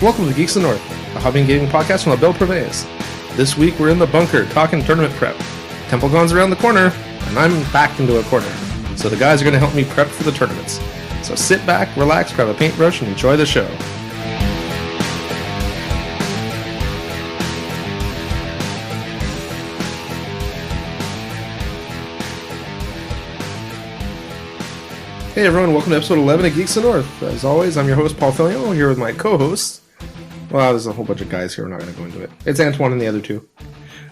Welcome to Geeks of the North, a hobby and gaming podcast from La Belle Province. This week we're in the bunker talking tournament prep. Templecon's around the corner, and I'm backed into a corner. So the guys are going to help me prep for the tournaments. So sit back, relax, grab a paintbrush, and enjoy the show. Hey everyone, welcome to episode 11 of Geeks of the North. As always, I'm your host, Paul Fillion, here with my co-host. Well, there's a whole bunch of guys here, we're not going to go into it. It's Antoine and the other two.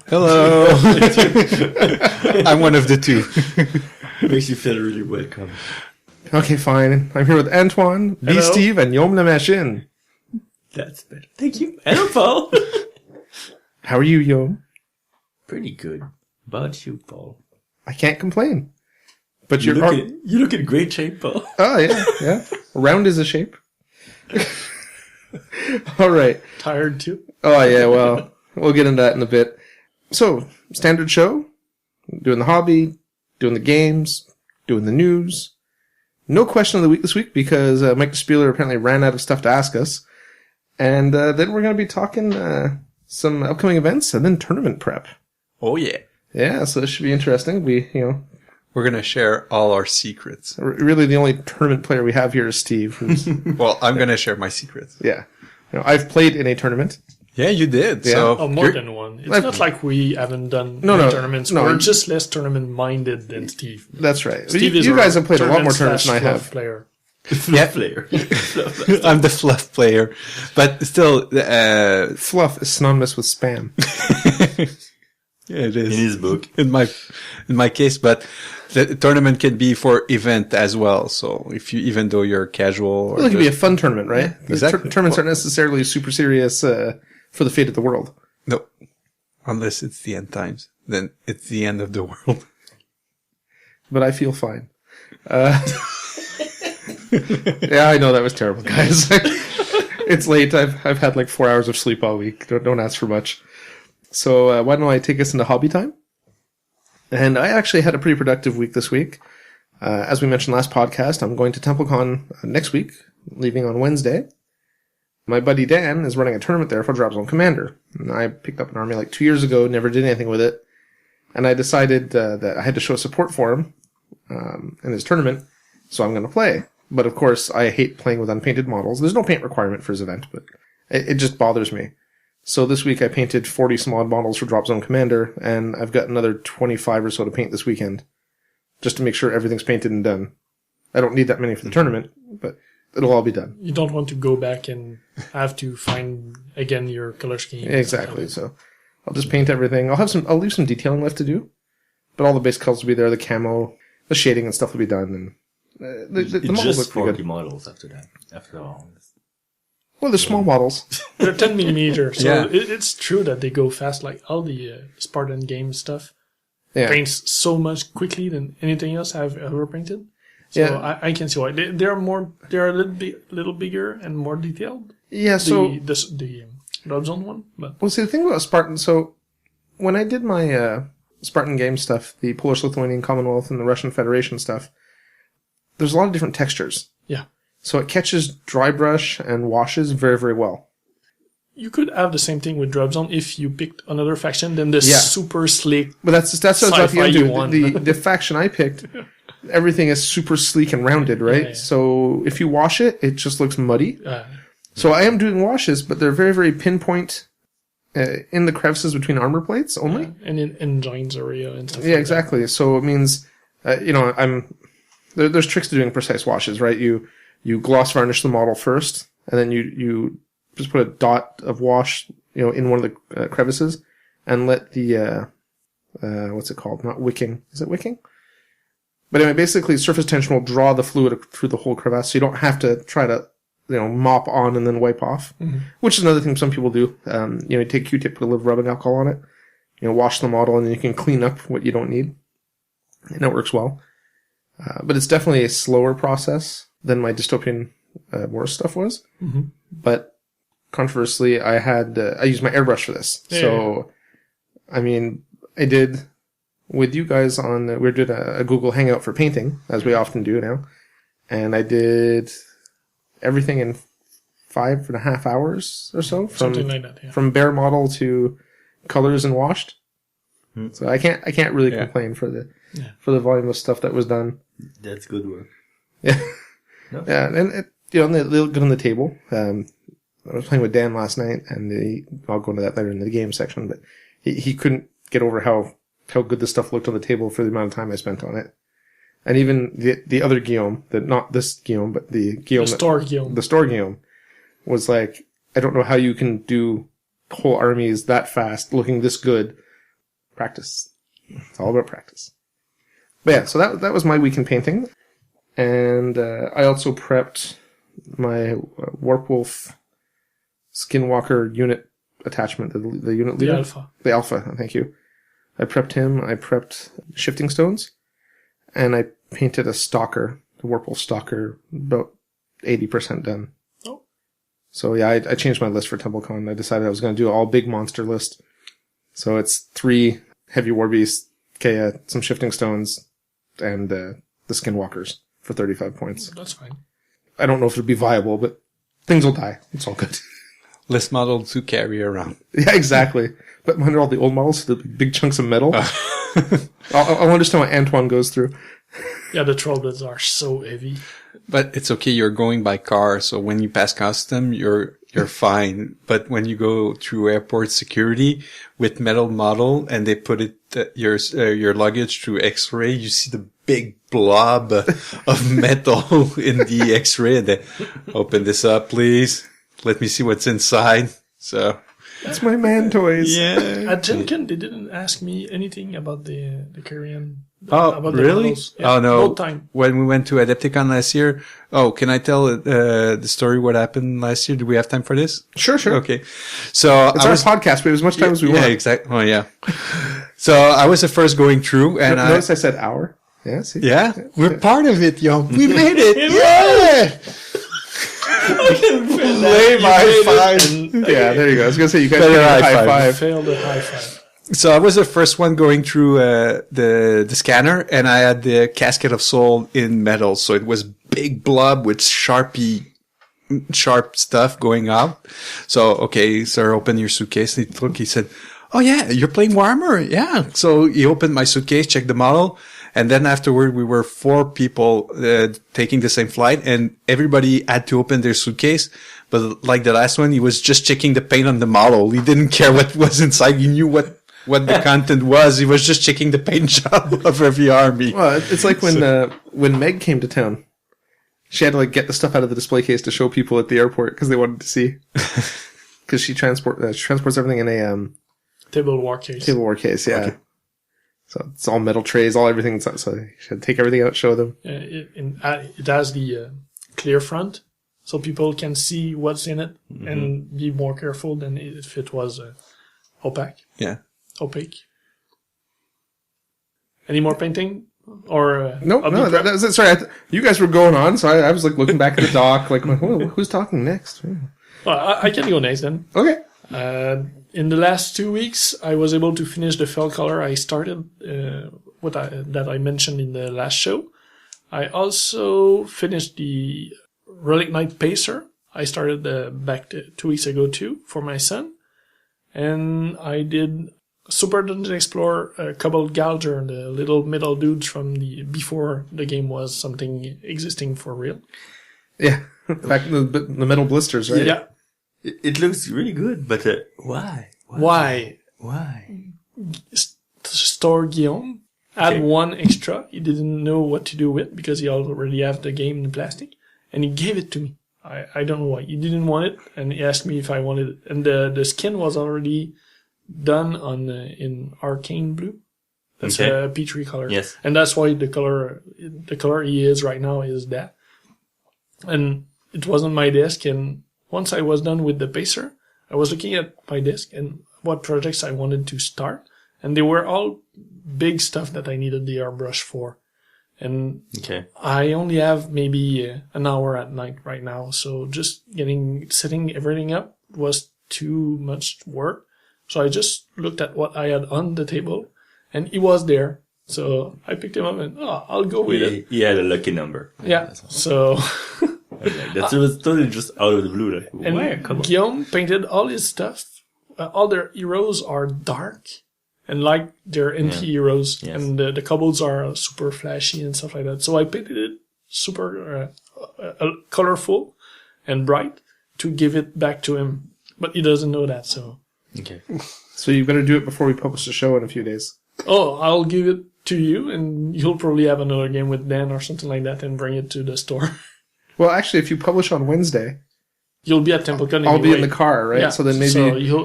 Hello! I'm one of the two. Makes you feel really welcome. Okay, fine. I'm here with Antoine, B. Steve, and Yaum the Machine. That's better. Thank you. Hello, Paul. How are you, Yaum? Pretty good. About you, Paul? I can't complain. But you look in great shape, Paul. Oh, yeah. Round is a shape. All right. Tired too? Oh, yeah, well, we'll get into that in a bit. So, standard show. Doing the hobby, doing the games, doing the news. No question of the week this week because Mike Spieler apparently ran out of stuff to ask us. And then we're going to be talking some upcoming events and then tournament prep. Oh, yeah. Yeah, so this should be interesting. We're going to share all our secrets. Really, the only tournament player we have here is Steve. Well, I'm going to share my secrets. Yeah. I've played in a tournament. Yeah, you did. Yeah. So more than one. It's not like we haven't done tournaments. No. We're just less tournament-minded than Steve. That's right. Steve you guys have played a lot more tournaments than I have. Player. Player. I'm the fluff player. But still... Fluff is synonymous with spam. Yeah, it is. In his book. In my case, but the tournament can be for event as well. So even though you're casual, It could be a fun tournament, right? Yeah, exactly. Tournaments aren't necessarily super serious for the fate of the world. No, unless it's the end times, then it's the end of the world. But I feel fine. Yeah, I know that was terrible, guys. It's late. I've had like 4 hours of sleep all week. Don't ask for much. So why don't I take us into hobby time? And I actually had a pretty productive week this week. As we mentioned last podcast, I'm going to Templecon next week, leaving on Wednesday. My buddy Dan is running a tournament there for Drop Zone Commander. And I picked up an army like 2 years ago, never did anything with it. And I decided that I had to show support for him in his tournament, so I'm going to play. But of course, I hate playing with unpainted models. There's no paint requirement for his event, but it just bothers me. So this week I painted 40 small models for Drop Zone Commander, and I've got another 25 or so to paint this weekend, just to make sure everything's painted and done. I don't need that many for the tournament, but it'll all be done. You don't want to go back and have to find again your color scheme. Exactly. So I'll just paint everything. I'll leave some detailing left to do, but all the base colors will be there. The camo, the shading and stuff will be done, and the models look pretty good. Models after that. After all. Well, they're small models. They're 10 millimeter, so Yeah. it's true that they go fast. Like all the Spartan game stuff Yeah. paints so much quickly than anything else I've ever painted. So Yeah. I can see why they're a little bigger and more detailed. Yeah. So the Drop Zone one, but well, see the thing about Spartan. So when I did my Spartan game stuff, the Polish-Lithuanian Commonwealth and the Russian Federation stuff, there's a lot of different textures. yeah. So it catches dry brush and washes very, very well. You could have the same thing with Drop Zone if you picked another faction than the Yeah. super sleek. But that's what I was about to get Sci-fi into. one. The faction I picked, everything is super sleek and rounded, right? Yeah. So if you wash it, it just looks muddy. So I am doing washes, but they're very, very pinpoint in the crevices between armor plates only. And in joints area and stuff. Yeah, exactly. So it means, there's tricks to doing precise washes, right? You gloss varnish the model first, and then you just put a dot of wash, in one of the crevices, and let the what's it called? Not wicking. Is it wicking? But anyway, basically, surface tension will draw the fluid through the whole crevice, so you don't have to try to mop on and then wipe off, which is another thing some people do. You take Q-tip, put a little rubbing alcohol on it, wash the model, and then you can clean up what you don't need, and it works well. But it's definitely a slower process than my dystopian Wars stuff was. Mm-hmm. But conversely, I used my airbrush for this. Yeah. So, I mean, I did with you guys we did a Google Hangout for painting, as we often do now. And I did everything in 5.5 hours or so Something like that, yeah. from bare model to colors and washed. So I can't really complain for the volume of stuff that was done. That's good work. Yeah. No. Yeah, and they look good on the table. I was playing with Dan last night, and I'll go into that later in the game section, but he couldn't get over how good the stuff looked on the table for the amount of time I spent on it. And even the other Guillaume, not this Guillaume, but the Guillaume. The store Guillaume was like, I don't know how you can do whole armies that fast, looking this good. Practice. It's all about practice. But yeah, so that was my week in painting. And I also prepped my Warpwolf Skinwalker unit attachment, the unit leader. The Alpha. The Alpha, thank you. I prepped him. I prepped shifting stones. And I painted a stalker, the Warpwolf stalker, about 80% done. Oh. So yeah, I changed my list for Templecon. I decided I was going to do an all big monster list. So it's 3 heavy war beasts, some shifting stones, and the skinwalkers for 35 points. That's fine. I don't know if it'll be viable, but things will die. It's all good. Less model to carry around. Yeah, exactly. But mine are all the old models, so the big chunks of metal. I'll understand what Antoine goes through. Yeah, the trollblades are so heavy. But it's okay, you're going by car, so when you pass custom, you're fine. But when you go through airport security with metal model and they put it, your luggage through X-ray, you see the big blob of metal in the X-ray, and they open this up, please. Let me see what's inside. So. That's my man toys. Yeah. At Gen Con, they didn't ask me anything about the Korean. Oh, about really? Yeah, Oh, no. both time. When we went to Adepticon last year. Oh, can I tell the story what happened last year? Do we have time for this? Sure. Okay. So It's our podcast. We have as much time as we want. Yeah, exactly. Oh, yeah. So I was the first going through, and Notice I said hour. Yeah, see? Yeah, we're part of it, yo. We made it. Yeah. Lame high five. Yeah, there you go. I was going to say, you guys Better get a high high five. five. Failed the high five. So I was the first one going through the scanner, and I had the Casket of Soul in metal. So it was big blob with sharp stuff going out. So, okay, sir, open your suitcase. He said, oh yeah, you're playing Warhammer? Yeah. So he opened my suitcase, checked the model. And then afterward, we were 4 people taking the same flight, and everybody had to open their suitcase. But like the last one, he was just checking the paint on the model. He didn't care what was inside. He knew what the content was. He was just checking the paint job of every army. Well, it's like when Meg came to town. She had to get the stuff out of the display case to show people at the airport because they wanted to see. Because she transports everything in a Tableware case. Tableware case, yeah. Okay. So it's all metal trays, everything. So you should take everything out, show them. It has the clear front, so people can see what's in it and be more careful than if it was opaque. Yeah. Opaque. Any more painting? Or no, that's it. Sorry, you guys were going on, so I was looking back at the dock, who's talking next? Well, I can go next then. Okay. In the last 2 weeks, I was able to finish the fell color I started, that I mentioned in the last show. I also finished the Relic Knight Pacer. I started back 2 weeks ago too, for my son. And I did Super Dungeon Explorer, Cobalt Gouger, the little metal dudes from before the game was something existing for real. Yeah. Back in the metal blisters, right? Yeah. It looks really good, but why? Why? Store Guillaume had one extra. He didn't know what to do with because he already had the game in plastic, and he gave it to me. I don't know why. He didn't want it, and he asked me if I wanted it. And the skin was already done in arcane blue. That's a peachy color. Yes. And that's why the color he is right now is that. And it was on my desk, and once I was done with the Pacer, I was looking at my desk and what projects I wanted to start. And they were all big stuff that I needed the airbrush for. And I only have maybe an hour at night right now. So just setting everything up was too much work. So I just looked at what I had on the table, and he was there. So I picked him up and, I'll go with it. He had a lucky number. Yeah. So Okay, that was totally just out of the blue. Like, And why? Come on. Guillaume painted all his stuff. All their heroes are dark and like their anti-heroes. Yes. And the kobolds are super flashy and stuff like that. So I painted it super colorful and bright to give it back to him. But he doesn't know that, so... Okay. So you better do it before we publish the show in a few days. Oh, I'll give it to you, and you'll probably have another game with Dan or something like that and bring it to the store. Well, actually, if you publish on Wednesday, You'll be at Templecon I'll be in anyway. the car, right? Yeah, So then maybe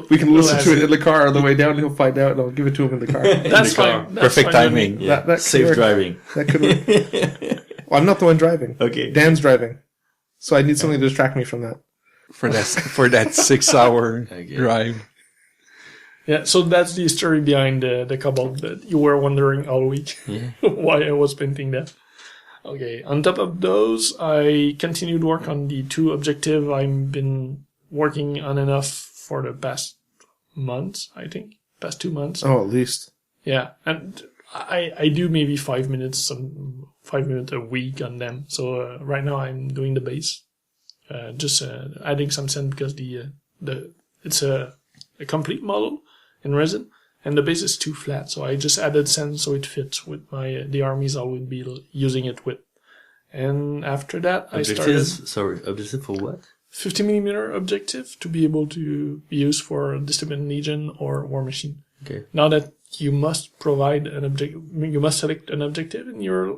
we can you'll listen have to it in the car on the way down, and he'll find out, and I'll give it to him in the car. That's the car. fine. That's Perfect fine with me. timing. Yeah. That could Safe work. driving. That could work. Well, I'm not the one driving. Okay. Dan's driving. So I need something to distract me from that. For that 6-hour Okay. drive. Yeah, so that's the story behind the kobold that you were wondering all week Yeah. why I was painting that. Okay, on top of those, I continued work on the 2 objective I've been working on and off for the past months, I think. Past 2 months. Oh, at least. Yeah, and I do maybe 5 minutes, 5 minutes a week on them. So right now I'm doing the base, just adding some sand because it's a complete model in resin, and the base is too flat. So I just added sand so it fits with the armies I would be using it with. And after that, I started Objective for what? 50mm objective to be able to be used for Distant Legion or War Machine. Okay. Now that you must provide an objective, you must select an objective in your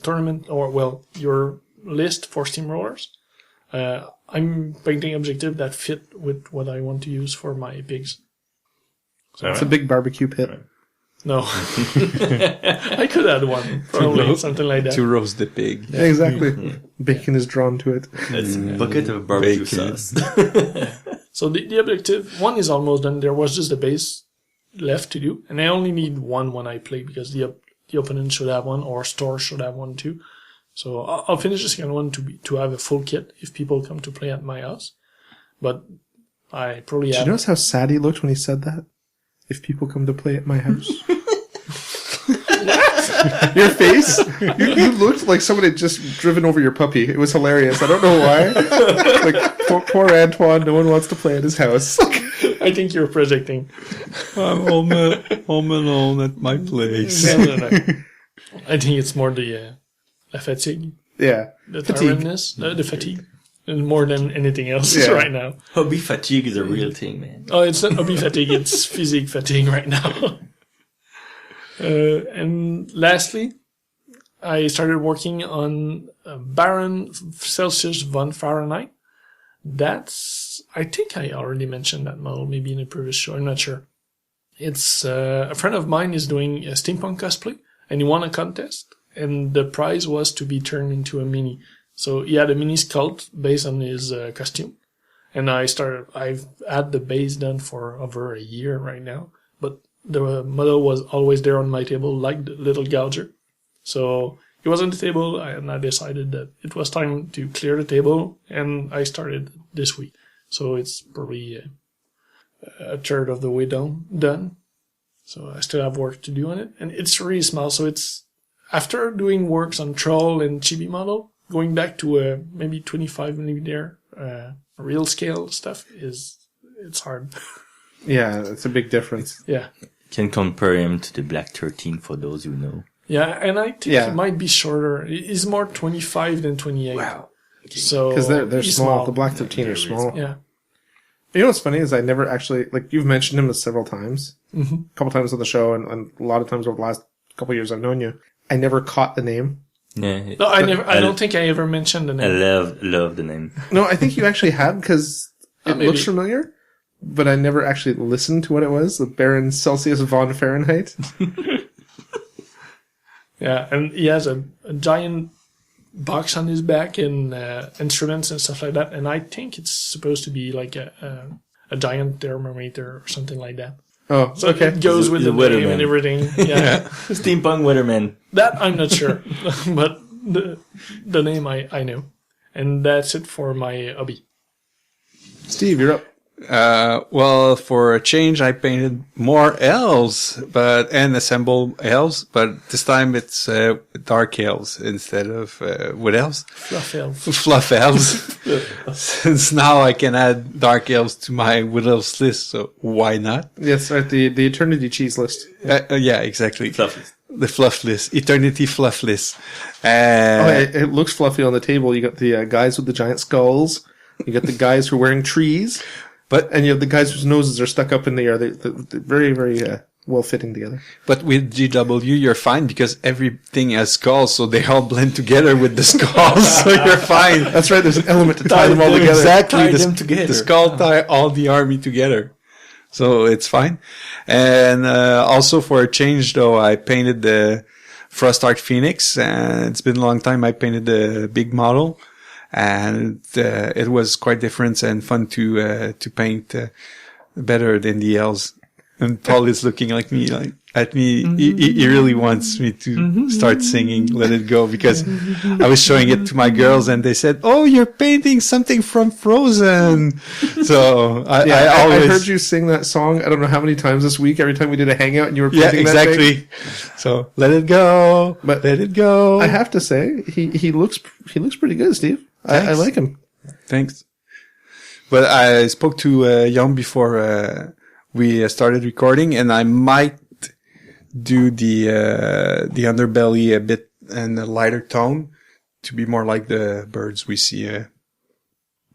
tournament or your list for steamrollers. I'm painting objective that fit with what I want to use for my pigs. It's a big barbecue pit. No, I could add one, probably something like that. To roast the pig. Yeah, exactly. Bacon is drawn to it. It's a bucket of barbecue Bacon. sauce. So the objective one is almost done. There was just the base left to do, and I only need one when I play because the opponent should have one or store should have one too. So I'll finish the second one to have a full kit if people come to play at my house. But I probably Did have. you notice how sad he looked when he said that? If people come to play at my house. Your face? You looked like someone had just driven over your puppy. It was hilarious. I don't know why. Like, poor Antoine, no one wants to play at his house. I think you're projecting. I'm home alone at my place. No. I think it's more the fatigue, Yeah. the Fatigue. tiredness, the fatigue, and more than anything else Yeah. right now. Hobby fatigue is a real thing, man. Oh, it's not hobby fatigue, it's physique fatigue right now. And lastly, I started working on Baron Celsius von Fahrenheit. I think I already mentioned that model, maybe in a previous show, I'm not sure. It's a friend of mine is doing a steampunk cosplay, and he won a contest, and the prize was to be turned into a mini. So he had a mini sculpt based on his costume. And I've had the base done for over a year right now, but the model was always there on my table, like the little gouger. So it was on the table, and I decided that it was time to clear the table, and I started this week. So it's probably a third of the way done. So I still have work to do on it, and it's really small. So it's after doing works on Troll and Chibi model, going back to maybe 25mm real scale stuff it's hard. Yeah, it's a big difference. Yeah. Can compare him to the Black 13 for those who know. Yeah, and I think Yeah. it might be shorter. It's more 25 than 28. Wow. So Because they're he's small. The Black 13 are They're small. Yeah. You know what's funny is I never actually, like, you've mentioned him several times. Mm-hmm. A couple times on the show, and a lot of times over the last couple of years I've known you. I never caught the name. Yeah. No, I don't think I ever mentioned the I name. love the name. No, I think you actually had, because it Maybe. looks familiar, but I never actually listened to what it was. The Baron Celsius von Fahrenheit. Yeah, and he has a giant box on his back and instruments and stuff like that. And I think it's supposed to be like a giant thermometer or something like that. Oh, So okay. it goes with He's the a name weatherman. and everything. Yeah, Steampunk Weatherman. that I'm not sure, but the name I know. And that's it for my hobby. Steve, you're up. Well, for a change, I painted more elves, and assembled elves, but this time it's dark elves instead of wood elves. Fluff elf. Fluff elves. Since now I can add dark elves to my wood elves list, so why not? Yes, right. The Eternity cheese list. Yeah, exactly. Fluff list. The fluff list. Eternity fluff list. It looks fluffy on the table. You got the guys with the giant skulls. You got the guys who are wearing trees. And you have the guys whose noses are stuck up in the air. They're very, very well fitting together. But with GW, you're fine because everything has skulls, so they all blend together with the skulls, so you're fine. That's right. There's an element to tie them all together. Exactly. Tie them together. The skull tie all the army together. So it's fine. And also for a change, though, I painted the Frostark Phoenix, and it's been a long time I painted the big model. And it was quite different and fun to paint better than the elves. And Paul is looking at me. He really wants me to start singing "Let It Go" because I was showing it to my girls and they said, "Oh, you're painting something from Frozen." So I heard you sing that song. I don't know how many times this week. Every time we did a hangout and you were painting that thing. So let it go, but let it go. I have to say, he looks pretty good, Steve. I like him. Thanks. But I spoke to Yaum before we started recording, and I might do the underbelly a bit in a lighter tone to be more like the birds we see.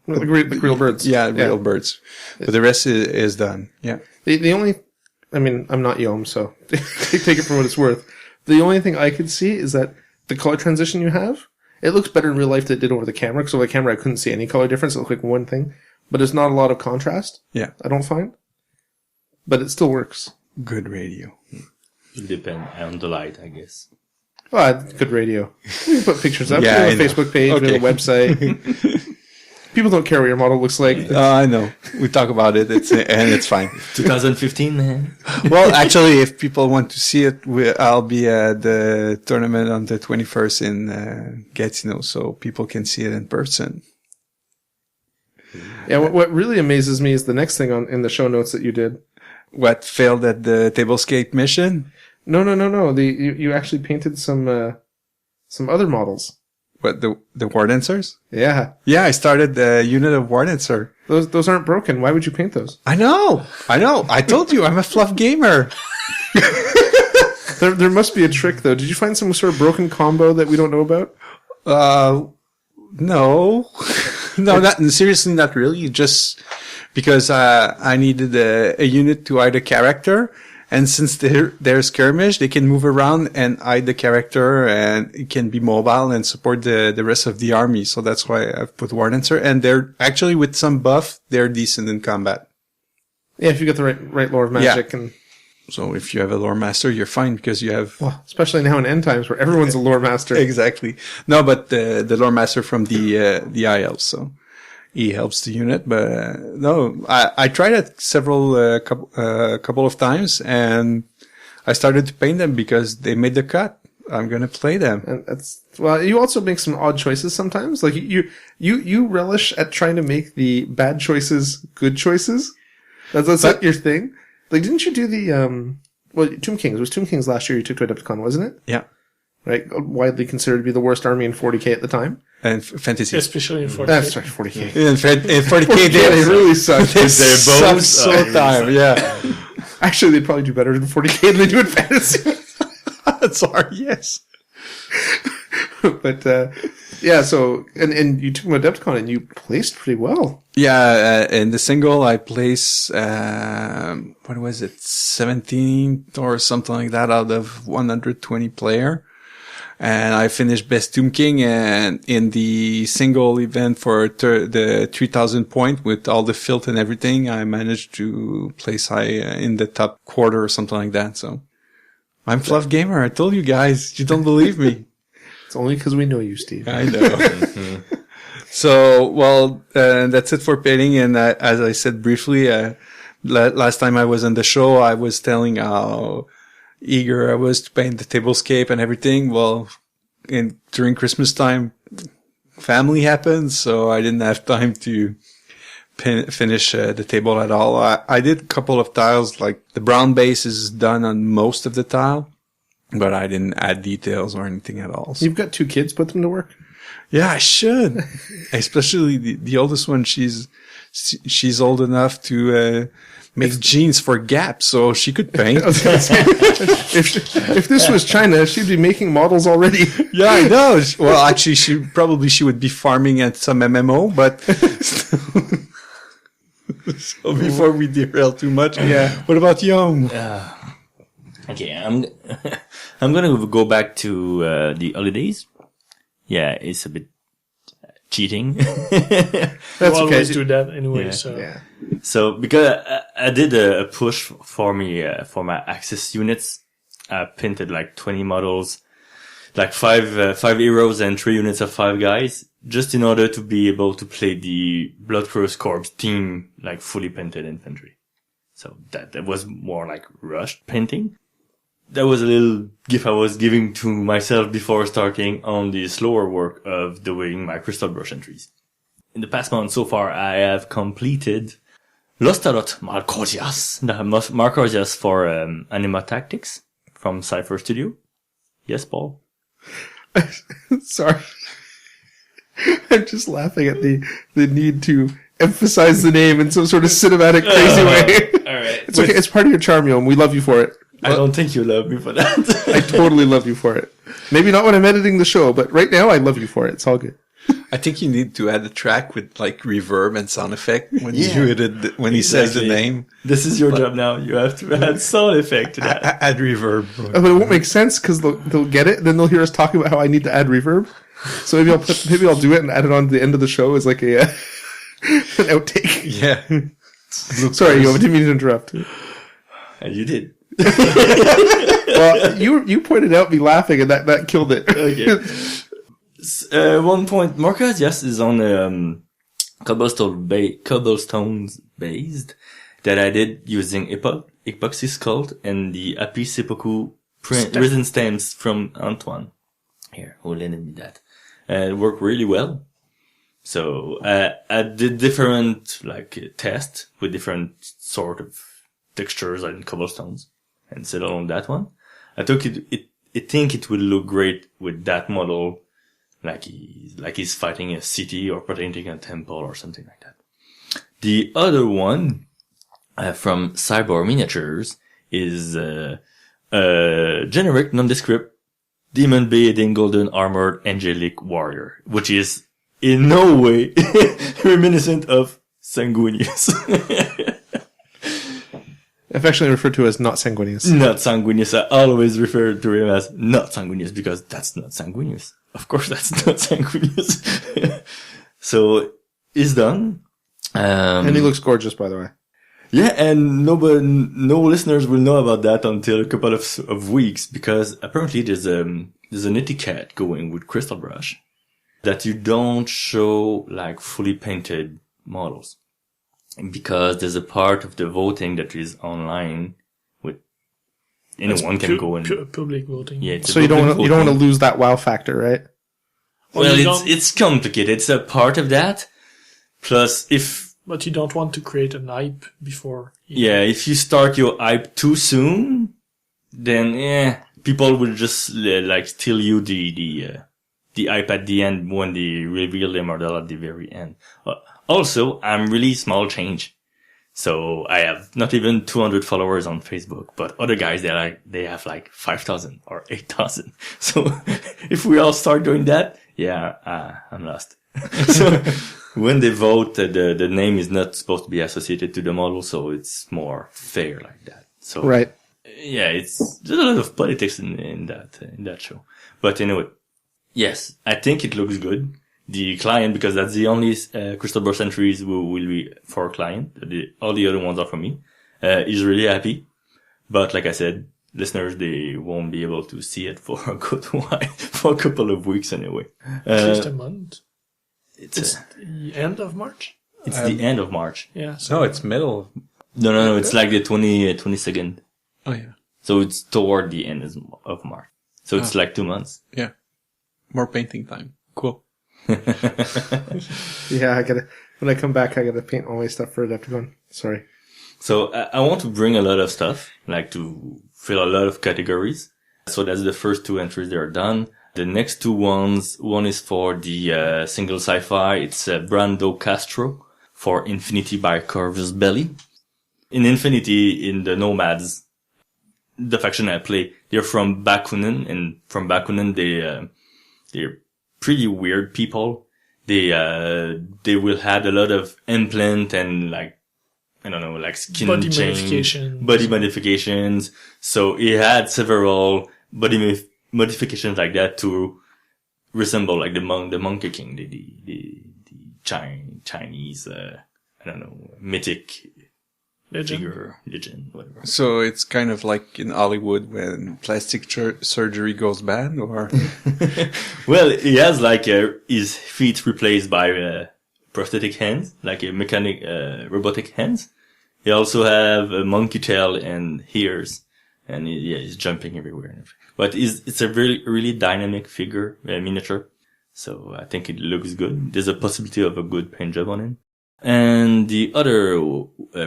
Like real birds. Yeah, real birds. But the rest is done. Yeah. The only, I mean, I'm not Yaum, so take it for what it's worth. The only thing I could see is that the color transition you have, it looks better in real life than it did over the camera. Because over the camera, I couldn't see any color difference. It looked like one thing. But there's not a lot of contrast. Yeah. I don't find. But it still works. Good radio. It depends on the light, I guess. Well, good radio. We can put pictures up. Yeah, We have a Facebook page. We have a website. People don't care what your model looks like. I know. We talk about it. And it's fine. 2015, man. Well, actually, if people want to see it, I'll be at the tournament on the 21st in Gatineau, so people can see it in person. Yeah, what really amazes me is the next thing in the show notes that you did. What failed at the tablescape mission? No. You actually painted some other models. What, the Wardancers? Yeah. Yeah, I started the unit of Wardancer. Those aren't broken. Why would you paint those? I know. I told you, I'm a fluff gamer. There must be a trick, though. Did you find some sort of broken combo that we don't know about? No. Seriously, not really. Just because I needed a unit to hide a character. And since they're skirmish, they can move around and hide the character, and it can be mobile and support the rest of the army. So that's why I've put Wardancer. And they're actually, with some buff, they're decent in combat. Yeah, if you get the right lore of magic. Yeah. So if you have a lore master, you're fine because you have... Well, especially now in end times where everyone's a lore master. Exactly. No, but the lore master from the IL, so he helps the unit. But no, I tried it couple of times, and I started to paint them because they made the cut. I'm gonna play them. And you also make some odd choices sometimes. Like you relish at trying to make the bad choices good choices. That's not your thing. Like, didn't you do the Tomb Kings? It was Tomb Kings last year you took to Adepticon, wasn't it? Yeah. Right? Widely considered to be the worst army in 40k at the time. And fantasy. Especially in 40k. That's right, 40k. In 40k, they really suck. They suck so time, yeah. Actually, they'd probably do better in 40k than they do in fantasy. Sorry, yes. But, yeah, so, and you took them to Adepticon and you placed pretty well. Yeah, in the single, I placed, what was it, 17th or something like that out of 120 player. And I finished Best Tomb King, and in the single event for the 3000 point with all the filth and everything, I managed to place high in the top quarter or something like that. So I'm Fluff Gamer. I told you guys. You don't believe me. It's only because we know you, Steve. I know. So, well, that's it for painting. And as I said briefly, last time I was on the show, I was telling how eager I was to paint the tablescape and everything. Well, during Christmas time, family happened, so I didn't have time to finish the table at all. I did a couple of tiles, like the brown base is done on most of the tile, but I didn't add details or anything at all. So. You've got 2 kids, put them to work. Yeah, I should. Especially the oldest one. She's old enough to make jeans for Gap, so she could paint. I was gonna say, if this was China, she'd be making models already. Yeah, I know. Well, actually, she would be farming at some MMO, but so before we derail too much, Yeah. What about Yaum? Okay, I'm gonna go back to the holidays. Yeah, it's a bit cheating. That's You always okay. do that anyway. Yeah. So Yeah. So because I did a push for me for my access units, I painted like 20 models, like five heroes and 3 units of 5 guys, just in order to be able to play the Blood Cross Corps team like fully painted infantry. So that was more like rushed painting. That was a little gift I was giving to myself before starting on the slower work of doing my crystal brush entries. In the past month so far, I have completed Lostarot Markosias, the Markosias for Anima Tactics from Cypher Studio. Yes, Paul? Sorry. I'm just laughing at the need to emphasize the name in some sort of cinematic crazy way. Alright. It's okay. It's part of your charm, Yaum. We love you for it. I don't think you love me for that. I totally love you for it. Maybe not when I'm editing the show, but right now I love you for it. It's all good. I think you need to add a track with like reverb and sound effect when Yeah. you edit when he says the Exactly. name. This is your job now. You have to add sound effect to that. Add reverb. But it won't make sense because they'll get it. Then they'll hear us talking about how I need to add reverb. So maybe I'll do it and add it on to the end of the show as like a an outtake. Yeah. Sorry, Yaum, I didn't mean to interrupt. And you did. Well, you pointed out me laughing, and that killed it. Okay. One point, Marcus, yes, is on cobblestones based that I did using epoxy sculpt and the Happy Seppuku resin stamps from Antoine. Here, who lended me that. It worked really well. So I did different tests with different sort of textures and cobblestones and settled on that one. I took I think it will look great with that model, like he's fighting a city or protecting a temple or something like that. The other one from Cyborg Miniatures is generic, nondescript demon bathed golden armored angelic warrior, which is in no way reminiscent of Sanguinius. Affectionately referred to as not sanguineous. Not Sanguinius. I always refer to him as not Sanguinius because that's not Sanguinius. Of course, that's not Sanguinius. So, it's done. And he looks gorgeous, by the way. Yeah, and no listeners will know about that until a couple of weeks because apparently there's an etiquette going with Crystal Brush that you don't show like fully painted models because there's a part of the voting that is online with anyone can go and public voting. yeah. So you don't want to lose that wow factor, right? Well, you don't- it's complicated. It's a part of that. Plus, But you don't want to create an hype before. if you start your hype too soon, then people will just steal you the hype at the end when they reveal the model at the very end. Also, I'm really small change. So I have not even 200 followers on Facebook, but other guys, they have like 5,000 or 8,000. So if we all start doing that, I'm lost. So when they vote, the name is not supposed to be associated to the model, so it's more fair like that. So Right. yeah, there's a lot of politics in that show. But anyway, yes, I think it looks good. The client, because that's the only Crystal Brush entries will be for client. All the other ones are for me. Is really happy. But like I said, listeners, they won't be able to see it for a good while, for a couple of weeks anyway. At least a month. It's The end of March. it's the end of March. Yeah. So No, it's middle. No, it's like the 22nd. Oh yeah. So it's toward the end of March. So it's like 2 months. Yeah. More painting time. Cool. Yeah, I When I come back, I gotta paint all my stuff for Adepticon. Sorry. So I want to bring a lot of stuff, like to fill a lot of categories. So that's the first 2 entries that are done. The next 2 ones, one is for the single sci-fi. It's Brando Castro for Infinity by Corvus Belli. In Infinity, in the Nomads, the faction I play, they're from Bakunin, and from Bakunin, they're pretty weird people. They will have a lot of implant and like, I don't know, like skin Body change, body modifications. So he had several body modifications like that to resemble like the Monkey King, the Chinese, I don't know, mythic legend, whatever. So it's kind of like in Hollywood when plastic surgery goes bad, or? Well, he has like his feet replaced by prosthetic hands, like a robotic hands. He also have a monkey tail and ears, and he's jumping everywhere. But it's a really dynamic figure, miniature. So I think it looks good. There's a possibility of a good paint job on it. And the other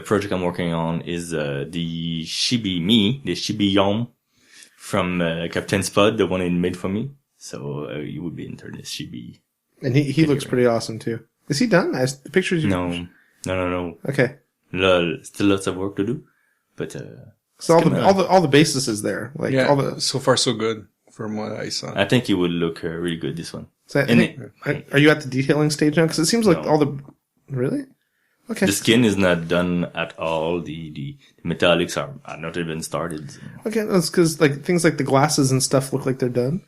project I'm working on is the Steve Yaum from Captain Spud, the one he made for me. So you would be into this Steve. And he looks pretty awesome too. Is he done? The pictures. No. Okay. Still lots of work to do, but so all the basis is there. Like all the. So far so good from what I saw. I think it would look really good, this one. So are you at the detailing stage now? Because it seems like all the. Really? Okay. The skin is not done at all. The metallics are not even started. So. Okay, that's because like things like the glasses and stuff look like they're done.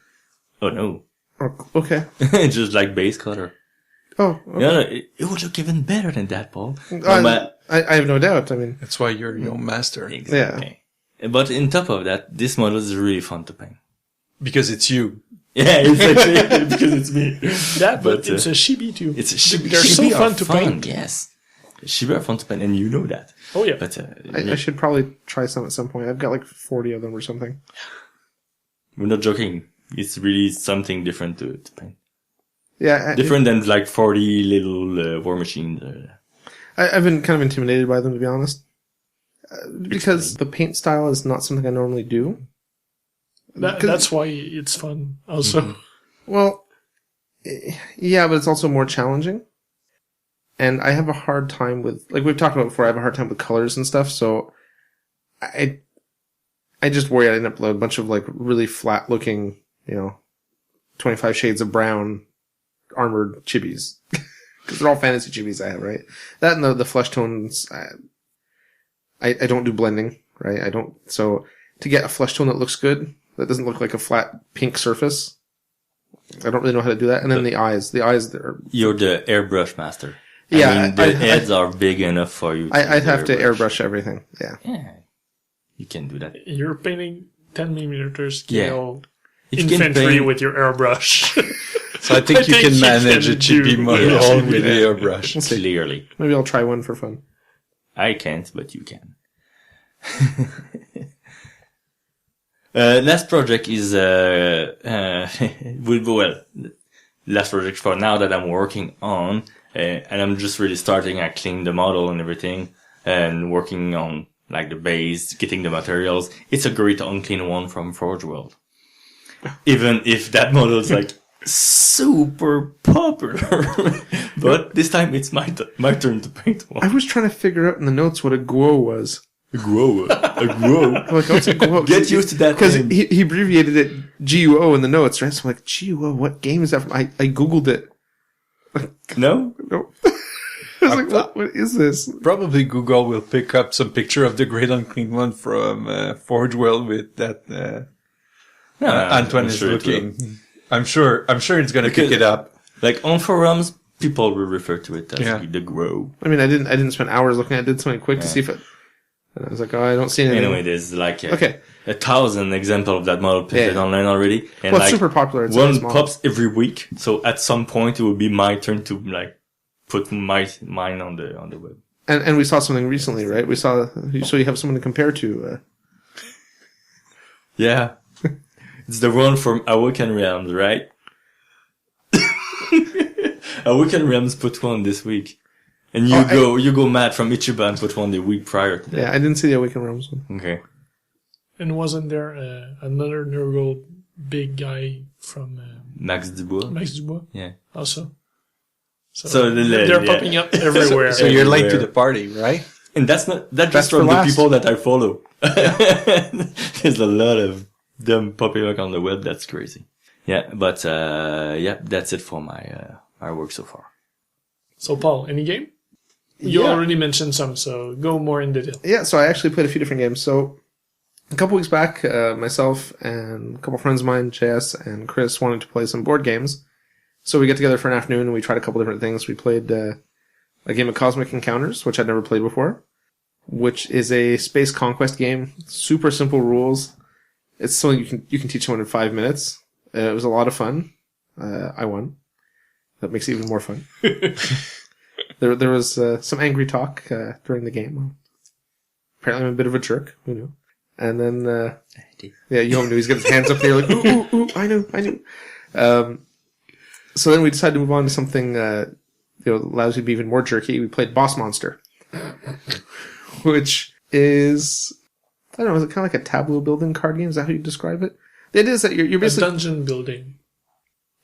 Oh no. Oh, okay. Just like base color. Oh. Okay. No, it would look even better than that, Paul. I have no doubt. I mean, that's why you're your master. Exactly. Yeah. But on top of that, this model is really fun to paint. Because it's you. Yeah, exactly. Because it's me. But it's a Chibi too. It's a Chibi. They're so fun to paint. Yes. Chibi are fun to paint, and you know that. Oh yeah. But I should probably try some at some point. I've got like 40 of them or something. We're not joking. It's really something different to paint. Yeah. Different than like 40 little war machines. I've been kind of intimidated by them, to be honest. Because the paint style is not something I normally do. That's why it's fun also. Mm-hmm. Well, yeah, but it's also more challenging. And I have a hard time with, like we've talked about before, I have a hard time with colors and stuff, so I just worry I end up with a bunch of like really flat looking, 25 shades of brown armored chibis. Because they're all fantasy chibis I have, right? That and the flesh tones, I don't do blending, right? So to get a flesh tone that looks good, that doesn't look like a flat pink surface, I don't really know how to do that. And then the eyes, they're... You're the airbrush master. Yeah. I mean, the heads are big enough for you. I'd have to airbrush everything, yeah. Yeah. You can do that. You're painting 10mm scale If infantry with your airbrush. So I think you can manage a chibi model with the airbrush. Clearly. Maybe I'll try one for fun. I can't, but you can. Last project is, last project for now that I'm working on, and I'm just really starting. I clean the model and everything, and working on like the base, getting the materials. It's a great unclean one from Forge World. Even if that model is like super popular, but this time it's my turn to paint one. I was trying to figure out in the notes what a guo was. A guo. I'm like, what's a guo? Get used to that. Because he abbreviated it GUO in the notes, right? So I'm like, GUO, what game is that from? I Googled it. No? I was like, what is this? Probably Google will pick up some picture of the Great Unclean One from Forge World with that Antoine is looking. I'm sure it's going to pick it up. Like on forums, people will refer to it as the grow. I mean, I didn't spend hours looking at it. I did something quick to see if it... And I was like, oh, I don't see anything. Anyway, there's like 1,000 examples of that model painted online already. And well, it's super popular. It's one pops every week. So at some point, it will be my turn to like put mine on the web. And we saw something recently, right? So you have someone to compare to. Yeah. It's the one from Awoken Realms, right? Awoken Realms put one this week. And you go mad from Ichiban and put one the week prior to that. Yeah, I didn't see the Awakened Realms one. Okay. And wasn't there another Nurgle big guy from Max Dubois. Max Dubois? Yeah. Also. So they're popping up everywhere. So you're late to the party, right? And that's just Best for from the last. people that I follow. There's a lot of them popping up on the web. That's crazy. Yeah, but that's it for my work so far. So Paul, any game? You Yeah. already mentioned some, so go more in detail. Yeah, so I actually played a few different games. So a couple weeks back, myself and a couple friends of mine, JS and Chris, wanted to play some board games. So we got together for an afternoon and we tried a couple different things. We played a game of Cosmic Encounters, which I'd never played before, which is a space conquest game. Super simple rules. It's something you can teach someone in 5 minutes. It was a lot of fun. I won. That makes it even more fun. There was some angry talk during the game. Apparently I'm a bit of a jerk. Who knew? And then, Yaum knew. He's got his hands up there like, ooh, I knew. So then we decided to move on to something allows you to be even more jerky. We played Boss Monster, which is, I don't know, is it kind of like a tableau building card game? Is that how you describe it? The idea is that you're basically... A dungeon building.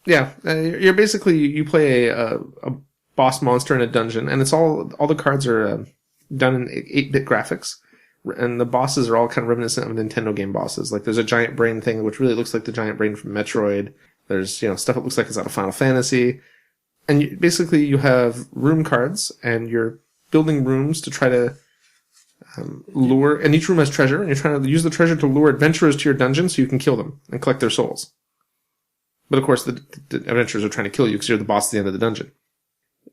Yeah, you're basically, you play a boss monster in a dungeon, and it's all the cards are done in 8-bit graphics, and the bosses are all kind of reminiscent of Nintendo game bosses. Like, there's a giant brain thing, which really looks like the giant brain from Metroid. There's, stuff that looks like it's out of Final Fantasy. And basically you have room cards, and you're building rooms to try to lure, and each room has treasure, and you're trying to use the treasure to lure adventurers to your dungeon so you can kill them and collect their souls. But of course, the adventurers are trying to kill you because you're the boss at the end of the dungeon.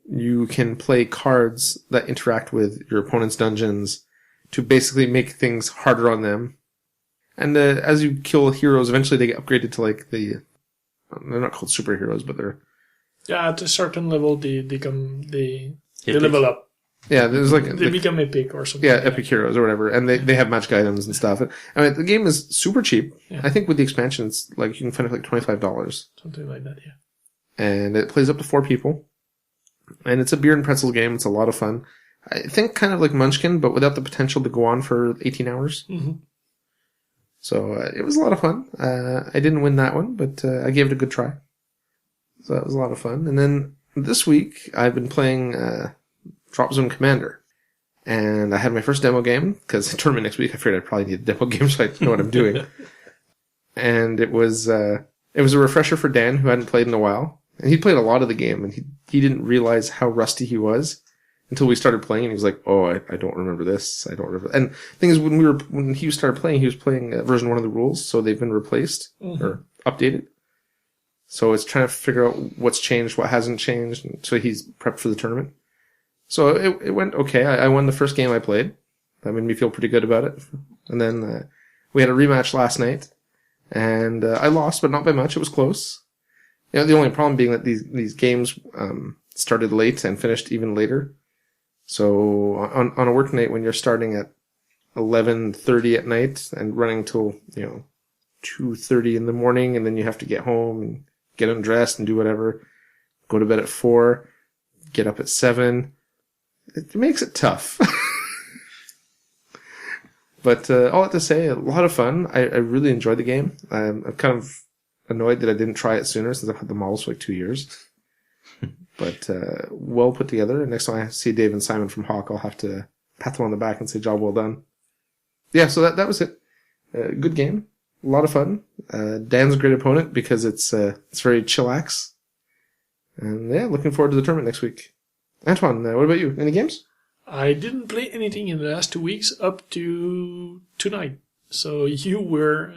You can play cards that interact with your opponent's dungeons to basically make things harder on them. And as you kill heroes, eventually they get upgraded to like they're not called superheroes, but they're... Yeah, at a certain level, they level up. Yeah, there's like... They become epic or something. Yeah, like epic heroes or whatever. And they have magic items and stuff. I mean, the game is super cheap. Yeah. I think with the expansion, it's like you can find it for like $25. Something like that, yeah. And it plays up to 4 people. And it's a beer and pretzel game. It's a lot of fun. I think kind of like Munchkin, but without the potential to go on for 18 hours. Mm-hmm. So it was a lot of fun. I didn't win that one, but I gave it a good try. So that was a lot of fun. And then this week, I've been playing Drop Zone Commander. And I had my first demo game, because the tournament next week, I figured I'd probably need a demo game so I know what I'm doing. And it was a refresher for Dan, who hadn't played in a while. And he played a lot of the game, and he didn't realize how rusty he was until we started playing, and he was like, "Oh, I don't remember this. I don't remember." And the thing is, when he started playing, he was playing version 1 of the rules, so they've been replaced or updated. So it's trying to figure out what's changed, what hasn't changed, and so he's prepped for the tournament. So it went okay. I won the first game I played. That made me feel pretty good about it. And then we had a rematch last night, and I lost, but not by much. It was close. The only problem being that these games started late and finished even later. So on a work night, when you're starting at 11:30 at night and running till 2:30 in the morning, and then you have to get home and get undressed and do whatever, go to bed at 4, get up at 7. It makes it tough. But all that to say, a lot of fun. I really enjoyed the game. I'm kind of annoyed that I didn't try it sooner, since I've had the models for like 2 years. But well put together. Next time I see Dave and Simon from Hawk, I'll have to pat them on the back and say, "Job well done." Yeah, so that was it. Good game. A lot of fun. Dan's a great opponent because it's very chillax. And yeah, looking forward to the tournament next week. Antoine, what about you? Any games? I didn't play anything in the last 2 weeks up to tonight. So you were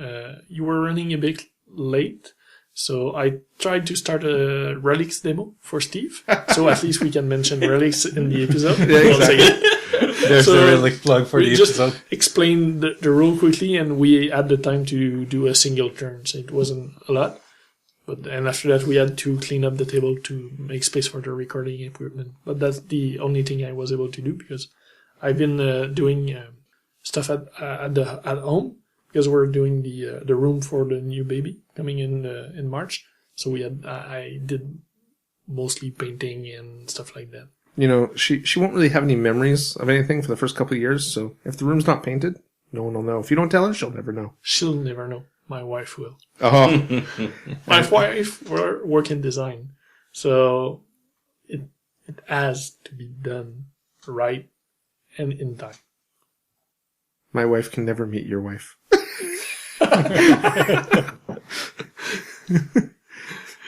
running a bit late. So I tried to start a Relics demo for Steve. So at least we can mention Relics in the episode. Yeah, exactly. There's the Relic plug for the just episode. explain the rule quickly, and we had the time to do a single turn, so it wasn't a lot. And after that, we had to clean up the table to make space for the recording equipment. But that's the only thing I was able to do, because I've been doing stuff at home, because we're doing the room for the new baby coming in March. So I did mostly painting and stuff like that. she won't really have any memories of anything for the first couple of years. So if the room's not painted, no one will know. If you don't tell her, she'll never know. She'll never know. My wife will. Oh, My wife work in design, so it has to be done right and in time. my wife can never meet your wife.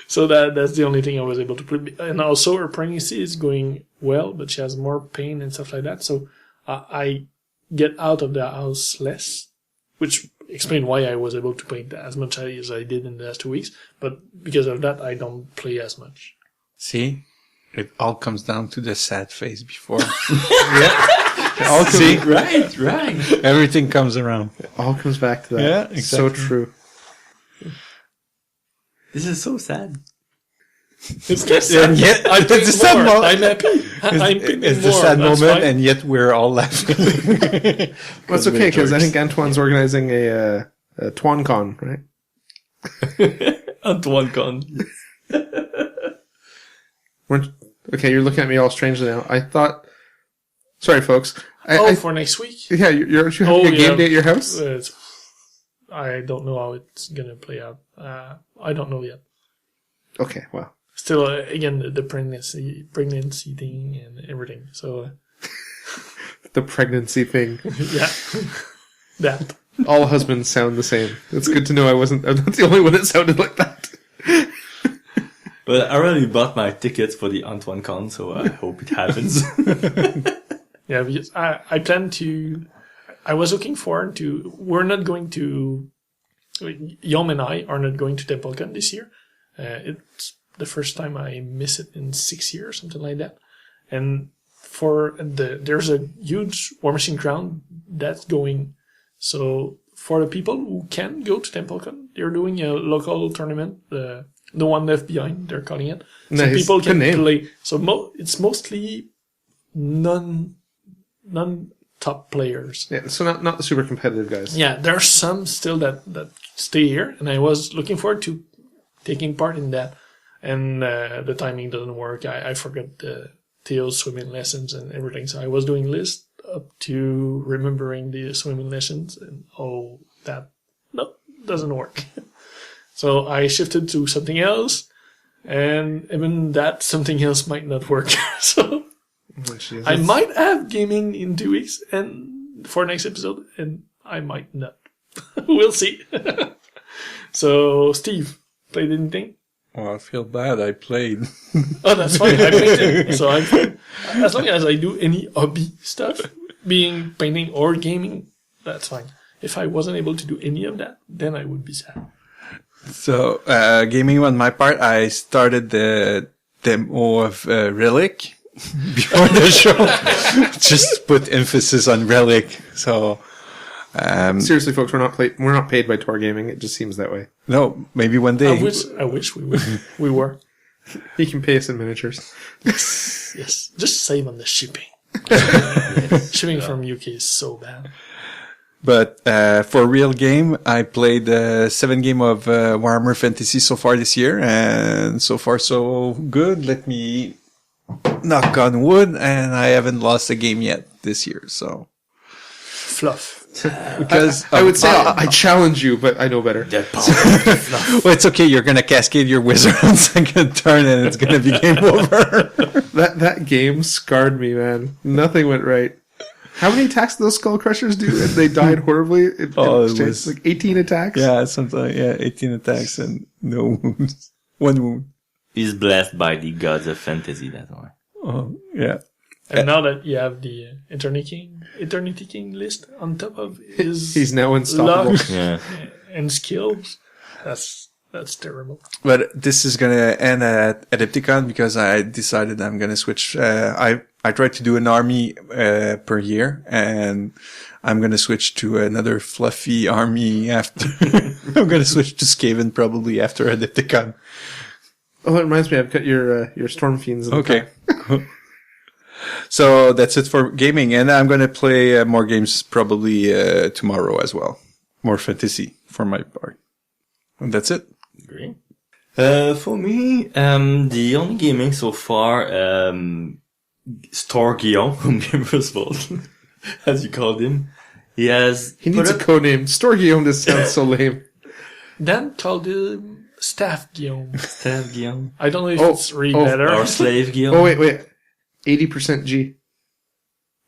So that's the only thing I was able to put. And also her pregnancy is going well, but she has more pain and stuff like that. So I get out of the house less, which explains why I was able to paint as much as I did in the last 2 weeks. But because of that, I don't play as much. See? It all comes down to the sad face before. See? Right. Everything comes around. It all comes back to that. Yeah, So exactly. true. This is so sad. It's the sad. And yet, I it's the paint sad more. moment. I'm happy. I'm painting It's the more. sad That's moment, fine. and yet we're all laughing. Well, it's okay because I think Antoine's organizing a TwanCon, right? Antoine Con. Okay, you're looking at me all strangely now. I thought. Sorry, folks. For next week? Yeah, you're having a game day at your house. I don't know how it's gonna play out. I don't know yet. Okay, well. Still, again, the pregnancy thing and everything. So, The pregnancy thing. yeah, that. All husbands sound the same. It's good to know I'm not the only one that sounded like that. Well, I already bought my tickets for the Antoine Con, so I hope it happens. Yeah, because I plan to. I was looking forward to. We're not going to. Yaum and I are not going to Templecon this year. It's the first time I miss it in 6 years, something like that. And there's a huge War Machine Crown that's going. So for the people who can go to Templecon, they're doing a local tournament. The one left behind, they're calling it. So Nice. people can Good name. play. So it's mostly non-top players. Yeah, so not the super competitive guys. Yeah, there are some still that stay here, and I was looking forward to taking part in that. And the timing doesn't work. I forgot Theo's swimming lessons and everything, so I was doing list up to remembering the swimming lessons, and that doesn't work. So I shifted to something else, and even that something else might not work. So I might have gaming in 2 weeks and for next episode, and I might not. We'll see. So, Steve, played anything? Oh, I feel bad. I played. Oh, that's fine. I painted, so I'm fine. As long as I do any hobby stuff, being painting or gaming, that's fine. If I wasn't able to do any of that, then I would be sad. So, gaming on my part, I started the demo of Relic before the show. Just put emphasis on Relic. So, Seriously, folks, we're not paid by Tor Gaming. It just seems that way. no, maybe one day. I wish we were. He can pay us in miniatures. Yes, just save on the shipping. Shipping from UK is so bad. But for a real game, I played 7 game of Warhammer Fantasy so far this year, and so far so good. Let me knock on wood, and I haven't lost a game yet this year. So Fluff. because I would say I challenge you, but I know better. That power. well, it's okay. You're gonna cascade your wizard on second turn, and it's gonna be game over. That game scarred me, man. Nothing went right. How many attacks did those Skull Crushers do? And they died horribly. It was like 18 attacks. Yeah, something. Yeah, 18 attacks and no wounds. 1 wound. He's blessed by the gods of fantasy, that's why. Oh, yeah. And now that you have the Eternity King list on top of his He's now unstoppable. luck Yeah. and skills, that's terrible. But this is gonna end at Adepticon because I decided I'm gonna switch. I tried to do an army per year, and I'm gonna switch to another fluffy army after. I'm gonna switch to Skaven probably after Adepticon. Oh, it reminds me, I've got your Storm Fiends. In the Okay. car. So that's it for gaming, and I'm gonna play more games probably tomorrow as well. More fantasy for my part, and that's it. Great. For me, the only gaming so far, Store Guillaume from Gamers Vault, as you called him. He needs a code name. Store Guillaume, this sounds so lame. Dan called him Staff Guillaume. Staff Guillaume. I don't know if it's really better. Or Slave Guillaume. Oh, wait. 80% G.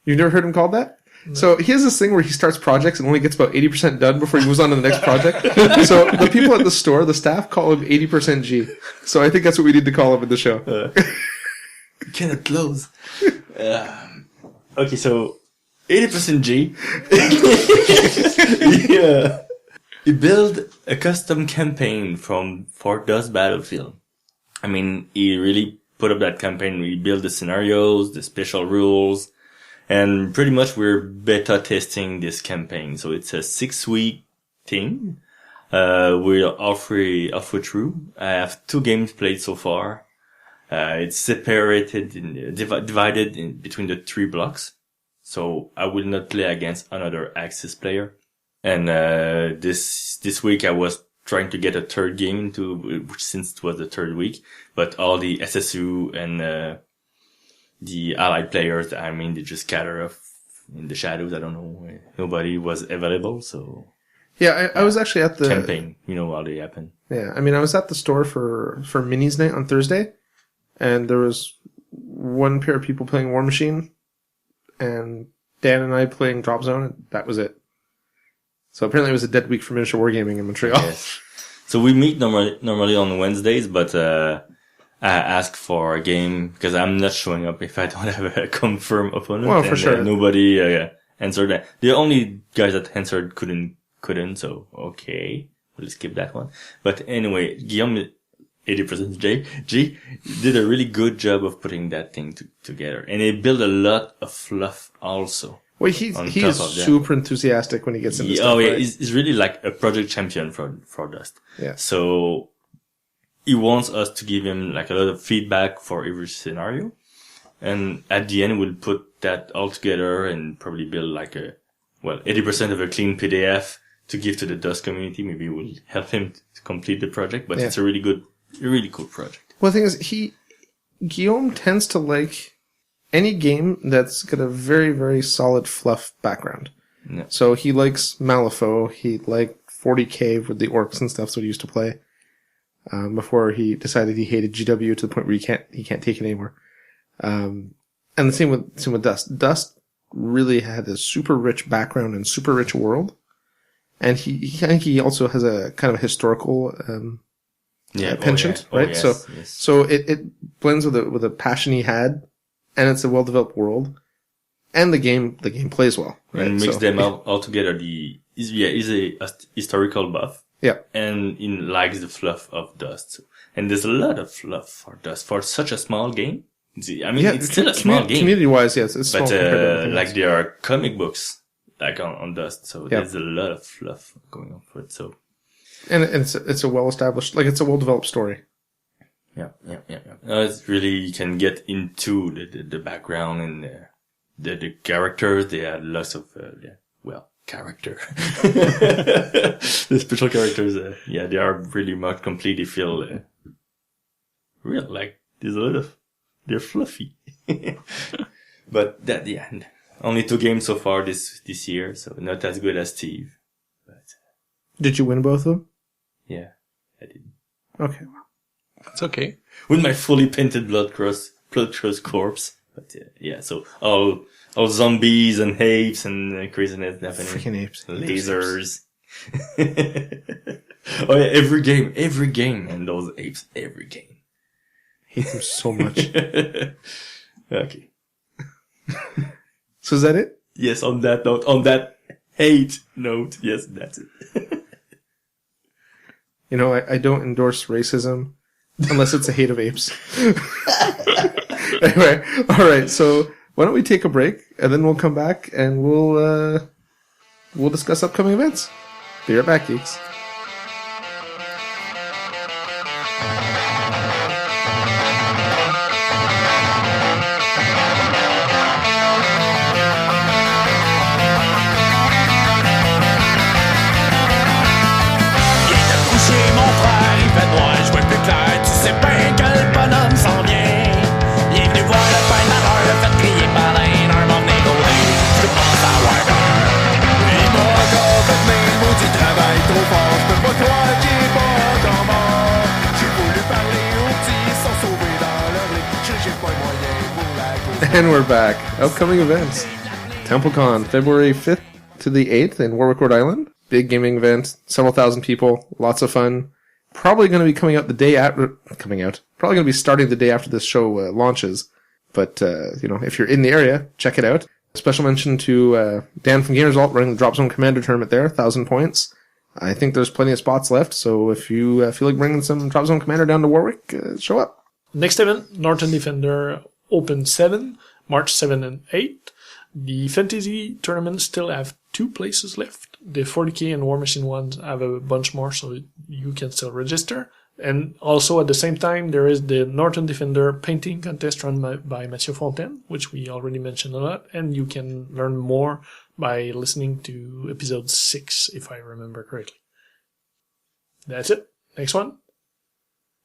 You've never heard him called that? No. So he has this thing where he starts projects and only gets about 80% done before he moves on to the next project. So the people at the store, the staff, call him 80% G. So I think that's what we need to call him in the show. Cannot close. Okay, so 80% G. Yeah. He built a custom campaign for Dust Battlefield. I mean, he really put up that campaign. We built the scenarios, the special rules, and pretty much we're beta testing this campaign. So it's a 6-week thing. We're halfway through. I have 2 games played so far. It's separated, divided between the 3 blocks. So I will not play against another Axis player. And, this week I was trying to get a 3rd game since it was the 3rd week, but all the SSU and, the allied players, I mean, they just scatter off in the shadows. I don't know. Nobody was available, so. Yeah, I was actually at the campaign. You know how they happen. Yeah, I mean, I was at the store for Minis Night on Thursday, and there was one pair of people playing War Machine, and Dan and I playing Drop Zone, and that was it. So apparently it was a dead week for miniature wargaming in Montreal. Yes. So we meet normally on Wednesdays, but I asked for a game because I'm not showing up if I don't have a confirmed opponent. Well, for sure. Nobody answered that. The only guys that answered couldn't. So okay, we'll skip that one. But anyway, Guillaume, 80% G did a really good job of putting that thing together, and he built a lot of fluff also. Well, he's super enthusiastic when he gets into stuff. Oh yeah, right? he's really like a project champion for Dust. Yeah. So he wants us to give him like a lot of feedback for every scenario, and at the end we'll put that all together and probably build like 80% of a clean PDF to give to the Dust community. Maybe we'll help him to complete the project, but it's a really cool project. Well, the thing is, Guillaume tends to like any game that's got a very, very solid fluff background. Yeah. So he likes Malifaux. He liked 40K with the orcs and stuff, so he used to play. Before he decided he hated GW to the point where he can't take it anymore. And the same with Dust. Dust really had a super rich background and super rich world. And I think he also has a kind of historical, penchant, right? Yes. So it blends with a passion he had, and it's a well-developed world, and the game plays well, right? And mix them all together. He's a historical buff. Yeah. And he likes the fluff of Dust. And there's a lot of fluff for Dust for such a small game. I mean, it's still a small game. Community-wise, yes, it's small. But, like there are comic books, like on Dust. So there's a lot of fluff going on for it. So. And it's a well-established, like it's a well-developed story. Yeah. It's really, you can get into the background and the characters. They had lots of, character. The special characters, they are really much complete. They feel, real, like, there's a lot of, they're fluffy. But only 2 games so far this year, so not as good as Steve. But, did you win both of them? Yeah, I did. Okay. It's okay. With my fully painted blood cross corpse. But so all zombies and apes and craziness happening. Freaking apes. Lasers. Oh yeah, every game, and those apes, every game. Hate them so much. Okay. So is that it? Yes, on that hate note, yes, that's it. You know, I don't endorse racism unless it's a hate of apes. Anyway, all right. So why don't we take a break and then we'll come back and we'll discuss upcoming events. Be right back, geeks. C'est bien que le bonhomme s'en vient. Il est venu voir le pain dans l'heure, And we're back. Upcoming events. Templecon, February 5th to the 8th in Warwick, Rhode Island. Big gaming event. Several thousand people. Lots of fun. Probably going to be coming out the day after... Probably going to be starting the day after this show launches. But, if you're in the area, check it out. Special mention to Dan from Gamers Vault running the Drop Zone Commander tournament there. 1,000 points. I think there's plenty of spots left. So if you feel like bringing some Drop Zone Commander down to Warwick, show up. Next event, Northern Defender Open 7, March 7 and 8. The Fantasy tournament still have 2 places left. The 40k and War Machine ones have a bunch more, so you can still register. And also at the same time, there is the Northern Defender painting contest run by Mathieu Fontaine, which we already mentioned a lot. And you can learn more by listening to episode 6, if I remember correctly. That's it. Next one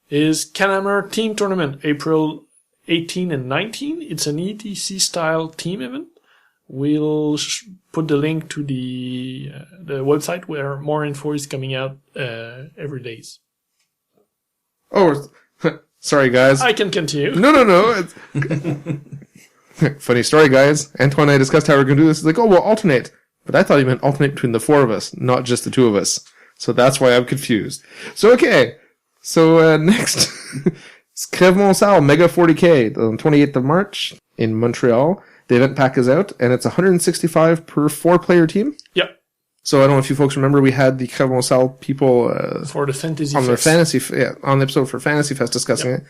is Canhammer Team Tournament, April 18 and 19. It's an ETC style team event. We'll put the link to the website where more info is coming out every day. Oh, sorry guys. I can continue. No. Funny story, guys. Antoine and I discussed how we're going to do this. He's like, we'll alternate. But I thought he meant alternate between the 4 of us, not just the 2 of us. So that's why I'm confused. So, okay. So, next, it's Crève-Mont-Salle Mega 40K on 28th of March in Montreal. The event pack is out, and it's $165 per 4-player team. Yep. So, I don't know if you folks remember, we had the Crève-Mont-Salle people for the Fantasy on Fest. On the episode for Fantasy Fest discussing it.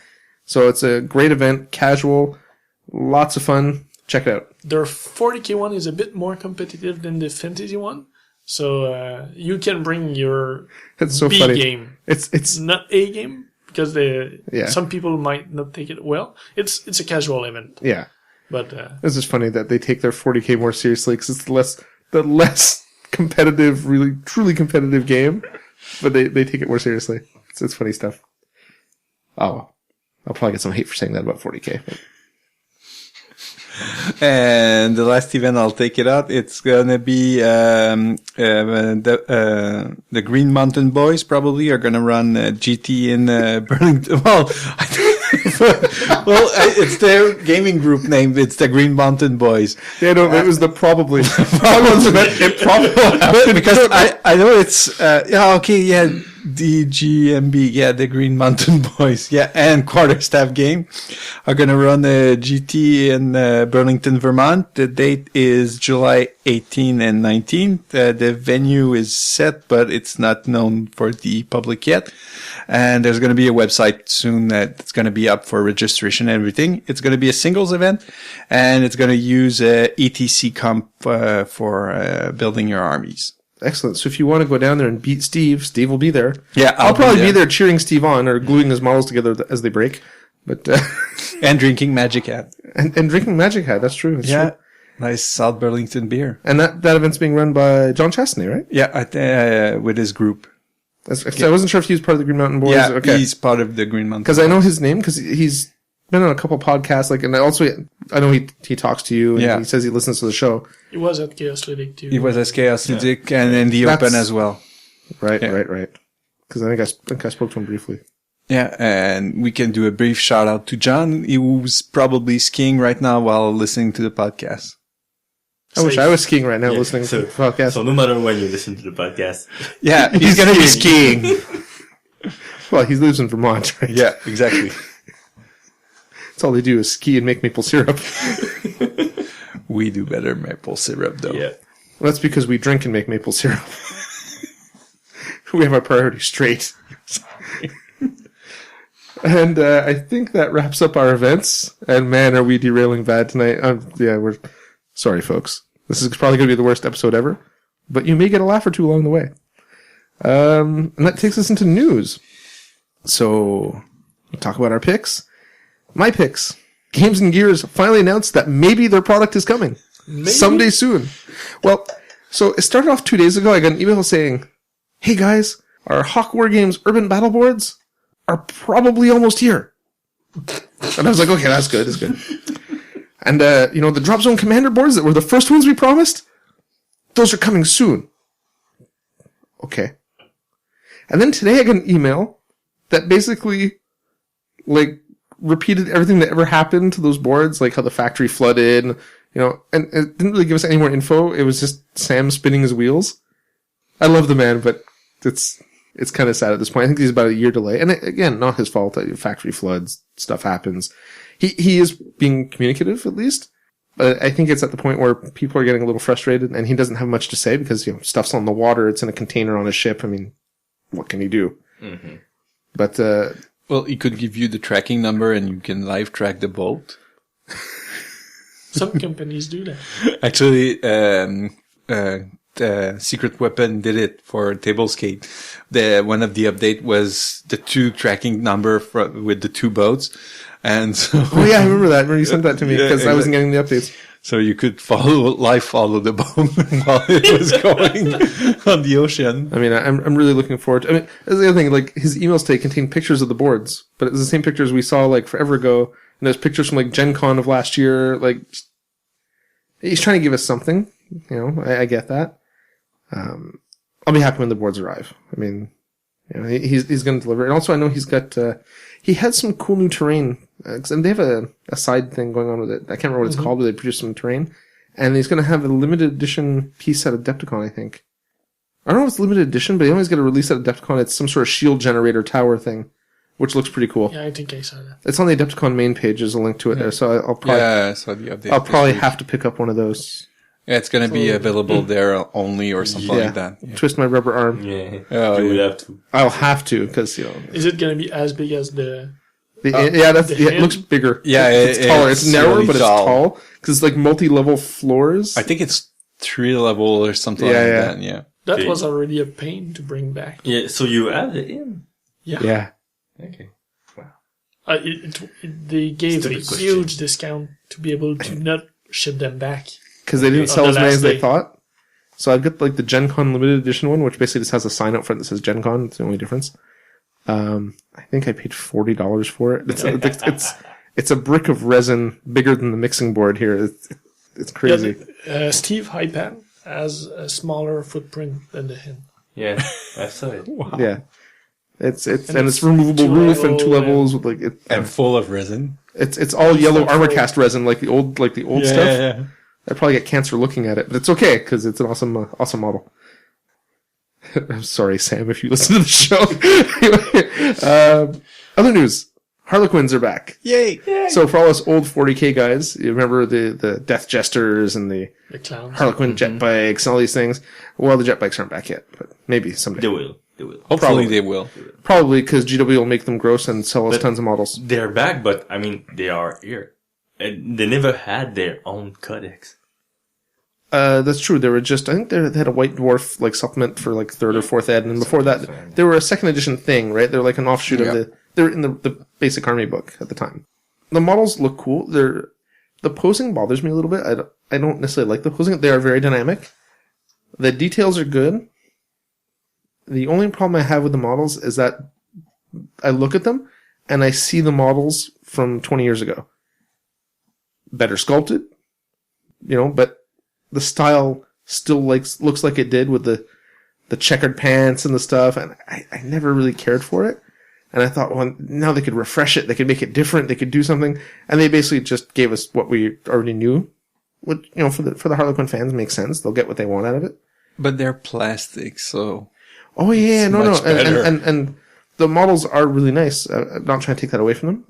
So, it's a great event, casual, lots of fun. Check it out. Their 40k one is a bit more competitive than the Fantasy one. So you can bring your funny. game. It's not A game because some people might not take it well. It's a casual event. Yeah, but it's just funny that they take their 40k more seriously because it's the less competitive, really truly competitive game, but they take it more seriously. It's funny stuff. Oh, well. I'll probably get some hate for saying that about 40k. But. And the last event, I'll take it out. It's gonna be the Green Mountain Boys probably are gonna run GT in Burlington. Well, it's their gaming group name. It's the Green Mountain Boys. Yeah, no, it was the probably. It probably happened because I know it's DGMB, the Green Mountain Boys, and Quarterstaff Game are gonna run a GT in Burlington, Vermont. The date is July 18 and 19. The venue is set, but it's not known for the public yet. And there's gonna be a website soon that's gonna be up for registration and everything. It's gonna be a singles event, and it's gonna use ETC comp for building your armies. Excellent. So if you want to go down there and beat Steve will be there. Yeah, I'll probably be there cheering Steve on or gluing his models together as they break. But and drinking Magic Hat. And drinking Magic Hat. That's true. True. Nice South Burlington beer. And that event's being run by John Chastney, right? Yeah, with his group. I wasn't sure if he was part of the Green Mountain Boys. Yeah, okay. He's part of the Green Mountain Boys. Because I know his name because he's been on a couple podcasts. And I know he talks to you and he says he listens to the show. He was at Chaos Lydic too. He was at Chaos Lydic and in the Open as well. Right. Because I think I spoke to him briefly. Yeah, and we can do a brief shout out to John, who's probably skiing right now while listening to the podcast. I wish I was skiing right now listening to the podcast. So no matter when you listen to the podcast. Yeah, he's going to be skiing. Well, he lives in Vermont, right? Yeah, exactly. That's all they do is ski and make maple syrup. We do better maple syrup, though. Yeah. Well, that's because we drink and make maple syrup. We have our priorities straight. And I think that wraps up our events. And man, are we derailing bad tonight. We're sorry, folks. This is probably going to be the worst episode ever. But you may get a laugh or two along the way. And that takes us into news. So, we'll talk about our picks. My picks. Games and Gears finally announced that maybe their product is coming. Maybe? Someday soon. Well, so it started off 2 days ago. I got an email saying, hey guys, our Hawk War Games Urban Battle Boards are probably almost here. And I was like, okay, that's good. And, the Drop Zone Commander boards that were the first ones we promised, those are coming soon. Okay. And then today I got an email that basically, repeated everything that ever happened to those boards, like how the factory flooded, you know, and it didn't really give us any more info. It was just Sam spinning his wheels. I love the man, but it's kind of sad at this point. I think he's about a year delay. And again, not his fault. Factory floods, stuff happens. He is being communicative, at least. But I think it's at the point where people are getting a little frustrated, and he doesn't have much to say because, you know, stuff's on the water. It's in a container on a ship. I mean, what can he do? Mm-hmm. But, well, he could give you the tracking number and you can live track the boat. Some companies do that. Actually, Secret Weapon did it for Table Skate. One of the update was the 2 tracking number with the 2 boats. And so, oh yeah, I remember that. Remember you sent that to me because I wasn't getting the updates. So you could follow the boat while it was going on the ocean. I mean, I'm really looking forward to, I mean, that's the other thing, like, his emails today contain pictures of the boards, but it's the same pictures we saw, like, forever ago, and there's pictures from, like, Gen Con of last year, like, he's trying to give us something, you know, I get that. I'll be happy when the boards arrive. I mean, you know, he's going to deliver. And also I know he's got, he had some cool new terrain, and they have a side thing going on with it. I can't remember what it's called, but they produce some terrain. And he's going to have a limited edition piece at Adepticon, I think. I don't know if it's limited edition, but he always got a release at Adepticon. It's some sort of shield generator tower thing, which looks pretty cool. Yeah, I think I saw that. It's on the Adepticon main page. There's a link to it there, so I'll probably, I saw the update. I'll probably have to pick up one of those. Yeah, it's going to be available there only or something like that. Yeah. Twist my rubber arm. Yeah, you will have to. I'll have to, because, you know. Is it going to be as big as the it looks bigger. Yeah, it's taller. It's narrower, really but it's tall. Because it's like multi-level floors. I think it's 3 level or something like that, yeah. That Okay. was already a pain to bring back. Yeah, so you add it in? Yeah. Yeah. Okay. Wow. They gave a Stupid question. huge discount to be able to not ship them back. Because they didn't On sell the as many last as they day. thought. So I've got like the Gen Con limited edition one, which basically just has a sign out front that says Gen Con. It's the only difference. I think I paid $40 for it. It's a brick of resin bigger than the mixing board here. It's crazy. Steve Hypan has a smaller footprint than the Hin. Yeah, I saw it. Wow. Yeah. It's it's removable 2 roof and 2 level levels with like And full of resin. it's all yellow armor cast resin like the old stuff. Yeah. I'd probably get cancer looking at it, but it's okay because it's an awesome model. I'm sorry, Sam, if you listen to the show. Anyway, other news: Harlequins are back. Yay! So for all us old 40K guys, you remember the Death Jesters and the The clowns. Harlequin jet bikes and all these things. Well, the jet bikes aren't back yet, but maybe someday. They will. Hopefully Probably. they will. Probably because GW will make them gross and sell us But- tons of models. They're back, but I mean, they are here. And they never had their own codex. That's true. They were I think they had a White Dwarf like supplement for like 3rd or 4th ed, and before that, they were a 2nd edition thing, right? They're like an offshoot of they're in the basic army book at the time. The models look cool. The posing bothers me a little bit. I don't necessarily like the posing. They are very dynamic. The details are good. The only problem I have with the models is that I look at them and I see the models from 20 years ago. Better sculpted, you know, but the style still looks like it did with the checkered pants and the stuff, and I never really cared for it. And I thought, well, now they could refresh it, they could make it different, they could do something, and they basically just gave us what we already knew. Which, you know, for the Harlequin fans makes sense. They'll get what they want out of it. But they're plastic, so... Oh yeah, It's no, much better. and the models are really nice. I'm not trying to take that away from them.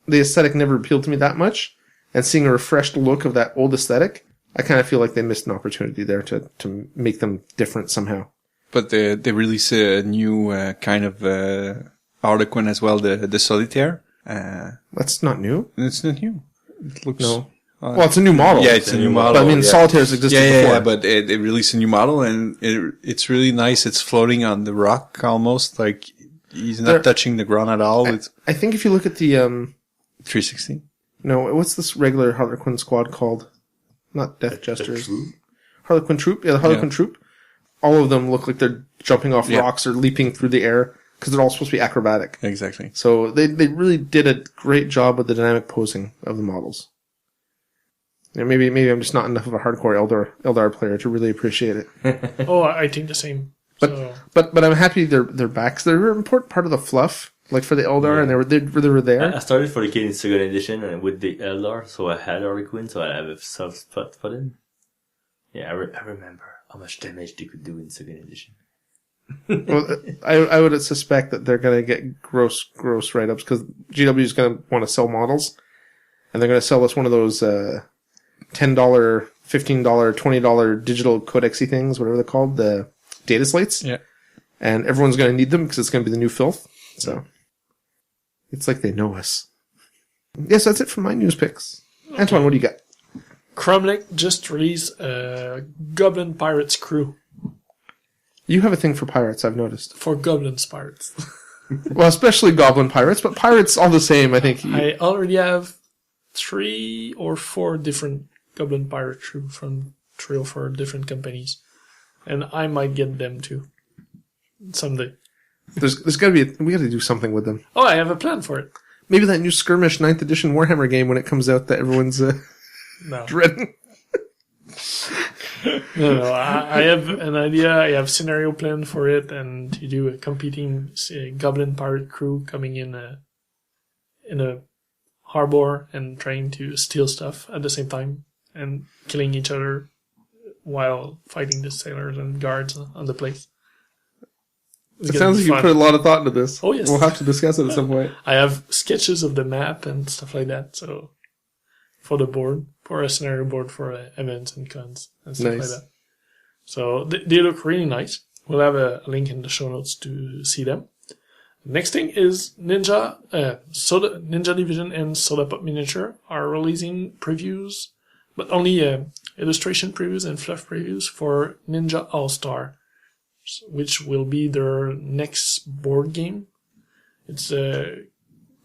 The aesthetic never appealed to me that much, and seeing a refreshed look of that old aesthetic, I kind of feel like they missed an opportunity there to make them different somehow. But they release a new kind of Harlequin as well, the Solitaire. That's not new. It's not new. It looks... No. Well, it's a new model. Yeah, it's a new model. But I mean, yeah. Solitaires existed before. Yeah, but they released a new model, and it's really nice. It's floating on the rock almost, like he's not touching the ground at all. It's I think if you look at the 360. no, what's this regular Harlequin squad called? Not Death Jesters. Harlequin Troop. Yeah, the Harlequin Troop. All of them look like they're jumping off rocks or leaping through the air because they're all supposed to be acrobatic. Exactly. So they really did a great job with the dynamic posing of the models. Yeah, maybe I'm just not enough of a hardcore Eldar player to really appreciate it. Oh, I think the same. But I'm happy they're back. 'Cause they're an important part of the fluff. like for the Eldar, Yeah. and they were there. I started for the kid in second edition and with the Eldar, so I had Harley Quinn, so I have a soft spot for them. Yeah, I remember how much damage they could do in second edition. Well, I would suspect that they're going to get gross write-ups because GW is going to want to sell models, and they're going to sell us one of those $10, $15, $20 digital codexy things, whatever they're called, the data slates. Yeah. And everyone's going to need them because it's going to be the new filth. So it's like they know us. Yes, that's it for my news picks. Okay. Antoine, what do you got? Cromlech just released Goblin Pirates Crew. You have a thing for pirates, I've noticed. For Goblins Pirates. Well, especially Goblin Pirates, but pirates all the same, I think. I already have 3 or 4 different Goblin Pirate Crew from 3 or 4 different companies. And I might get them too. Someday. There's got to be... we got to do something with them. Oh, I have a plan for it. Maybe that new Skirmish 9th edition Warhammer game when it comes out that everyone's No. dreading. No, I have an idea. I have scenario plan for it, and to do a competing Goblin Pirate Crew coming in a harbor and trying to steal stuff at the same time and killing each other while fighting the sailors and guards on the place. It sounds like you put a lot of thought into this. Oh, yes. We'll have to discuss it at some point. I have sketches of the map and stuff like that, so for the board, for a scenario board for events and cons and stuff like that. So they look really nice. We'll have a link in the show notes to see them. Next thing is Ninja Division and Soda Pop Miniature are releasing previews, but only illustration previews and fluff previews for Ninja All-Star, which will be their next board game. It's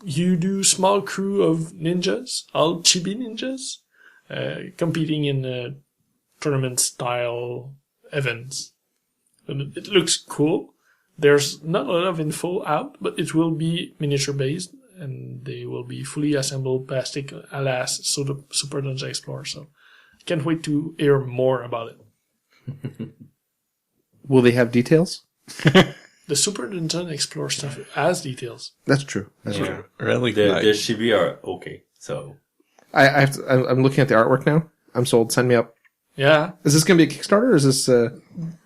you do small crew of ninjas, all chibi ninjas, competing in tournament-style events. And it looks cool. There's not a lot of info out, but it will be miniature-based, and they will be fully assembled plastic, alas, so the Super Dungeon Explorer. So I can't wait to hear more about it. Will they have details? The Super Dungeon Explorer stuff has details. That's true. That's true. Really The nice. chibi are okay, so... I'm looking at the artwork now. I'm sold. Sign me up. Yeah. Is this going to be a Kickstarter, or is this...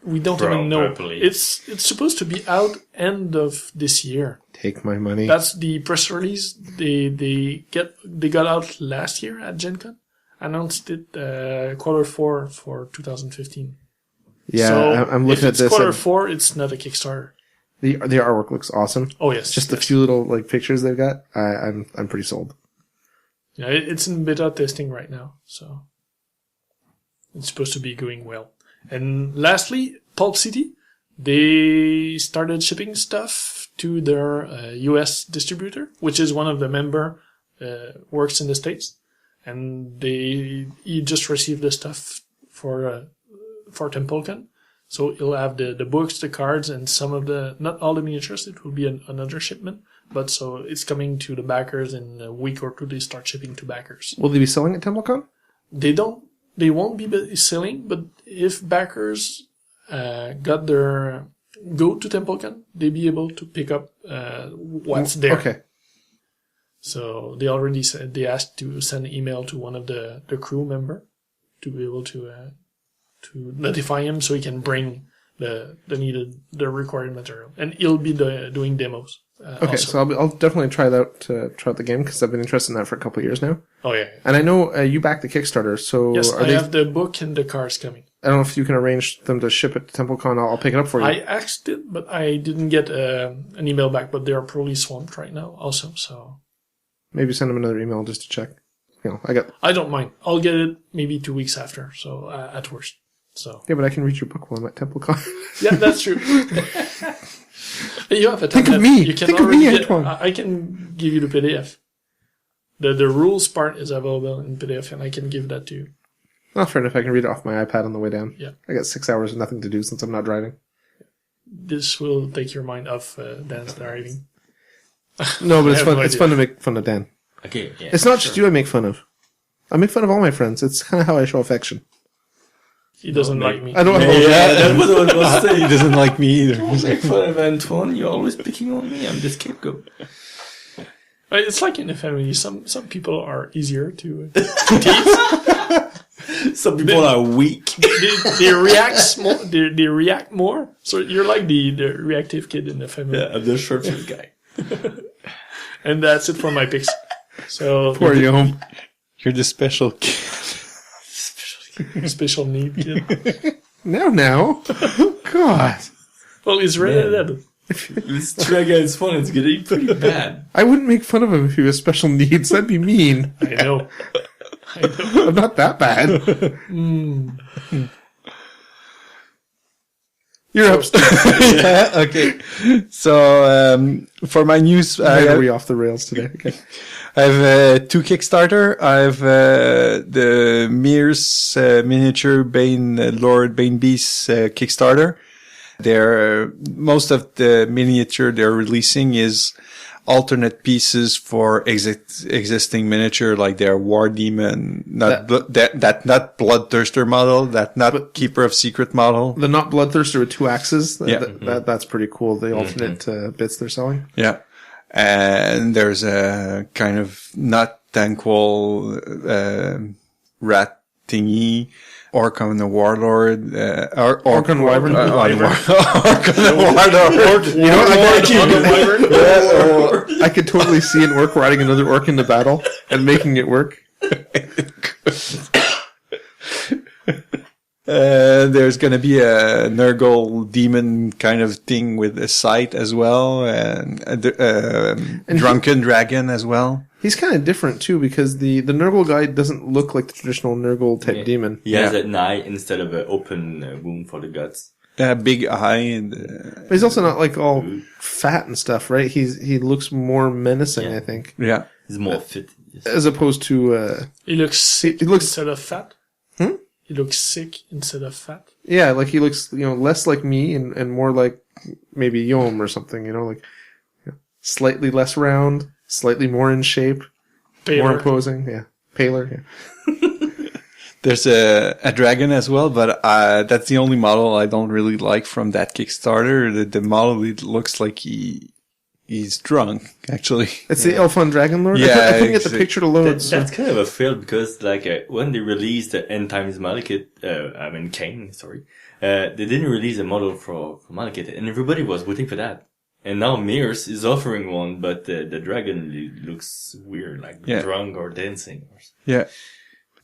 We don't even know. Probably. It's supposed to be out end of this year. Take my money. That's the press release they got out last year at Gen Con. Announced it Q4 for 2015. Yeah, so I'm looking at this. If it's Q4, it's not a Kickstarter. The artwork looks awesome. Oh yes, Just the few little like pictures they've got. I'm pretty sold. Yeah, it's in beta testing right now, so it's supposed to be going well. And lastly, Pulp City, they started shipping stuff to their US distributor, which is one of the member works in the States, and he just received the stuff for Templecon. So he'll have the books, the cards, and some of not all the miniatures. It will be another shipment. But so it's coming to the backers in a week or two. They start shipping to backers. Will they be selling at Templecon? They won't be selling, but if backers go to Templecon, they'll be able to pick up what's there. Okay. So they already said they asked to send an email to one of the crew member to be able to notify him so he can bring the required material, and he'll be doing demos. Okay, also. so I'll definitely try out the game because I've been interested in that for a couple of years now. Oh yeah. And I know you backed the Kickstarter, so Yes, I have the book and the cards coming. I don't know if you can arrange them to ship it to Templecon. I'll pick it up for you. I asked it, but I didn't get an email back. But they are probably swamped right now, also. So maybe send them another email just to check. I don't mind. I'll get it maybe 2 weeks after. So at worst. So yeah, but I can read your book while I'm at Templecon. yeah, that's true. You have a Think of tablet. me. You can Think of me, already Antoine. I can give you the PDF. The rules part is available in PDF, and I can give that to you. Well, fair enough. I can read it off my iPad on the way down. Yeah. I got 6 hours of nothing to do since I'm not driving. This will take your mind off Dan's driving. No, but it's I have fun. no It's idea. fun to make fun of Dan. Okay, yeah. It's not just you I make fun of. I make fun of all my friends. It's kind of how I show affection. He doesn't like me. I don't. Yeah, that was what I was saying. He doesn't like me either. Don't make fun of Antoine. You're always picking on me. I'm the scapegoat. It's like in the family. Some people are easier to tease. Some people are weak. They react more. They react more. So you're like the reactive kid in the family. Yeah, I'm the short guy. And that's it for my picks. So Poor Yaum. You're the special kid. special need kid. Now. God. Well, he's redheaded. This dragon is fun. It's getting pretty bad. I wouldn't make fun of him if he was special needs. That'd be mean. I know. I'm not that bad. You're up. Yeah, okay. So, for my news, Are we off the rails today? Okay. I have two Kickstarter. I have the Mears miniature Lord Bane Beast Kickstarter. Most of the miniature they're releasing is alternate pieces for existing miniature, like their War Demon, not Bloodthirster model, not Keeper of Secret model. The not Bloodthirster with 2 axes. Yeah. That's pretty cool. The alternate bits they're selling. Yeah. And there's a kind of not Tanquil, rat thingy, Orc and the Warlord, Orc and Wyvern. Orc and the Warlord. You know, I could totally see an orc riding another orc into battle and making it work. There's going to be a Nurgle demon kind of thing with a sight as well, and drunken dragon as well. He's kind of different too because the Nurgle guy doesn't look like the traditional Nurgle type demon. He has an eye instead of an open wound for the guts. Big eye, and But he's also not like all fat and stuff, right? He looks more menacing, I think, yeah. He's more fit. Yes. as opposed to He looks sick He looks- instead of fat. He looks sick instead of fat. yeah, like he looks less like me and more like maybe Yaum or something, like slightly less round, slightly more in shape, more Paler. imposing, yeah, paler, yeah. There's a dragon as well, but that's the only model I don't really like from that Kickstarter. The model, it looks like he's drunk, actually. It's the Elfon Dragon Lord. Yeah, I couldn't get the picture to load. That's kind of a fail because, like, when they released the End Times Malekith, Kane, sorry, they didn't release a model for Malekith, and everybody was waiting for that. And now Mears is offering one, but the dragon looks weird, like drunk or dancing. Yeah.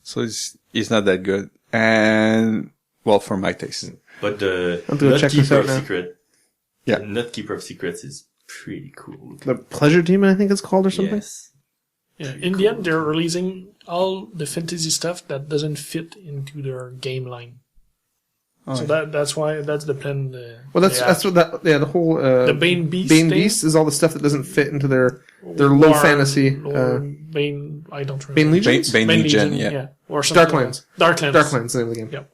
So he's not that good. And, well, for my taste. But the I'll do a Nut check this Keeper out of now. Secret, Yeah. the Nut Keeper of Secrets is pretty cool. The Pleasure Demon, I think it's called, or something. Yes. Yeah. In the end, they're releasing all the fantasy stuff that doesn't fit into their game line. So that's why that's the plan. Well, that's what the whole the Bane Beast. Bane thing? Beast is all the stuff that doesn't fit into their low fantasy. Bane, I don't remember. Bane Legions? Bane Legion, yeah. Or something. Darklands. Darklands. Darklands is the name of the game. Yep.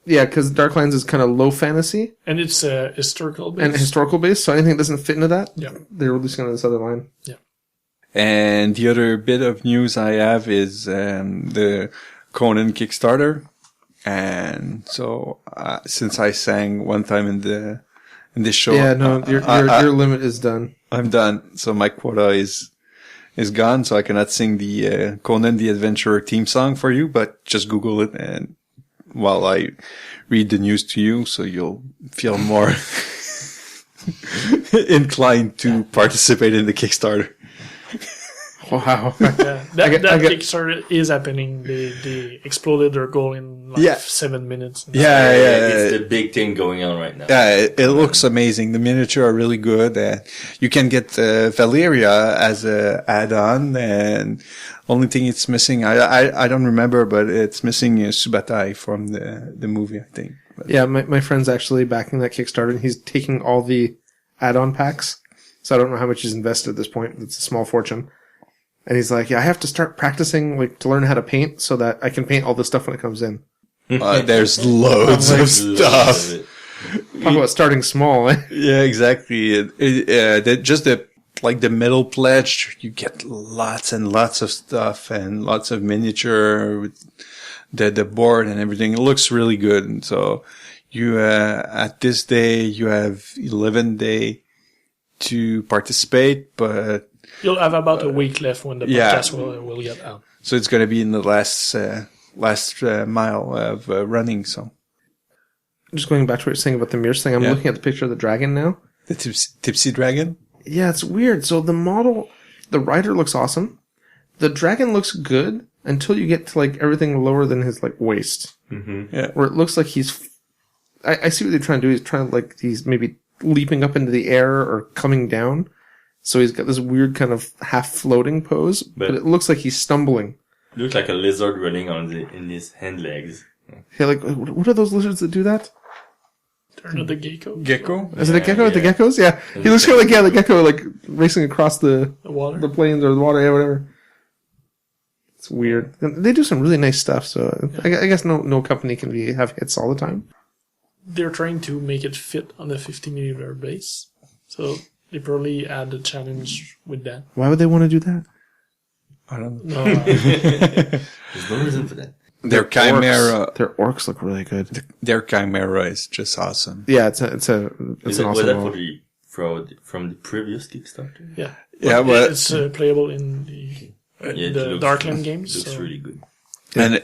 Yeah, because Darklands is kind of low fantasy And it's historical based. and historical based, so anything that doesn't fit into that, Yeah. they're releasing on this other line. And the other bit of news I have is the Conan Kickstarter. And so, since I sang one time in this show, Yeah, no, your limit is done. I'm done. So my quota is gone. So I cannot sing the Conan the Adventurer theme song for you. But just Google it, and while I read the news to you, so you'll feel more inclined to participate in the Kickstarter. Wow. Yeah, that I get- Kickstarter is happening. They exploded their goal in like 7 minutes. Yeah, It's the big thing going on right now. Yeah, it looks amazing. The miniature are really good. You can get Valeria as a add-on, and only thing it's missing, I don't remember, but it's missing Subatai from the movie, I think. But Yeah, my friend's actually backing that Kickstarter, and he's taking all the add-on packs. So I don't know how much he's invested at this point. It's a small fortune. And he's like, yeah, I have to start practicing to learn how to paint so that I can paint all this stuff when it comes in. there's loads of stuff. Talk about starting small, eh? Yeah, exactly. Just the like the metal pledge, you get lots and lots of stuff and lots of miniature with the board and everything. It looks really good. And so you, at this day, you have 11 days to participate, but You'll have about a week left when the podcast will get out. So it's going to be in the last mile of running. So Just going back to what you're saying about the mirrors thing, I'm looking at the picture of the dragon now. the tipsy dragon. Yeah, it's weird. So the model, the rider looks awesome. The dragon looks good until you get to like everything lower than his like waist. Mm-hmm. Yeah. Where it looks like I see what they're trying to do. He's trying to like, he's maybe leaping up into the air or coming down. So he's got this weird kind of half floating pose, but it looks like he's stumbling. Looks like a lizard running in his hind legs. Yeah, like, what are those lizards that do that? Turn of the gecko. Gecko? Is it a gecko with the yeah. geckos? Yeah. He looks kind of like, the gecko, like, racing across the water. the plains or the water, yeah, whatever. It's weird. They do some really nice stuff, so I guess no company can have hits all the time. They're trying to make it fit on the 50mm base. So they probably add a challenge with that. Why would they want to do that? I don't know. No, There's no reason for that. Their chimera, Their orcs look really good. their chimera is just awesome. Yeah, it's an Was awesome that model. from the previous Kickstarter? yeah. Yeah, but It's playable in the Darkland games. Looks so. really good. and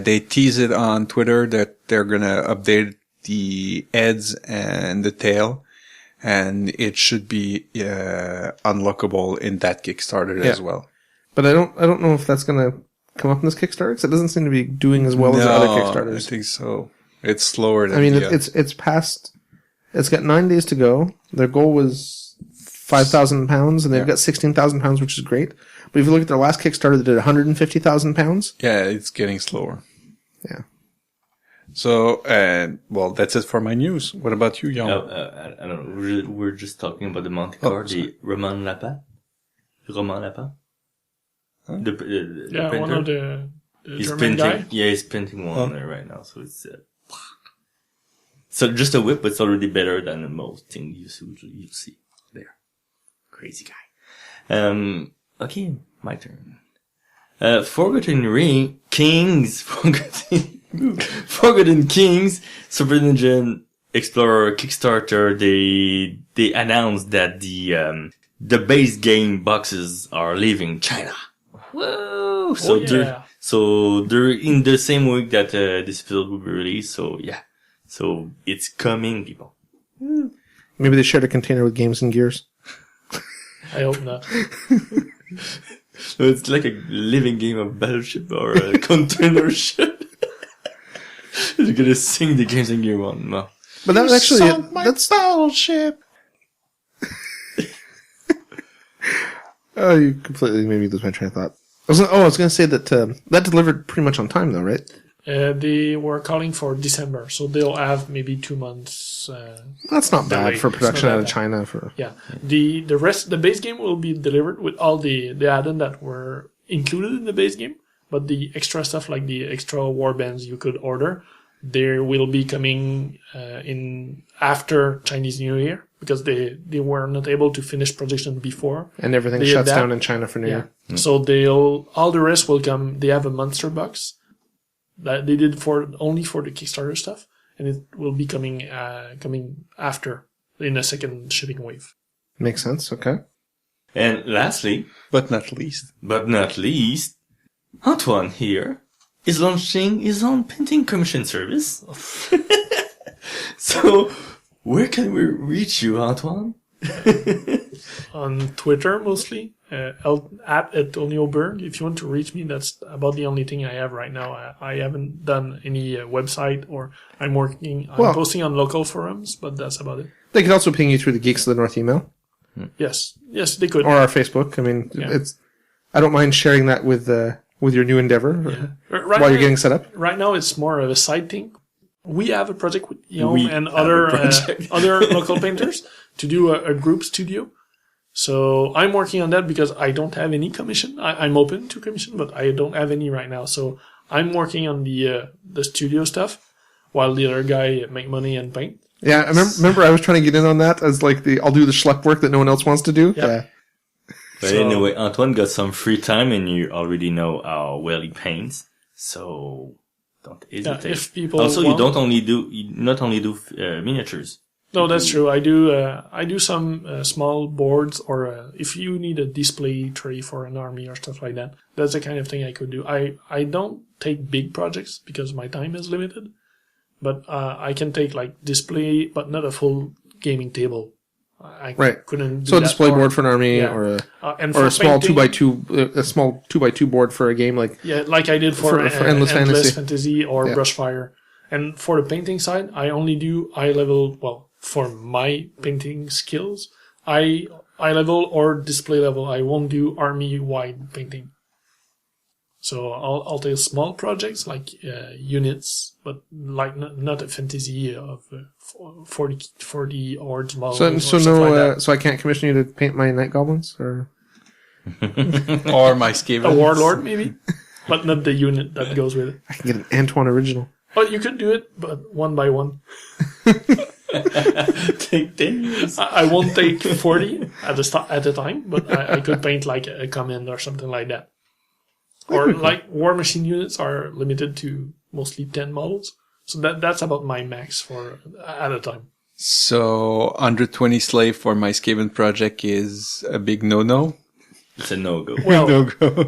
they tease it on Twitter that they're gonna update the heads and the tail, and it should be unlockable in that Kickstarter as well. But I don't know if that's gonna come up in this Kickstarter, because it doesn't seem to be doing as well as the other Kickstarters. I think so. It's slower than I mean, the it's past. It's got 9 days to go. Their goal was £5,000, and they've got £16,000, which is great. But if you look at their last Kickstarter, they did £150,000. Yeah, it's getting slower. Yeah. So, well, that's it for my news. What about you, Yaum? I don't know. We're just talking about the Monte Carlo, the Roman Lapin. Roman Lapin. Huh? The printer. One of the He's German printing. guy. Yeah, he's printing one there right now. So it's so just a whip, but it's already better than most things you see there. Crazy guy. Okay, my turn. Forgotten Kings, Super Ninja Explorer Kickstarter. They announced that the base game boxes are leaving China. Whoa! So they're in the same week that this episode will be released. So yeah, so it's coming, people. Maybe they shared a container with Games and Gears. I hope not. So it's like a living game of Battleship or a container ship. You're gonna sing the Games and Gear one. No. But that was actually That's battleship. Oh, you completely made me lose my train of thought. I was going to say that that delivered pretty much on time, though, right? They were calling for December, so they'll have maybe 2 months. That's not bad delay. for It's production not out that of bad. China. For Yeah, the base game will be delivered with all the add-on that were included in the base game, but the extra stuff like the extra warbands you could order, they will be coming in after Chinese New Year because they were not able to finish production before. and everything They shuts adapt. down in China for New Year. So all the rest will come. They have a monster box that they did only for the Kickstarter stuff, and it will be coming after in a second shipping wave. Makes sense. Okay. And lastly, But not least. but not least, Antoine here is launching his own painting commission service. So, where can we reach you, Antoine? On Twitter mostly, at Antonio Berg. If you want to reach me, that's about the only thing I have right now. I haven't done any website, or I'm posting on local forums, but that's about it. They could also ping you through the Geeks of the North email Yes, they could. or our Facebook. I mean, I don't mind sharing that with your new endeavor Right while you're now- getting set up. Right now, it's more of a side thing. We have a project with We Yaum and have a other project. other local painters to do a group studio. So I'm working on that because I don't have any commission. I'm open to commission, but I don't have any right now. So I'm working on the studio stuff while the other guy make money and paint. Yeah, I remember I was trying to get in on that as like I'll do the schlepp work that no one else wants to do. Yeah. But anyway, Antoine got some free time and you already know how well he paints. So don't hesitate. if people also, want, you not only do miniatures. no, that's true. I do some small boards, or if you need a display tray for an army or stuff like that, that's the kind of thing I could do. I don't take big projects because my time is limited, but I can take like display, but not a full gaming table. I couldn't do So a that display board for an army, yeah. or and or for a small painting, 2x2, a small 2x2 board for a game like. yeah, like I did for Endless Fantasy or Yeah. Brushfire. And for the painting side, I only do eye level. Well, for my painting skills, eye level or display level. I won't do army wide painting. So I'll take small projects like units, but like not a fantasy of 40 hordes models. So or so stuff no, like that. so I can't commission you to paint my night goblins, or Or my Skaven. A warlord maybe, but not the unit that goes with it. I can get an Antoine original. But you could do it, but one by one. Take 10 years. I won't take 40 at a time, but I could paint like a command or something like that. Or like War Machine units are limited to mostly 10 models. So that's about my max for at a time. So 120 slave for my Skaven project is a big no-no. It's a no-go. Well, No-go.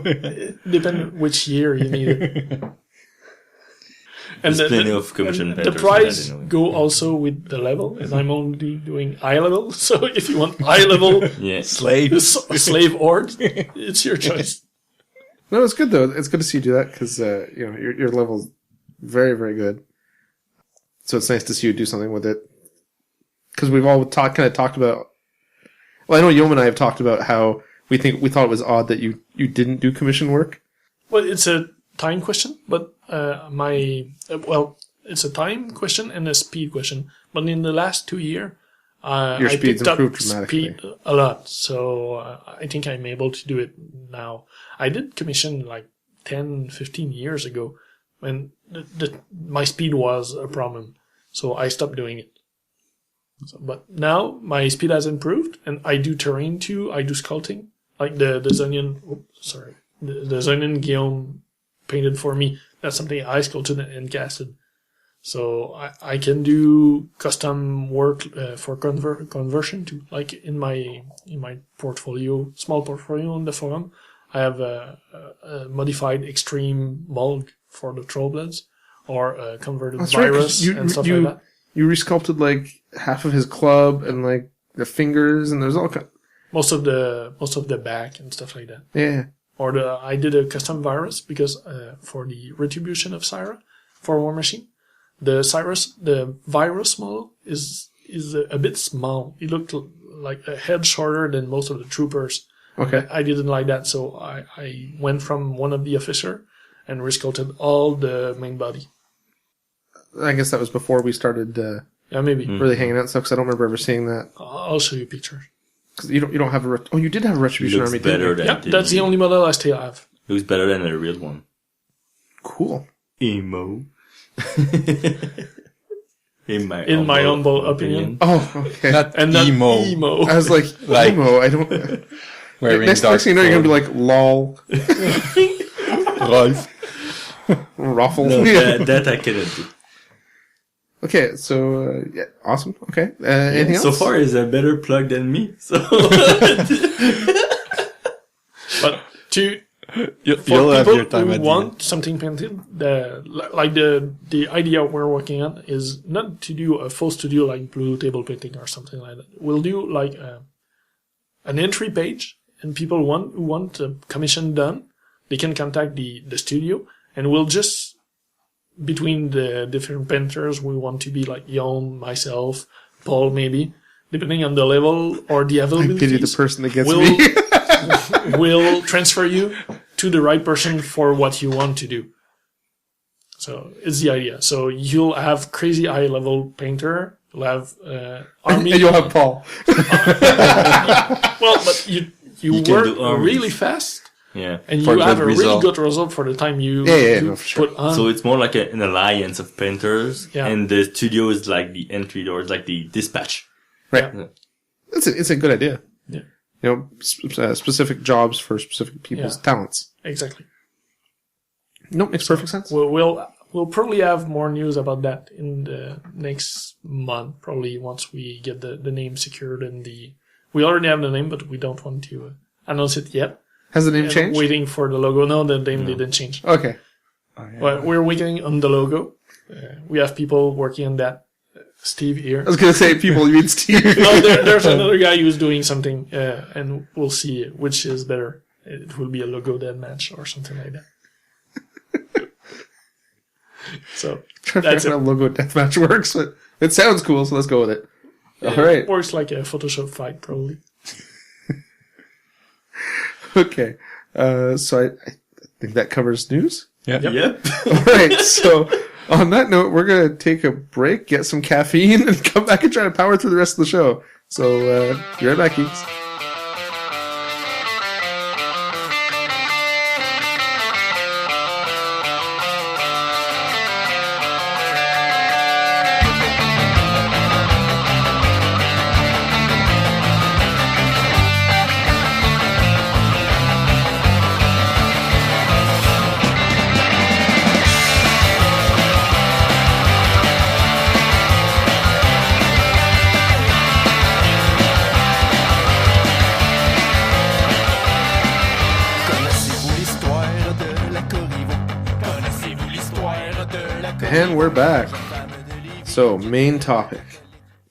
depending which year you need it. And There's plenty of commission the painters price for that anyway. go also with the level, and I'm only doing eye level. So if you want eye level Yeah. slave horde, it's your choice. No, it's good though. It's good to see you do that because your level's very, very good. So it's nice to see you do something with it. Because we've all talked about. Well, I know Yaum and I have talked about how we thought it was odd that you didn't do commission work. Well, it's a time question, but it's a time question and a speed question. But in the last 2 years, Your I speed's picked up improved dramatically. speed a lot. So I think I'm able to do it now. I did commission like 10, 15 years ago when my speed was a problem. So I stopped doing it. But now my speed has improved, and I do terrain too. I do sculpting, like the Zonian Guillaume painted for me. That's something I sculpted and casted. So I can do custom work for conversion too. Like in my portfolio, small portfolio on the forum, I have a modified extreme bulk for the Trollbloods, or a converted That's right, 'cause virus and stuff like that. You resculpted like half of his club and like the fingers, and there's all kind. Most of the back and stuff like that. Yeah. Or I did a custom virus because for the Retribution of Syra for War Machine, the virus model is a bit small. It looked like a head shorter than most of the troopers. Okay. I didn't like that, so I went from one of the officer and resculpted all the main body. I guess that was before we started Yeah, maybe. really hanging out and stuff. Because I don't remember ever seeing that. I'll show you pictures. Because you don't have a. You did have a Retribution Looks army. Didn't better you? than Yeah, that's the only model I still have. Looks better than the real one. Cool. Emo. In my humble opinion. Oh, okay. Not And not emo. emo. I was like, Like- emo. I don't. Wearing Next dark thing you know, you're gonna be like, lol, Rolf. ruffle. No, Yeah. that I cannot do. Okay, so yeah, awesome. Okay, anything else? So far, is a better plug than me. So But to You'll for have people your time who at the want end. something painted, the idea we're working on is not to do a full studio like blue table painting or something like that. We'll do like an entry page, and people who want a commission done, they can contact the studio, and we'll just, between the different painters, we want to be like Yaum, myself, Paul maybe, depending on the level or the I availability. pity the person that gets We'll- me. will transfer you to the right person for what you want to do. So it's the idea. So you'll have crazy high level painter. You'll have army. And you'll have Paul. Well, but you can work do armies. really fast, yeah. and For you good have a really result. good result for the time you No, for sure. put on. So it's more like an alliance of painters, Yeah. and the studio is like the entry door, it's like the dispatch. Right. Yeah. It's a good idea. Yeah. specific jobs for specific people's talents. Exactly. Nope, makes perfect sense. We'll probably have more news about that in the next month, probably once we get the name secured we already have the name, but we don't want to announce it yet. Has the name changed? Waiting for the logo. No, the name didn't change. Okay. But we're waiting on the logo. We have people working on that. Steve here. I was going to say people, you mean Steve. No, there's another guy who's doing something, and we'll see which is better. It will be a logo dead match or something like that. So That's how logo deathmatch works, but it sounds cool, so let's go with it. All right. It works like a Photoshop fight, probably. Okay. So I think that covers news. Yeah. Yep. All right. So on that note, we're going to take a break, get some caffeine, and come back and try to power through the rest of the show. So be right back, geeks. And we're back. So, main topic.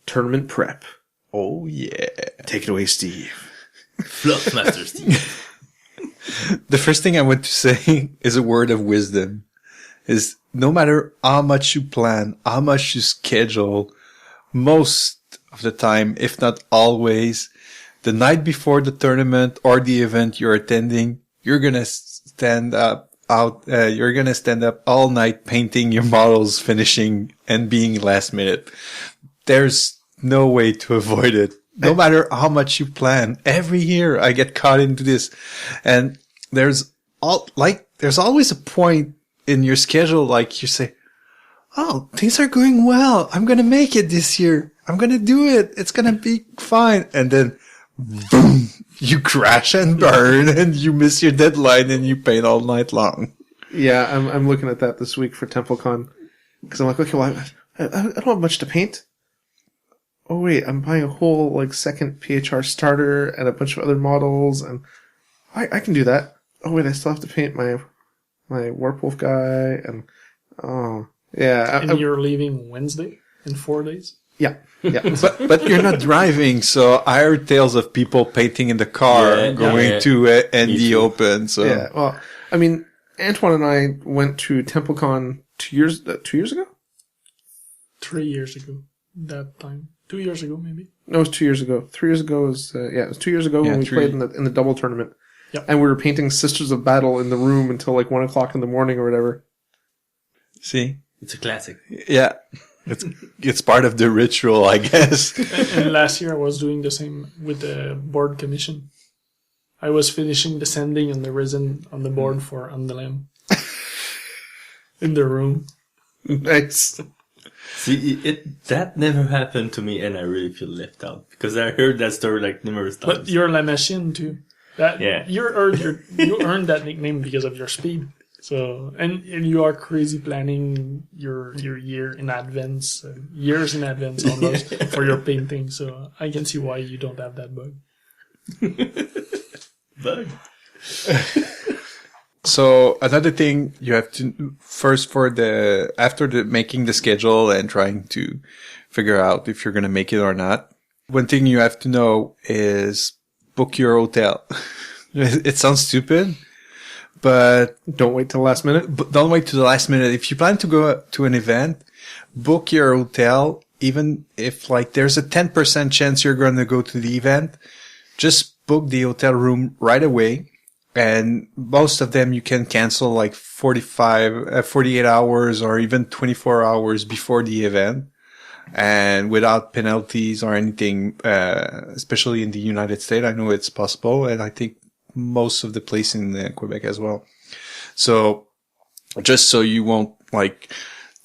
Tournament prep. Oh, yeah. Take it away, Steve. Fluffmaster Steve. The first thing I want to say is a word of wisdom. Is no matter how much you plan, how much you schedule, most of the time, if not always, the night before the tournament or the event you're attending, you're gonna stand up all night painting your models, finishing, and being last minute. There's no way to avoid it. No matter how much you plan. Every year I get caught into this. And there's always a point in your schedule, like you say, oh, things are going well. I'm going to make it this year. I'm going to do it. It's going to be fine. And then, boom, you crash and burn and you miss your deadline and you paint all night long. Yeah, I'm looking at that this week for Templecon. Because I'm like, okay, well, I don't have much to paint. Oh wait, I'm buying a whole second PHR starter and a bunch of other models, and I can do that. Oh wait, I still have to paint my Warp Wolf guy, and oh yeah. And you're leaving Wednesday in 4 days? Yeah. But you're not driving, so I heard tales of people painting in the car going to ND Open. So yeah, well, I mean, Antoine and I went to Templecon 2 years ago. 3 years ago. That time. 2 years ago, maybe. No, it was 2 years ago. 3 years ago was it was 2 years ago when we played in the double tournament. Yep. And we were painting Sisters of Battle in the room until 1 o'clock in the morning or whatever. See, It's a classic. yeah, it's part of the ritual, I guess. And last year I was doing the same with the board commission. I was finishing the sanding and the resin on the board for On the Lamb. In the room. Nice. See, that never happened to me, and I really feel left out because I heard that story numerous times. But you're La Machine too. You earned that nickname because of your speed. So and you are crazy planning your year in advance, years in advance almost for your painting. So I can see why you don't have that bug. Bug. So another thing you have to first after making the schedule and trying to figure out if you're going to make it or not. One thing you have to know is book your hotel. It sounds stupid, but Don't wait till the last minute. don't wait to the last minute. If you plan to go to an event, book your hotel. Even if there's a 10% chance you're going to go to the event, just book the hotel room right away. And most of them you can cancel 48 hours or even 24 hours before the event and without penalties or anything, especially in the United States. I know it's possible. And I think most of the place in Quebec as well. So just so you won't decide.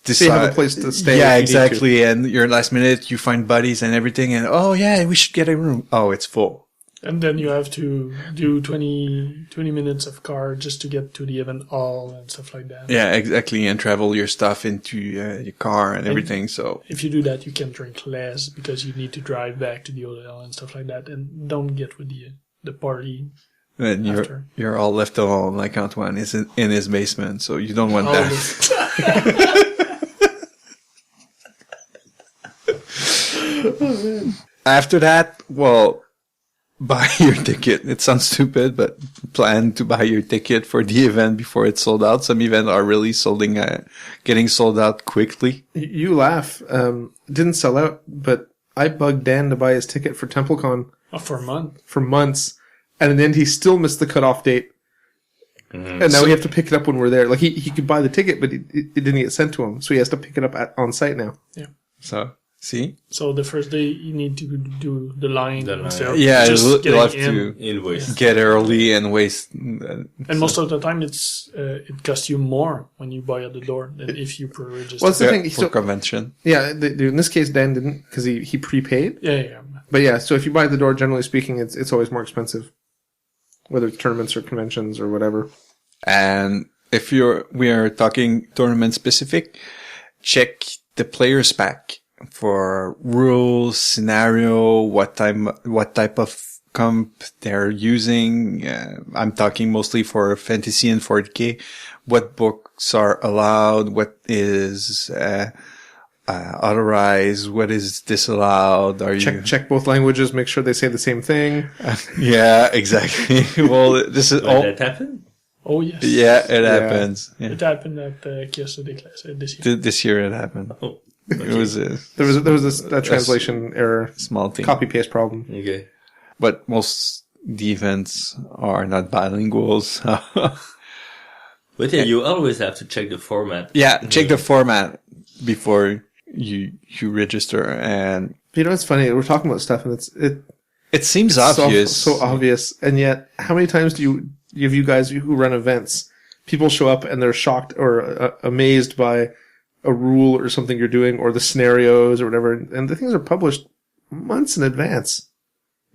So you have a place to stay. Yeah, if you need exactly. And you're last minute, you find buddies and everything. And, oh yeah, we should get a room. Oh, it's full. And then you have to do 20 minutes of car just to get to the event hall and stuff like that. Yeah, exactly. And travel your stuff into your car and everything. So if you do that, you can drink less because you need to drive back to the hotel and stuff like that. And don't get with the party. then you're all left alone, like Antoine is in his basement. So you don't want that. After that, well, buy your ticket. It sounds stupid, but plan to buy your ticket for the event before it's sold out. Some events are really getting sold out quickly. You laugh. Didn't sell out, but I bugged Dan to buy his ticket for Templecon For a month. for months. And in the end, he still missed the cutoff date. And now we have to pick it up when we're there. Like, he could buy the ticket, but it didn't get sent to him. So he has to pick it up on site now. Yeah. So, see? So the first day you need to do the line. instead of Yeah, just you'll getting have in. to Invoice. get early and waste. And most of the time it costs you more when you buy at the door than if you pre-register. Well, that's the thing. for convention. Yeah, in this case, Dan didn't because he prepaid. Yeah. But yeah, so if you buy at the door, generally speaking, it's always more expensive, whether it's tournaments or conventions or whatever. And if we are talking tournament specific, check the players pack for rules, scenario, what type of comp they're using. I'm talking mostly for fantasy and 40K. What books are allowed? What is authorized? What is disallowed? Check both languages, make sure they say the same thing. Yeah, exactly. Well, this is Did that happen? Oh yes. Yeah, it happens. Yeah. It happened at Kiosco de Classe this year. This year it happened. Oh, It was a There was a translation error, small thing. copy paste problem. okay. But most events are not bilingual. So But yeah, you always have to check the format. yeah, check the format before you register. And You know, it's funny. We're talking about stuff, and it seems it's obvious. so obvious. And yet, how many times do you guys who run events, people show up and they're shocked or amazed by a rule or something you're doing or the scenarios or whatever, and the things are published months in advance.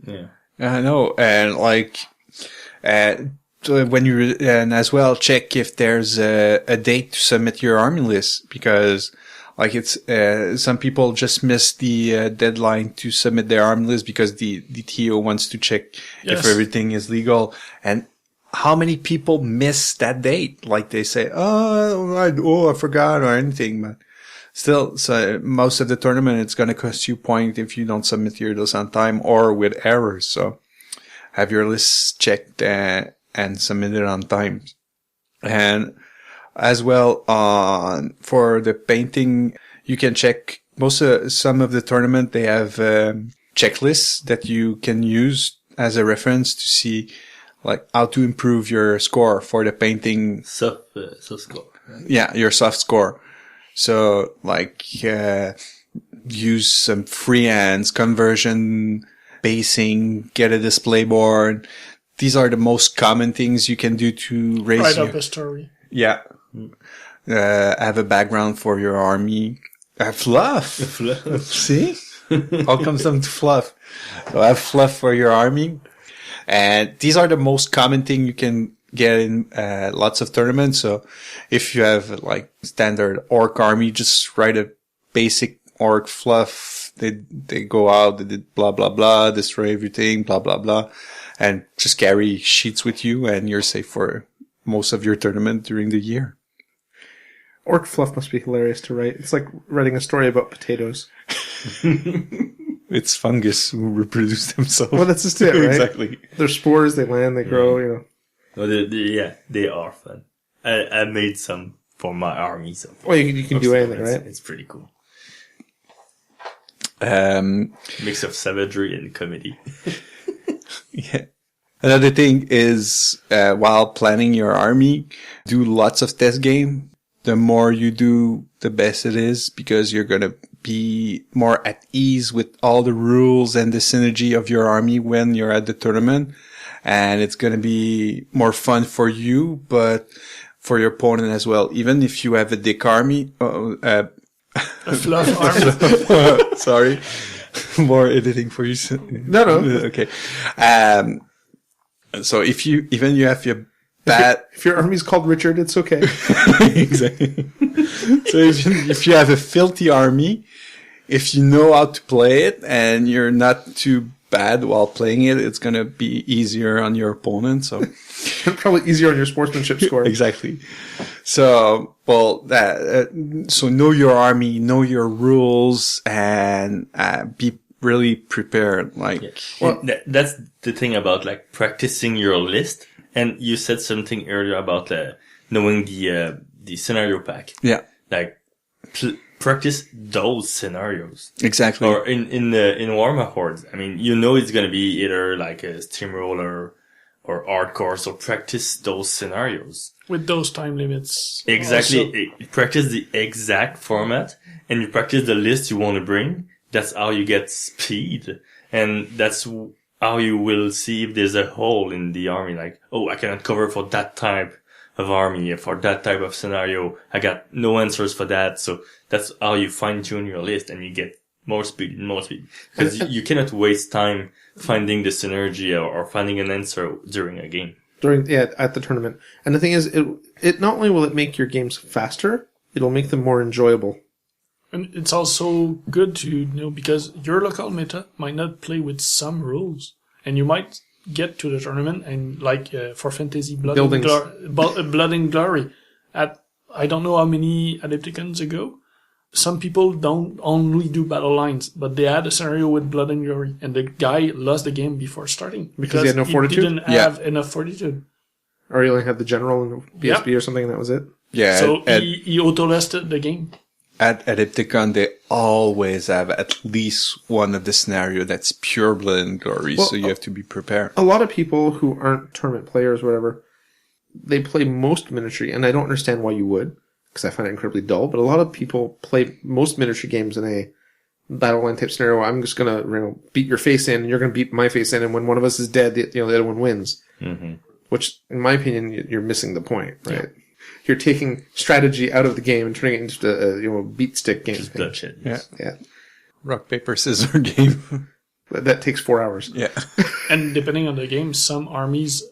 Yeah. I know, and like, so and as well check if there's a date to submit your army list, because like it's some people just miss the deadline to submit their army list because the TO wants to check if everything is legal. And how many people miss that date? Like they say, I forgot or anything, but still, so most of the tournament, it's going to cost you point if you don't submit your list on time or with errors. So have your list checked and submit it on time. And as well, for the painting, you can check some of the tournament. They have checklists that you can use as a reference to see like how to improve your score for the painting. Soft score. Right? Yeah, your soft score. So like, use some freehands, conversion, basing, get a display board. These are the most common things you can do to raise Write up a story. Yeah. Have a background for your army. Fluff. See? All comes down to fluff. So have fluff for your army. And these are the most common thing you can get in lots of tournaments. So if you have like standard orc army, just write a basic orc fluff. They go out, they did blah, blah, blah, destroy everything, blah, blah, blah. And just carry sheets with you and you're safe for most of your tournament during the year. Orc fluff must be hilarious to write. It's like writing a story about potatoes. It's fungus who reproduce themselves. Well, that's just it, right? Exactly. They're spores, they land, they grow, you know. Well, they are fun. I made some for my army. So Well, you can do anything, right? It's pretty cool. Um, Mix of savagery and comedy. Yeah. Another thing is, while planning your army, do lots of test game. The more you do, the best it is, because you're going to be more at ease with all the rules and the synergy of your army when you're at the tournament. And it's going to be more fun for you, but for your opponent as well. Even if you have a dick army, A fluff army. sorry. More editing for you. No. Okay. So if you have your bad, If your army's called Richard, it's okay. exactly. So if you have a filthy army, if you know how to play it and you're not too bad while playing it, it's gonna be easier on your opponent. So Probably easier on your sportsmanship score. exactly. So so know your army, know your rules, and be really prepared. Like, Well, that's the thing about like practicing your list. And you said something earlier about knowing the scenario pack. yeah, Like practice those scenarios. exactly. Or in Warhammer Horde, I mean, you know it's gonna be either like a steamroller or hardcore, so practice those scenarios. With those time limits. Exactly. Also. Practice the exact format, and you practice the list you want to bring. That's how you get speed, and that's how you will see if there's a hole in the army. Like, oh, I cannot cover for that type of army, for that type of scenario. I got no answers for that. So that's how you fine tune your list, and you get more speed and more speed. Because you cannot waste time finding the synergy or finding an answer during a game. At the tournament. And the thing is, it not only will it make your games faster, it'll make them more enjoyable. And it's also good to know because your local meta might not play with some rules. And you might get to the tournament and like for Fantasy Blood and Glory at I don't know how many Adepticons ago. Some people don't only do battle lines, but they had a scenario with Blood and Glory, and the guy lost the game before starting Because he had no fortitude? He didn't have enough fortitude. Or you only had the general and the BSB or something, and that was it. Yeah. So he auto-listed the game. At Adepticon, they always have at least one of the scenario that's pure blood and glory, Well, so you have to be prepared. A lot of people who aren't tournament players or whatever, they play most miniature, and I don't understand why you would, because I find it incredibly dull, but a lot of people play most miniature games in a battle line type scenario. I'm just going to beat your face in, and you're going to beat my face in, and when one of us is dead, the other one wins. Mm-hmm. Which, in my opinion, you're missing the point, right? Yeah. You're taking strategy out of the game and turning it into a beat stick game. Just bloodshed. Yeah. Rock, paper, scissors game. That takes 4 hours. Yeah. And depending on the game, some armies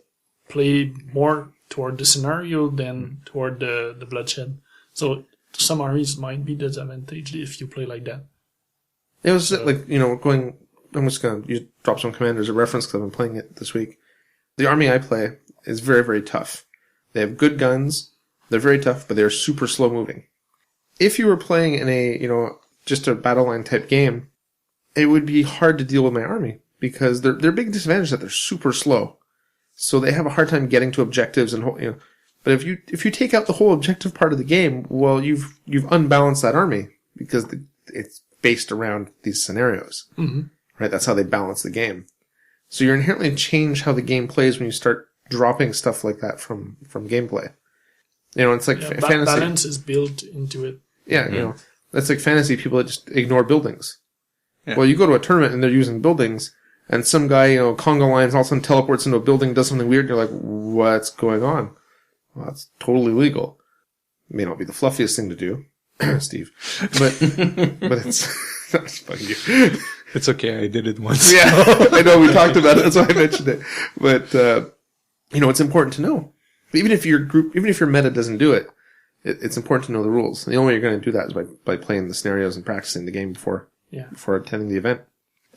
play more toward the scenario than toward the bloodshed. So some armies might be disadvantaged if you play like that. It was going. I'm just going to drop some commanders as a reference because I've been playing it this week. The army I play is very, very tough. They have good guns. They're very tough, but they're super slow moving. If you were playing in a, just a battle line type game, it would be hard to deal with my army because their big disadvantage is that they're super slow. So they have a hard time getting to objectives and, but if you take out the whole objective part of the game, well, you've unbalanced that army because it's based around these scenarios. Mm-hmm. Right? That's how they balance the game. So you're inherently change how the game plays when you start dropping stuff like that from gameplay. It's like fantasy. Balance is built into it. Yeah, that's like fantasy. People that just ignore buildings. Yeah. Well, you go to a tournament and they're using buildings, and some guy, Congo lines all of a sudden teleports into a building, does something weird, and you're like, what's going on? Well, that's totally legal. It may not be the fluffiest thing to do, Steve, but it's that's funny. It's okay. I did it once. Yeah, I know we talked about it. That's why I mentioned it. But it's important to know. Even if your meta doesn't do it, it's important to know the rules. The only way you're going to do that is by playing the scenarios and practicing the game before attending the event.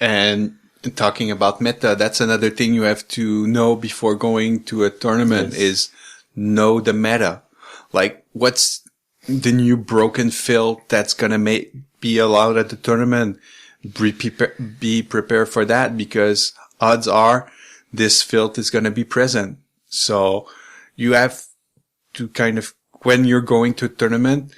And talking about meta, that's another thing you have to know before going to a tournament is know the meta. Like, what's the new broken field that's going to be allowed at the tournament? Be prepared for that because odds are this field is going to be present. So you have to kind of, when you're going to a tournament,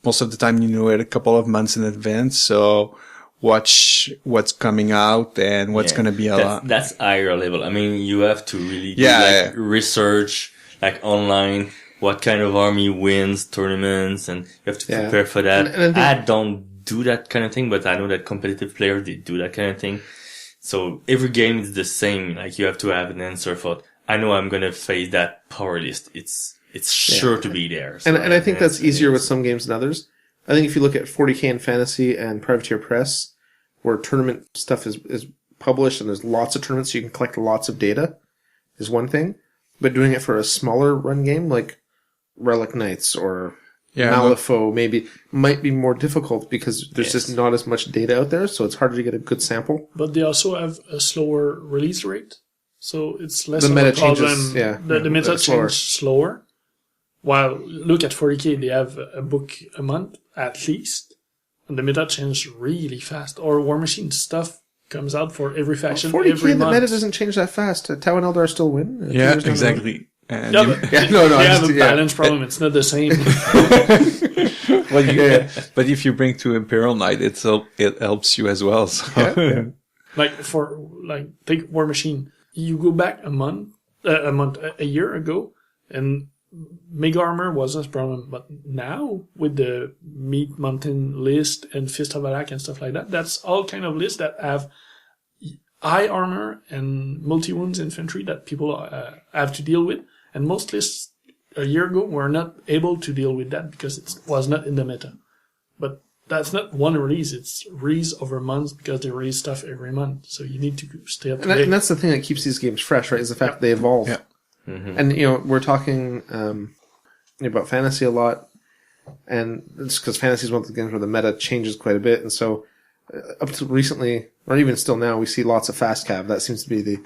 most of the time you know it a couple of months in advance. So watch what's coming out and what's going to be allowed. That's higher level. I mean, you have to really do research, like online, what kind of army wins tournaments, and you have to prepare for that. And I don't do that kind of thing, but I know that competitive players, they do that kind of thing. So every game is the same. Like, you have to have an answer for, I know I'm going to face that power list. It's sure to be there. So and I think that's easier with some games than others. I think if you look at 40K in Fantasy and Privateer Press, where tournament stuff is published and there's lots of tournaments, so you can collect lots of data, is one thing. But doing it for a smaller run game like Relic Knights or Malifaux might be more difficult because there's just not as much data out there, so it's harder to get a good sample. But they also have a slower release rate, so it's less The of meta a problem. changes, The meta changes slower. While look at 40K, they have a book a month at least, and the meta changes really fast. Or War Machine stuff comes out for every faction 40K, every month. the meta doesn't change that fast. Tau and Eldar still win. Yeah, exactly. And Yeah, you- but they have a balance problem. It's not the same. but if you bring to Imperial Knight, it helps you as well. So. Take War Machine. You go back a year ago, and Mega Armor wasn't a problem. But now, with the Meat Mountain list and Fist of Alak and stuff like that, that's all kind of lists that have high armor and multi-wounds infantry that people have to deal with. And most lists a year ago were not able to deal with that because it was not in the meta. But that's not one release, it's release over months because they release stuff every month. So you need to stay up to date. And that's the thing that keeps these games fresh, right? Is the fact they evolve. Yeah. Mm-hmm. And, we're talking about fantasy a lot. And it's because fantasy is one of the games where the meta changes quite a bit. And so up to recently, or even still now, we see lots of fast cav. That seems to be the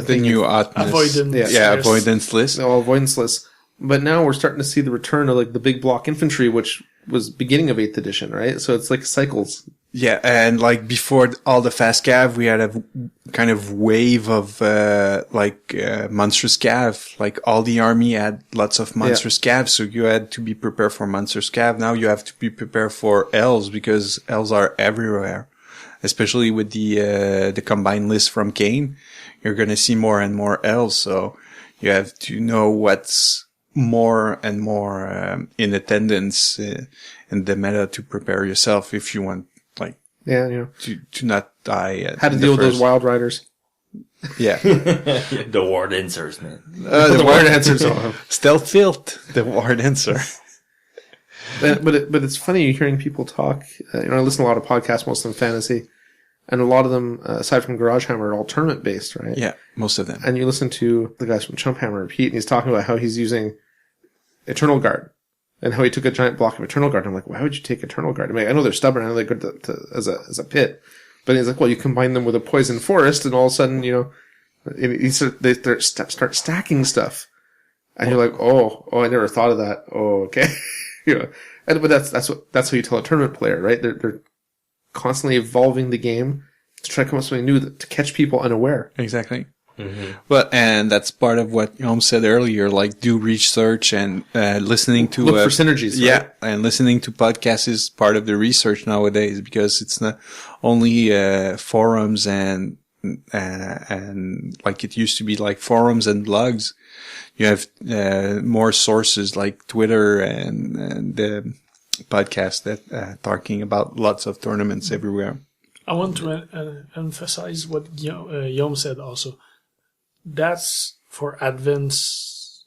thing. new Atmos. Avoidance. Avoidance list. Avoidance lists. But now we're starting to see the return of like the big block infantry, which was beginning of 8th edition, right? So it's like cycles. Yeah, and like before all the fast cav, we had a kind of wave of monstrous cav. Like all the army had lots of monstrous cav, so you had to be prepared for monstrous cav. Now you have to be prepared for elves because elves are everywhere, especially with the combined list from Kane. You're gonna see more and more elves, so you have to know what's more and more in attendance in the meta to prepare yourself if you want. To not die. How to deal with those wild riders. Yeah. The war dancers, man. The ward answers. Stealth Field, the war dancer. But it's funny hearing people talk. I listen to a lot of podcasts, most of them fantasy, and a lot of them, aside from Garage Hammer, are all tournament based, right? Yeah, most of them. And you listen to the guys from Chump Hammer, Pete, and he's talking about how he's using Eternal Guard. And how he took a giant block of Eternal Guard. I'm like, why would you take Eternal Guard? I mean, I know they're stubborn. I know they're good as a pit. But he's like, well, you combine them with a poison forest, and all of a sudden, they start stacking stuff. And you're like, oh, I never thought of that. Oh, okay. But that's how you tell a tournament player, right? They're constantly evolving the game to try to come up with something new to catch people unaware. Exactly. Mm-hmm. And that's part of what Yaum said earlier, like do research and listening to look for synergies. Yeah, right? and listening to podcasts is part of the research nowadays because it's not only forums and like it used to be like forums and blogs. You have more sources like Twitter and the podcast that talking about lots of tournaments everywhere. I want to emphasize what Yaum said also. That's for advanced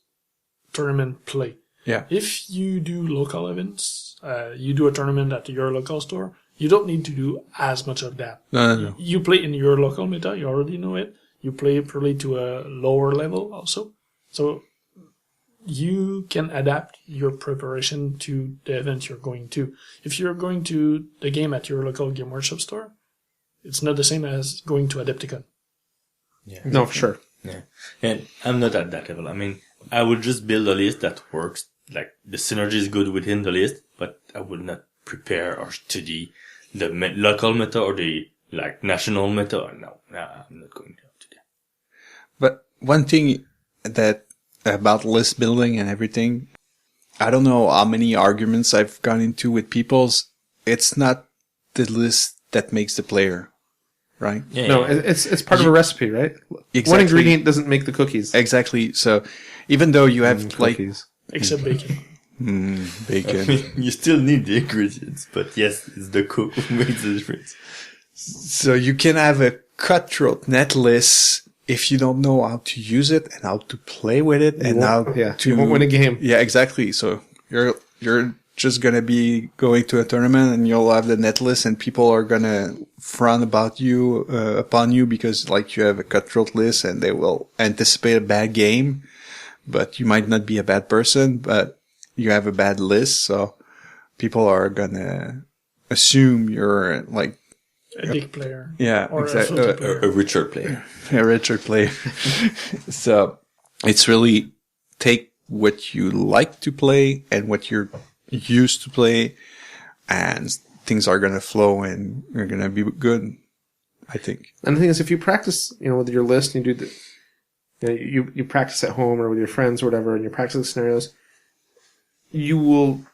tournament play. Yeah. If you do local events, you do a tournament at your local store, you don't need to do as much of that. No. You play in your local meta, you already know it. You play probably to a lower level also. So you can adapt your preparation to the event you're going to. If you're going to the game at your local Game Workshop store, it's not the same as going to Adepticon. Yeah. No, for sure. Yeah. And I'm not at that level. I mean, I would just build a list that works. Like, the synergy is good within the list, but I would not prepare or study the local meta or the, national meta. No, I'm not going to do that. But one thing that about list building and everything, I don't know how many arguments I've gone into with people's. It's not the list that makes the player, right? Yeah, no, yeah. it's part of a recipe, right? Exactly. One ingredient doesn't make the cookies. Exactly. So even though you have Cookies. Except bacon. Bacon. You still need the ingredients, but yes, it's the cook who makes the difference. So you can have a cutthroat net list if you don't know how to use it and how to play with it You won't win a game. Yeah, exactly. So you're just gonna be going to a tournament and you'll have the net list and people are gonna frown upon you because like you have a cutthroat list and they will anticipate a bad game, but you might not be a bad person, but you have a bad list, so people are gonna assume you're like a dick player. Yeah, or exactly. A richer player. A richer player. So it's really take what you like to play and what you're used to play, and things are gonna flow and you're gonna be good, I think. And the thing is, if you practice, with your list, and you do you practice at home or with your friends or whatever, and you practice the scenarios, you'll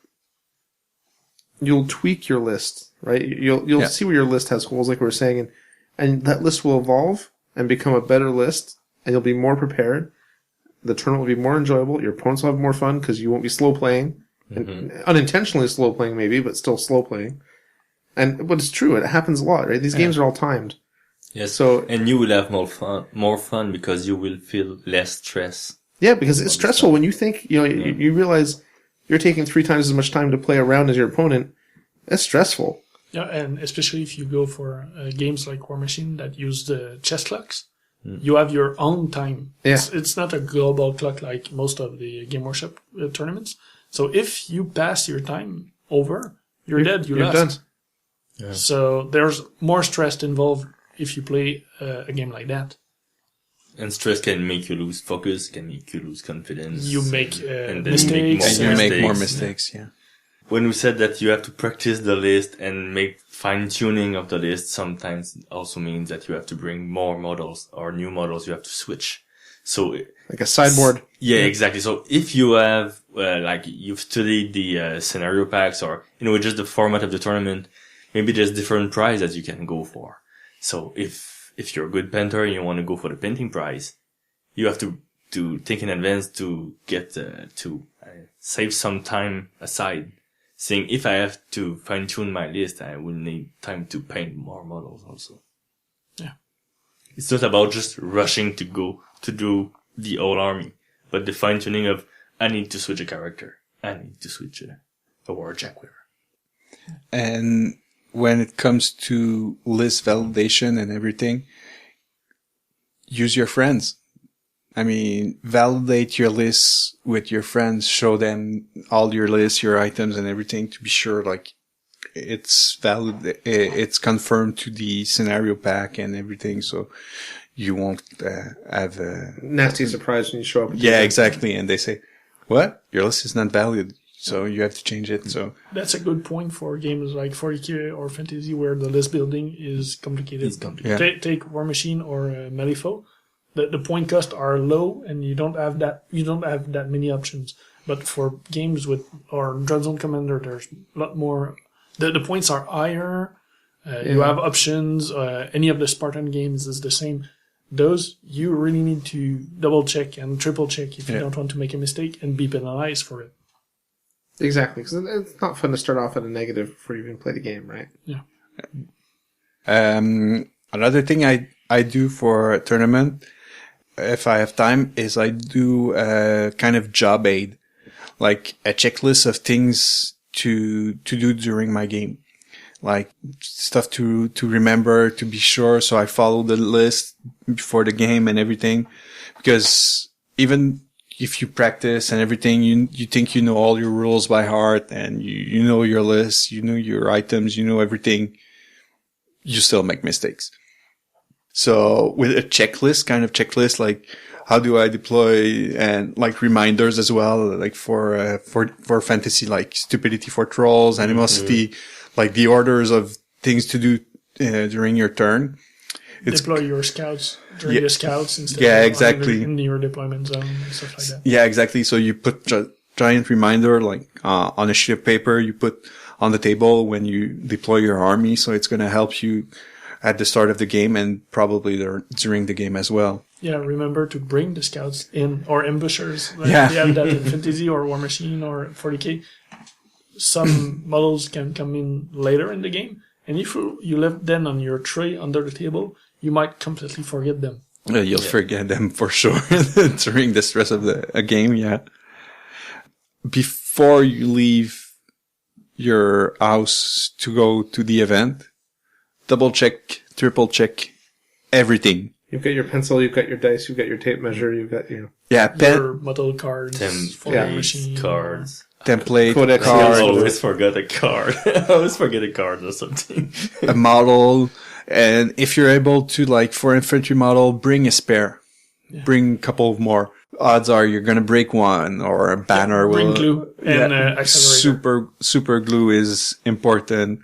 tweak your list, right? You'll see where your list has holes, like we were saying, and that list will evolve and become a better list, and you'll be more prepared. The tournament will be more enjoyable. Your opponents will have more fun because you won't be slow playing, unintentionally slow playing maybe, but still slow playing. But it's true, it happens a lot, right? These games are all timed. Yes. So, and you will have more fun because you will feel less stress. Yeah, because it's stressful when you think, you realize you're taking 3 times as much time to play around as your opponent. That's stressful. Yeah, and especially if you go for games like War Machine that use the chess clocks, you have your own time. Yeah. It's not a global clock like most of the Game Workshop tournaments. So if you pass your time over, you're dead. You're lost. done. Yeah. So there's more stress involved if you play a game like that. And stress can make you lose focus, can make you lose confidence. You make and then mistakes. And you make more mistakes, yeah. When we said that you have to practice the list and make fine-tuning of the list, sometimes it also means that you have to bring more models or new models you have to switch. So Like a sideboard. Yeah, exactly. So if you have, you've studied the scenario packs or, just the format of the tournament, maybe there's different prize that you can go for. So if you're a good painter and you want to go for the painting prize, you have to think in advance to get, to save some time aside. Saying if I have to fine tune my list, I will need time to paint more models also. Yeah. It's not about just rushing to go to do the whole army, but the fine tuning of I need to switch a character. I need to switch a warjack wearer. And when it comes to list validation and everything, use your friends. I mean, validate your lists with your friends, show them all your lists, your items and everything to be sure, it's valid, it's confirmed to the scenario pack and everything. So you won't, have a Nasty surprise when you show up. Yeah, exactly. And they say, what? Your list is not valid. So you have to change it. So that's a good point for games like 40K or Fantasy where the list building is complicated. It's complicated. Yeah. Take War Machine or Malifaux. The point costs are low and you don't have that many options. But for games or Dread Zone Commander, there's a lot more. The points are higher. You have options. Any of the Spartan games is the same. Those you really need to double check and triple check if you don't want to make a mistake and be penalized for it. Exactly, because it's not fun to start off at a negative before you even play the game, right? Yeah. Another thing I do for a tournament, if I have time, is I do a kind of job aid, like a checklist of things to do during my game, like stuff to remember, to be sure. So I follow the list before the game and everything, because even if you practice and everything, you think you know all your rules by heart and you know your list, you know your items, you know everything, you still make mistakes. So with a checklist, like how do I deploy, and like reminders as well, like for fantasy, like stupidity for trolls, animosity, like the orders of things to do during your turn. Deploy your scouts during the scouts instead of in your deployment zone and stuff like that. Yeah, exactly. So you put giant reminder like on a sheet of paper you put on the table when you deploy your army. So it's going to help you at the start of the game and probably during the game as well. Yeah, remember to bring the scouts in, or ambushers. Like Yeah. They have that in Fantasy or War Machine or 40K. Some models can come in later in the game, and if you left them on your tray under the table, you might completely forget them. You'll forget them for sure during the stress of a game, yeah. Before you leave your house to go to the event. Double check, triple check everything. You've got your pencil, you've got your dice, you've got your tape measure, you've got, Yeah, Your model cards for the yeah. machine. Cards. template, Codex I card, always forget a card. I always forget a card or something. a model. And if you're able to, like, for infantry model, bring a spare. Yeah. Bring a couple more. Odds are you're going to break one, or a banner will... Bring glue and accelerator. Super glue is important.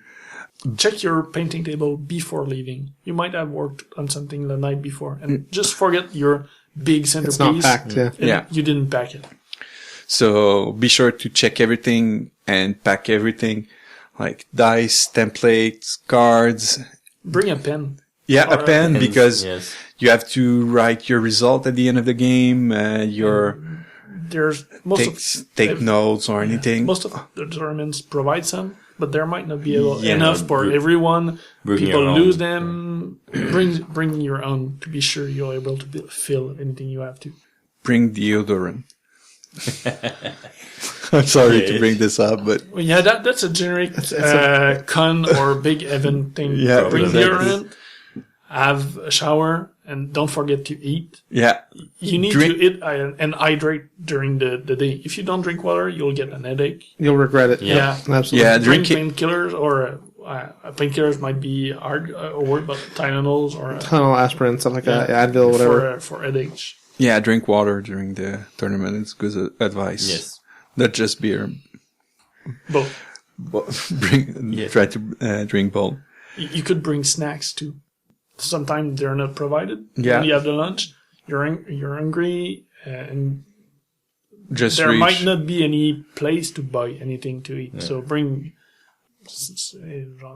Check your painting table before leaving. You might have worked on something the night before, and just forget your big centerpiece. it's not packed, yeah. and Yeah. You didn't pack it. So be sure to check everything and pack everything, like dice, templates, cards. Bring a pen. Yeah, a Or pen, Pens, because yes. you have to write your result at the end of the game, There's take notes or anything. Most of the tournaments provide some, but there might not be Yeah, enough for everyone. bring People your own. lose them. Bring your own to be sure you're able to fill anything you have to. Bring deodorant. I'm sorry to bring this up, but Well, yeah, that's a generic con or big event thing. Yeah, Bring exactly. deodorant, have a shower, and don't forget to eat. yeah, You need Drink- to eat and hydrate during the day. If you don't drink water, you'll get an headache. You'll regret it. Yeah. Absolutely. Yeah, Drink drink it. painkillers or painkillers might be hard a word, but Tylenols or Tunnel, aspirin, stuff like that. Yeah, Advil, whatever. for headaches. yeah. Drink water during the tournament. It's good advice. Yes. Not just beer. Both. Yeah. Try to drink both. You could bring snacks too. Sometimes they're not provided. Yeah. You have the lunch. You're hungry, and Just there reach. might not be any place to buy anything to eat. So bring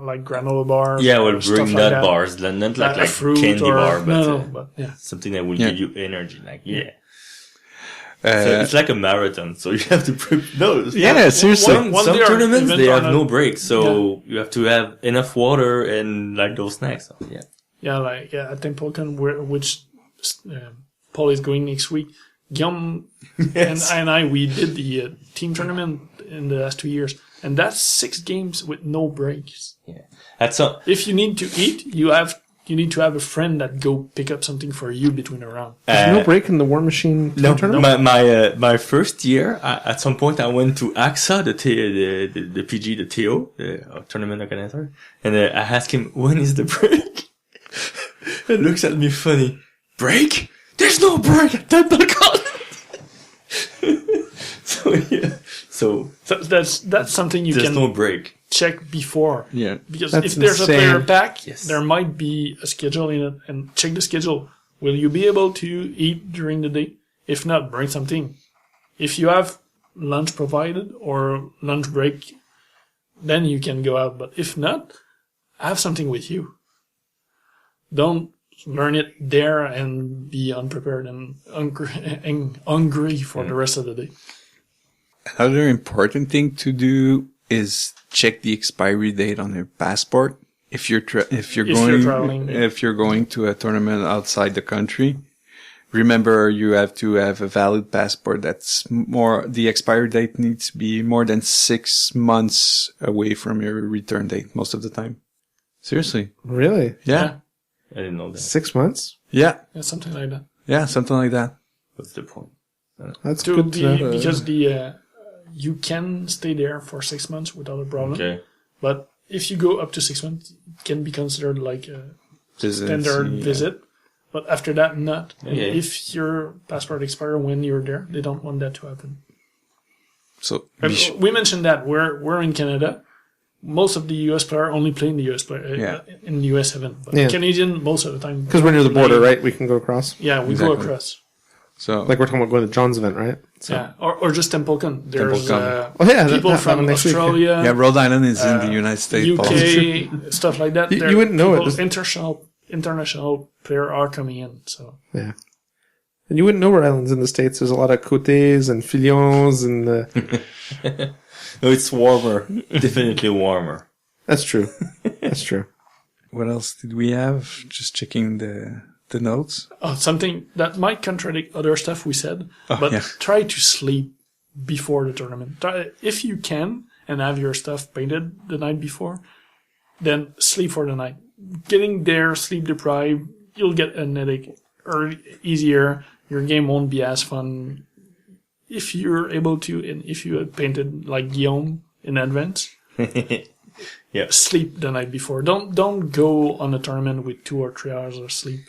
like granola bars. Yeah, or we'll stuff bring like nut that. bars, not like A fruit candy or, bar, but no, but yeah. something that will Yeah. give you energy. Like, yeah. Uh, So it's like a marathon, so you have to yeah, seriously. One Some day our tournaments event they on have a- no breaks, so you have to have enough water and like those snacks. So, yeah. Yeah, like at Templecon, which Paul is going next week. Guillaume Yes. and I, we did the team tournament in the last 2 years, and that's 6 games with no breaks. Yeah. That's a, If you need to eat, you need to have a friend that go pick up something for you between a round. There's no break in the War Machine tournament? my first year, at some point I went to AXA, the PG, the TO, the tournament organizer, and I asked him, when is the break? He looks at me funny. Break? There's no break at Templecon! So yeah. So That's something you there's can no break. check before. Yeah. Because That's if there's insane. a player pack, Yes. there might be a schedule in it, and check the schedule. Will you be able to eat during the day? If not, bring something. If you have lunch provided or lunch break, then you can go out. But if not, have something with you. Don't learn it there and be unprepared and hungry for the rest of the day. Another important thing to do is check the expiry date on your passport. If you're traveling. if you're going to a tournament outside the country, remember you have to have a valid passport. The expiry date needs to be more than 6 months away from your return date most of the time. Seriously. Really? Yeah. I didn't know that. 6 months? Yeah. Yeah, something like that. Yeah. Something like that. What's the point? That's good to know. Because you can stay there for 6 months without a problem. Okay. But if you go up to 6 months, it can be considered like a standard visit. But after that, not. And Okay. if your passport expires when you're there, they don't want that to happen. So We mentioned that we're in Canada. Most of the US players only play in the US in the US event. But Yeah. Canadian most of the time. Because we're near the border, right? We can go across. Yeah, we Exactly. go across. so Like we're talking about going to John's event, right? So. Yeah, or just Templecon. There's Templecon. Oh, yeah, people that from happened next week. Australia. yeah, Rhode Island is in the United States. Paul. UK, stuff like that. You wouldn't know it. International player are coming in. So Yeah. And you wouldn't know Rhode Island's in the States. There's a lot of Côtés and Filions and... No, it's warmer. Definitely warmer. That's true. That's true. What else did we have? Just checking the notes. something that might contradict other stuff we said, but yeah. try to sleep before the tournament. If you can, and have your stuff painted the night before, then sleep for the night. Getting there, sleep deprived, you'll get a headache easier. Your game won't be as fun if you're able to, and if you had painted like Guillaume in advance. Yeah. Sleep the night before. Don't go on a tournament with 2 or 3 hours of sleep.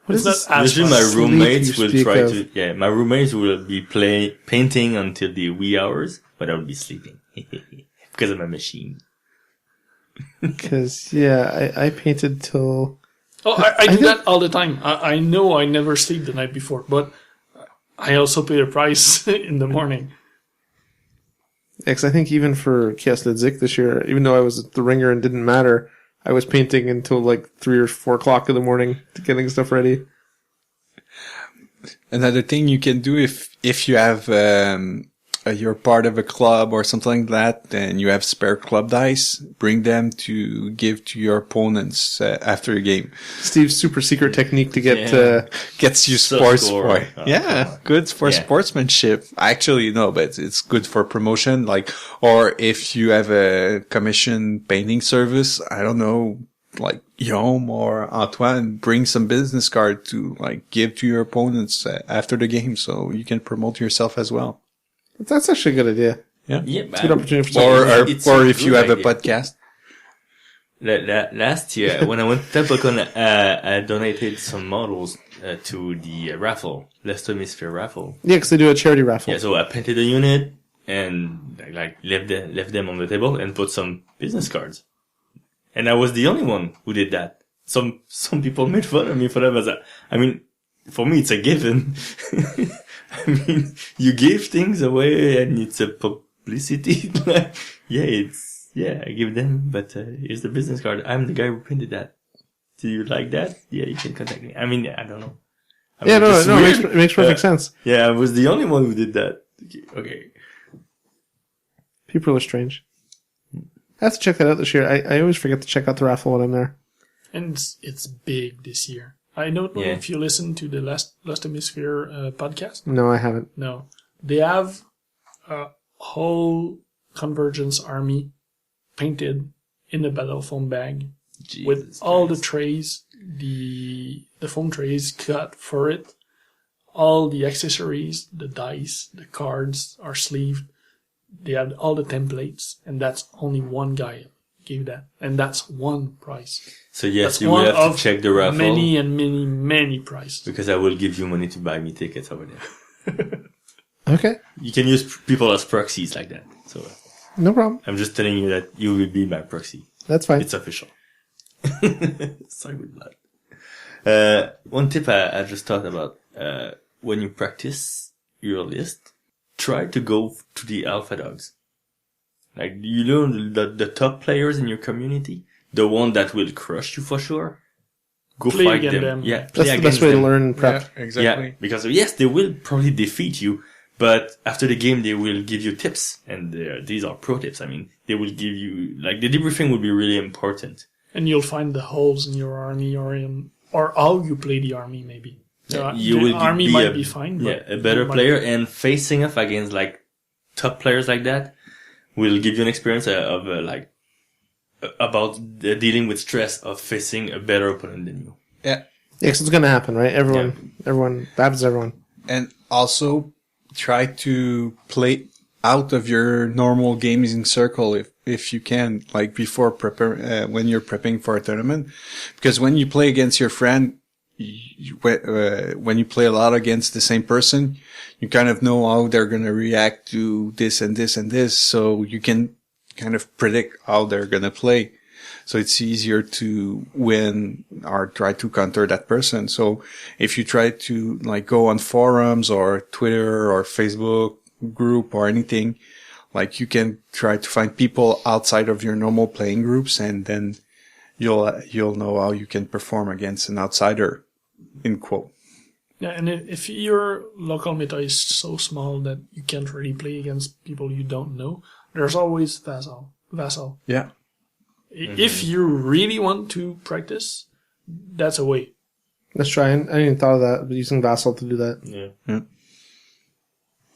What It's is not as Usually fun. my roommates Sleep you will speak try of. to, my roommates will be painting until the wee hours, but I will be sleeping. Because I'm a machine. Because, I painted till... Oh, I do that all the time. I know I never sleep the night before, but I also pay the price in the morning. Because I think even for Chaos Lidzik this year, even though I was at the ringer and didn't matter, I was painting until like 3 or 4 o'clock in the morning to getting stuff ready. Another thing you can do if you have you're part of a club or something like that, and you have spare club dice, bring them to give to your opponents after a game. Steve's super secret technique to get Gets you So sports score. point. Oh, Yeah, come on. good for Yeah. sportsmanship. Actually, no, but it's good for promotion. Like, or if you have a commission painting service, I don't know, like Yaum or Antoine, bring some business card to like give to your opponents after the game, so you can promote yourself as well. That's actually a good idea. Yeah, It's a good opportunity for Or someone. It's or a if you good have a idea. podcast. Last year, when I went to Templecon, I donated some models to the raffle, Last Hemisphere raffle. Yeah, because they do a charity raffle. Yeah, so I painted a unit and like left them on the table and put some business cards. And I was the only one who did that. Some people made fun of me for that. I mean, for me, it's a given. I mean, you give things away and it's a publicity. Like, I give them, but here's the business card. I'm the guy who printed that. Do you like that? Yeah, you can contact me. I mean, I don't know. Yeah, no, it's it weird. makes perfect sense. Yeah, I was the only one who did that. Okay. People are strange. I have to check that out this year. I always forget to check out the raffle when I'm there. And it's big this year. I don't know Yeah. if you listen to the Last Hemisphere podcast. No, I haven't. No. They have a whole Convergence army painted in a battle foam bag with Jesus all the Christ. trays, the foam trays cut for it, all the accessories, the dice, the cards are sleeved. They have all the templates, and that's only one guy gave that, and that's one price. So yes, That's you will one have of to check the raffle many and many, many prices. because I will give you money to buy me tickets over there. Okay, You can use people as proxies like that. So no problem. I'm just telling you that you will be my proxy. That's fine. It's official. Sorry with blood. One tip I just thought about, when you practice your list, try to go to the alpha dogs. Like, you know, the top players in your community, the one that will crush you for sure, go Play fight against them. them. Yeah, That's play the best against way to them. learn prep. exactly. Yeah, because yes, they will probably defeat you, but after the game, they will give you tips, and these are pro tips. I mean, they will give you, like, the debriefing will be really important. And you'll find the holes in your army or how you play the army, maybe. So You the will army be might a- be fine. Yeah, but a better you might- player, and facing off against, like, top players like that will give you an experience about dealing with stress of facing a better opponent than you. Yeah. Yeah, 'cause it's going to happen, right? Everyone, that happens to everyone. And also try to play out of your normal gaming circle if you can, like before when you're prepping for a tournament, because when you play against your friend, when you play a lot against the same person, you kind of know how they're going to react to this and this and this, so you can kind of predict how they're going to play. So it's easier to win or try to counter that person. So if you try to like go on forums or Twitter or Facebook group or anything, like you can try to find people outside of your normal playing groups, and then you'll know how you can perform against an outsider, in quote. Yeah, and if your local meta is so small that you can't really play against people you don't know, there's always Vassal. Yeah. If you really want to practice, that's a way. Let's try. I didn't even thought of that, but using Vassal to do that. Yeah. Yeah.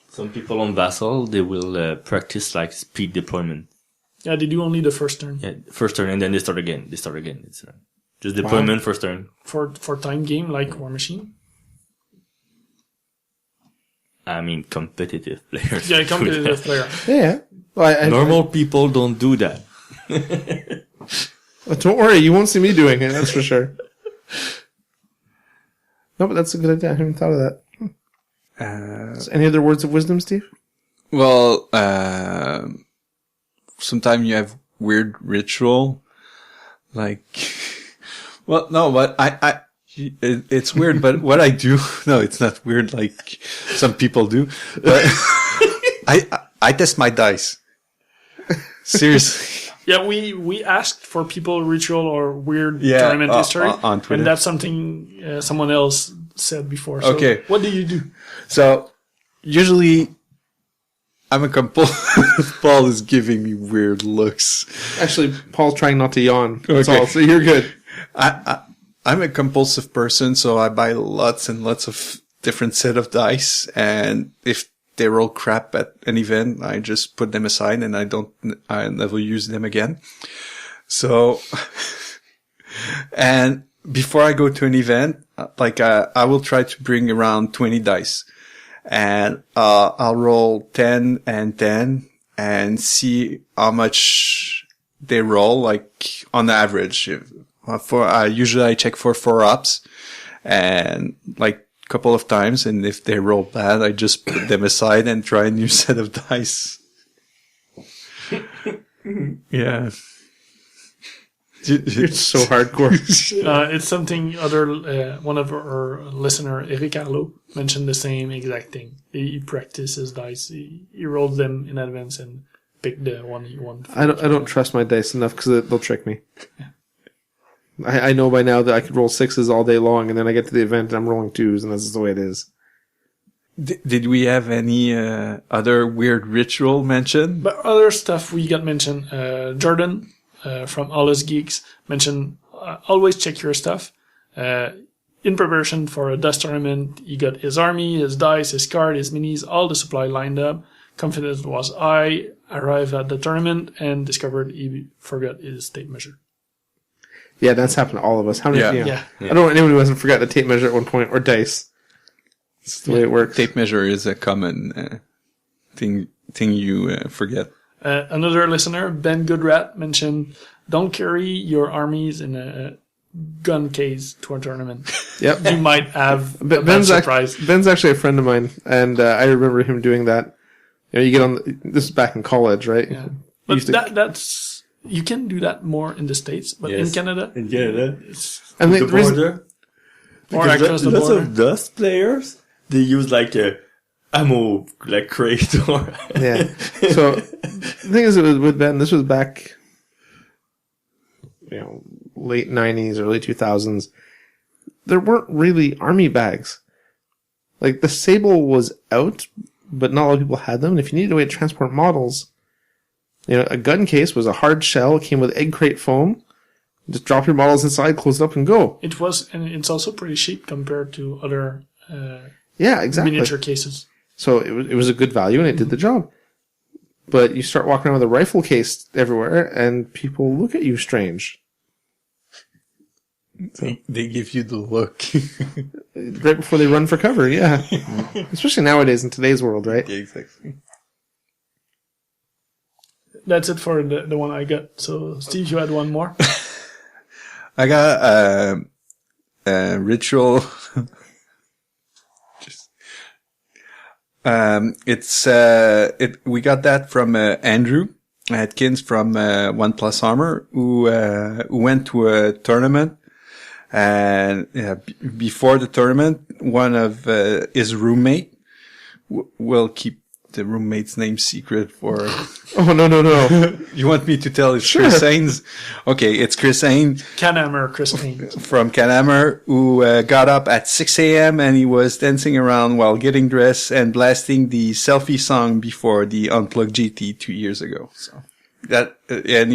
Some people on Vassal, they will practice like speed deployment. Yeah, they do only the first turn. Yeah, first turn, and then they start again. It's just deployment, first turn. For time game, like War Machine. I mean, competitive players. Yeah, competitive player. Yeah. Well, Normal people don't do that. Don't worry, you won't see me doing it, that's for sure. No, but that's a good idea. I haven't thought of that. Any other words of wisdom, Steve? Well, sometimes you have weird ritual, like, well, no, but it's weird, but what I do, no, it's not weird like some people do, but I test my dice. Seriously. Yeah, we asked for people ritual or weird tournament history, on Twitter. and that's something someone else said before. So Okay. what do you do? So, usually, I'm a compulsive. Paul is giving me weird looks. Actually, Paul's trying not to yawn. That's Okay. all, so you're good. I'm a compulsive person, so I buy lots and lots of different set of dice, and if they roll crap at an event, I just put them aside and I never use them again. So, and before I go to an event, I will try to bring around 20 dice, and I'll roll 10 and 10 and see how much they roll, like on average. Usually I check for 4-ups and like a couple of times, and if they roll bad, I just put them aside and try a new set of dice. Yeah. It's so hardcore. It's something one of our listener, Eric Arlo, mentioned the same exact thing. He practices dice. He rolls them in advance and pick the one he wants. I don't trust my dice enough because they'll trick me. I know by now that I could roll 6s all day long, and then I get to the event and I'm rolling 2s, and this is the way it is. Did we have any other weird ritual mentioned? But other stuff we got mentioned. Jordan from All Us Geeks mentioned always check your stuff. In preparation for a dust tournament, he got his army, his dice, his card, his minis, all the supply lined up. Confidence was high. Arrived at the tournament and discovered he forgot his tape measure. Yeah, that's happened to all of us. How many? Yeah. I don't know anyone who hasn't forgotten the tape measure at one point or dice. It's the way it works. Tape measure is a common thing you forget. Another listener, Ben Goodrat, mentioned don't carry your armies in a gun case to a tournament. Yep. You might have a bad surprise. Ben's actually a friend of mine, and I remember him doing that. You know, you get on. This is back in college, right? Yeah. But that's you can do that more in the States, but in Canada, and the border or across the lots border. of dust players, they use like a ammo like crate or yeah. So the thing is, with Ben, this was back, late 90s, early 2000s. There weren't really army bags. Like the Sable was out, but not a lot of people had them. And if you needed a way to transport models, a gun case was a hard shell, came with egg crate foam. Just drop your models inside, close it up, and go. It was, and it's also pretty cheap compared to other exactly. miniature cases. So it was a good value, and it did the job. But you start walking around with a rifle case everywhere, and people look at you strange. They give you the look. Right before they run for cover, yeah. Especially nowadays in today's world, right? Yeah, exactly. That's it for the one I got. So, Steve, you had one more? I got a ritual. We got that from Andrew Atkins from One Plus Armor, who went to a tournament, and before the tournament, one of his roommate will keep the roommate's name secret for. Oh no! You want me to tell it's Sure. Chris Haynes? Okay, it's Chris Haynes. Canhammer Christine. From Canhammer, who got up at 6 a.m. and he was dancing around while getting dressed and blasting the selfie song before the Unplugged GT 2 years ago. So and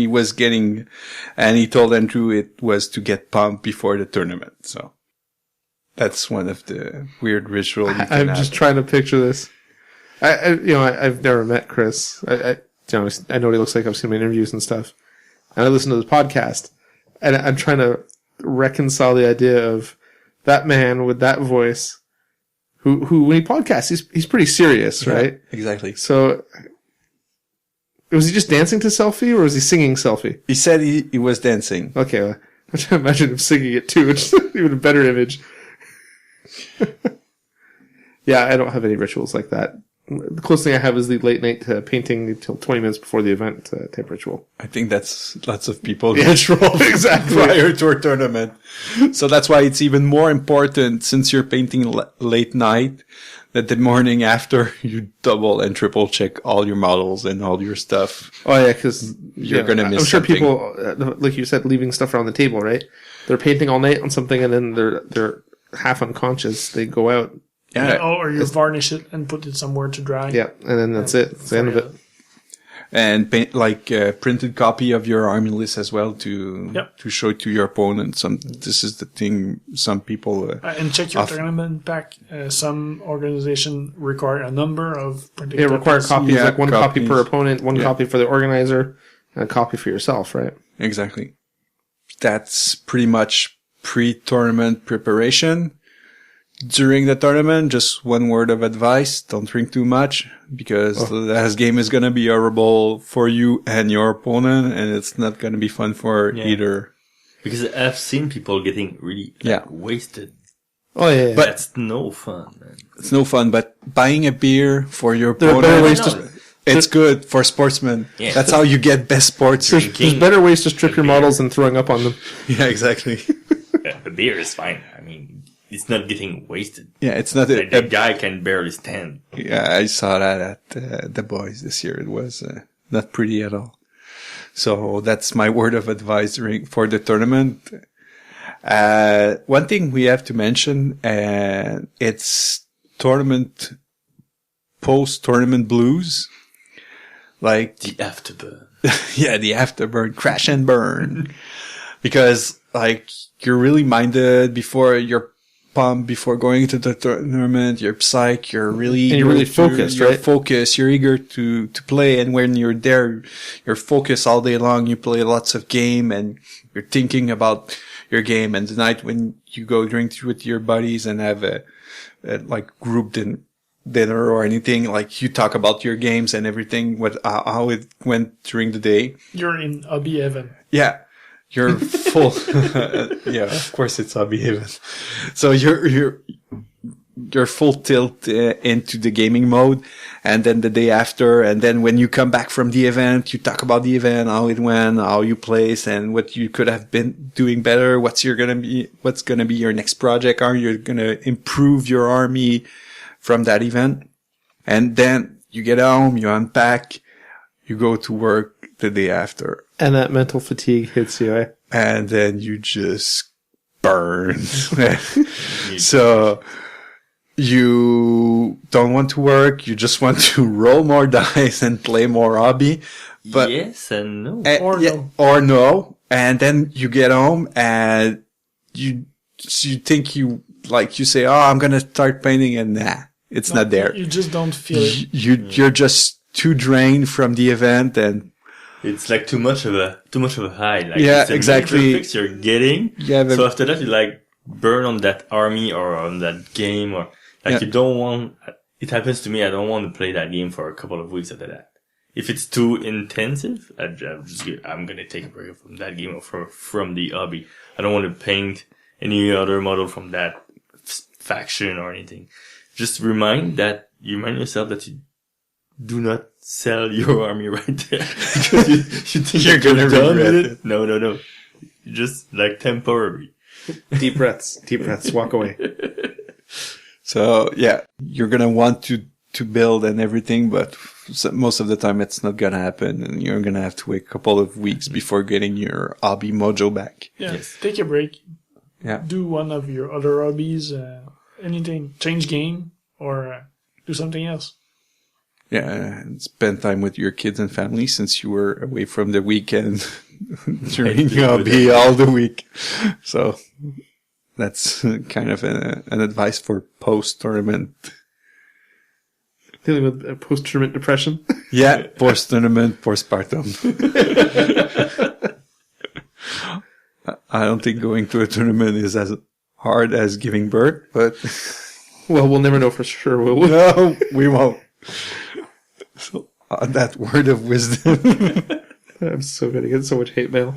he told Andrew it was to get pumped before the tournament. So that's one of the weird rituals. I'm just trying to picture this. I've never met Chris. you know, I know what he looks like. I've seen him in interviews and stuff. And I listen to this podcast, and I'm trying to reconcile the idea of that man with that voice, who when he podcasts, he's pretty serious, right? Yeah, exactly. So, was he just dancing to Selfie, or was he singing Selfie? He said he was dancing. Okay, well, I'm trying to imagine him singing it too, which is even a better image. Yeah, I don't have any rituals like that. The closest thing I have is the late night painting until 20 minutes before the event type ritual. I think that's lots of people Yeah, exactly. prior to a tournament. So that's why it's even more important, since you're painting late night, that the morning after you double and triple check all your models and all your stuff. Oh yeah, because You're gonna miss I'm sure something. people, like you said, leaving stuff around the table, right? They're painting all night on something, and then they're half unconscious. They go out. Yeah. or you varnish it and put it somewhere to dry. Yeah, and then that's it. It's the end of it. And paint, like printed copy of your army list as well to show to your opponent. This is the thing. Some people and check your tournament pack. Some organization require a number of printed It requires copies, Yeah, like one copy copies. per opponent, one copy for the organizer, and a copy for yourself, right? Exactly. That's pretty much pre-tournament preparation. During the tournament, just one word of advice: don't drink too much, because the last game is gonna be horrible for you and your opponent, and it's not gonna be fun for either. Because I've seen people getting really wasted. Oh yeah, But That's no fun, man. it's no fun. But buying a beer for your there are better ways opponent, to. it's good for sportsmen. Yeah. That's how you get best sports. There's better ways to strip your models than throwing up on them. Yeah, exactly. A beer is fine. I mean, it's not getting wasted. Yeah, it's not Like, a the guy can barely stand. Yeah, I saw that at the boys this year. It was not pretty at all. So that's my word of advice for the tournament. One thing we have to mention, it's post-tournament blues. Like, The afterburn. yeah, the afterburn, crash and burn. Because, like, you're really minded before you're pumped before going into the tournament, you're psyched, you're really, And you're really focused, you're right? focused, you're eager to play. And when you're there, you're focused all day long. You play lots of game and you're thinking about your game. And tonight when you go drink with your buddies and have a like group dinner or anything, like you talk about your games and everything, how it went during the day. You're in hobby heaven. Yeah. You're full. Yeah, of course it's hobby haven. So you're full tilt into the gaming mode, and then the day after, and then when you come back from the event, you talk about the event, how it went, how you placed, and what you could have been doing better. What's gonna be your next project? Are you gonna improve your army from that event? And then you get home, you unpack, you go to work the day after. And that mental fatigue hits you, eh? And then you just burn. So you don't want to work. You just want to roll more dice and play more hobby. But Yes and no. or no. And then you get home and you think you say, oh, I'm going to start painting, and it's not there. You just don't feel it. You're just too drained from the event, and It's like too much of a high. Like, Yeah, it's a exactly. major fix you're getting. Yeah, but- So after that, you like burn on that army or on that game, or like you don't want. It happens to me. I don't want to play that game for a couple of weeks after that. If it's too intensive, I'm gonna take a break from that game or from the hobby. I don't want to paint any other model from that faction or anything. Just remind yourself that you do not sell your army right there. Because you think You're gonna done regret with it. No. Just like temporary. Deep breaths, walk away. So yeah, you're gonna want to build and everything, but most of the time it's not gonna happen, and you're gonna have to wait a couple of weeks before getting your hobby mojo back. Yeah, Yes. take a break. Yeah. Do one of your other hobbies, anything. Change game or do something else. Yeah, and spend time with your kids and family, since you were away from the weekend during hobby all the week. So that's kind of an advice for post-tournament. Dealing with post-tournament depression. Yeah, post-tournament, postpartum. I don't think going to a tournament is as hard as giving birth, but Well, we'll never know for sure, will we? no, we won't. So, on that word of wisdom. I'm so going to get so much hate mail.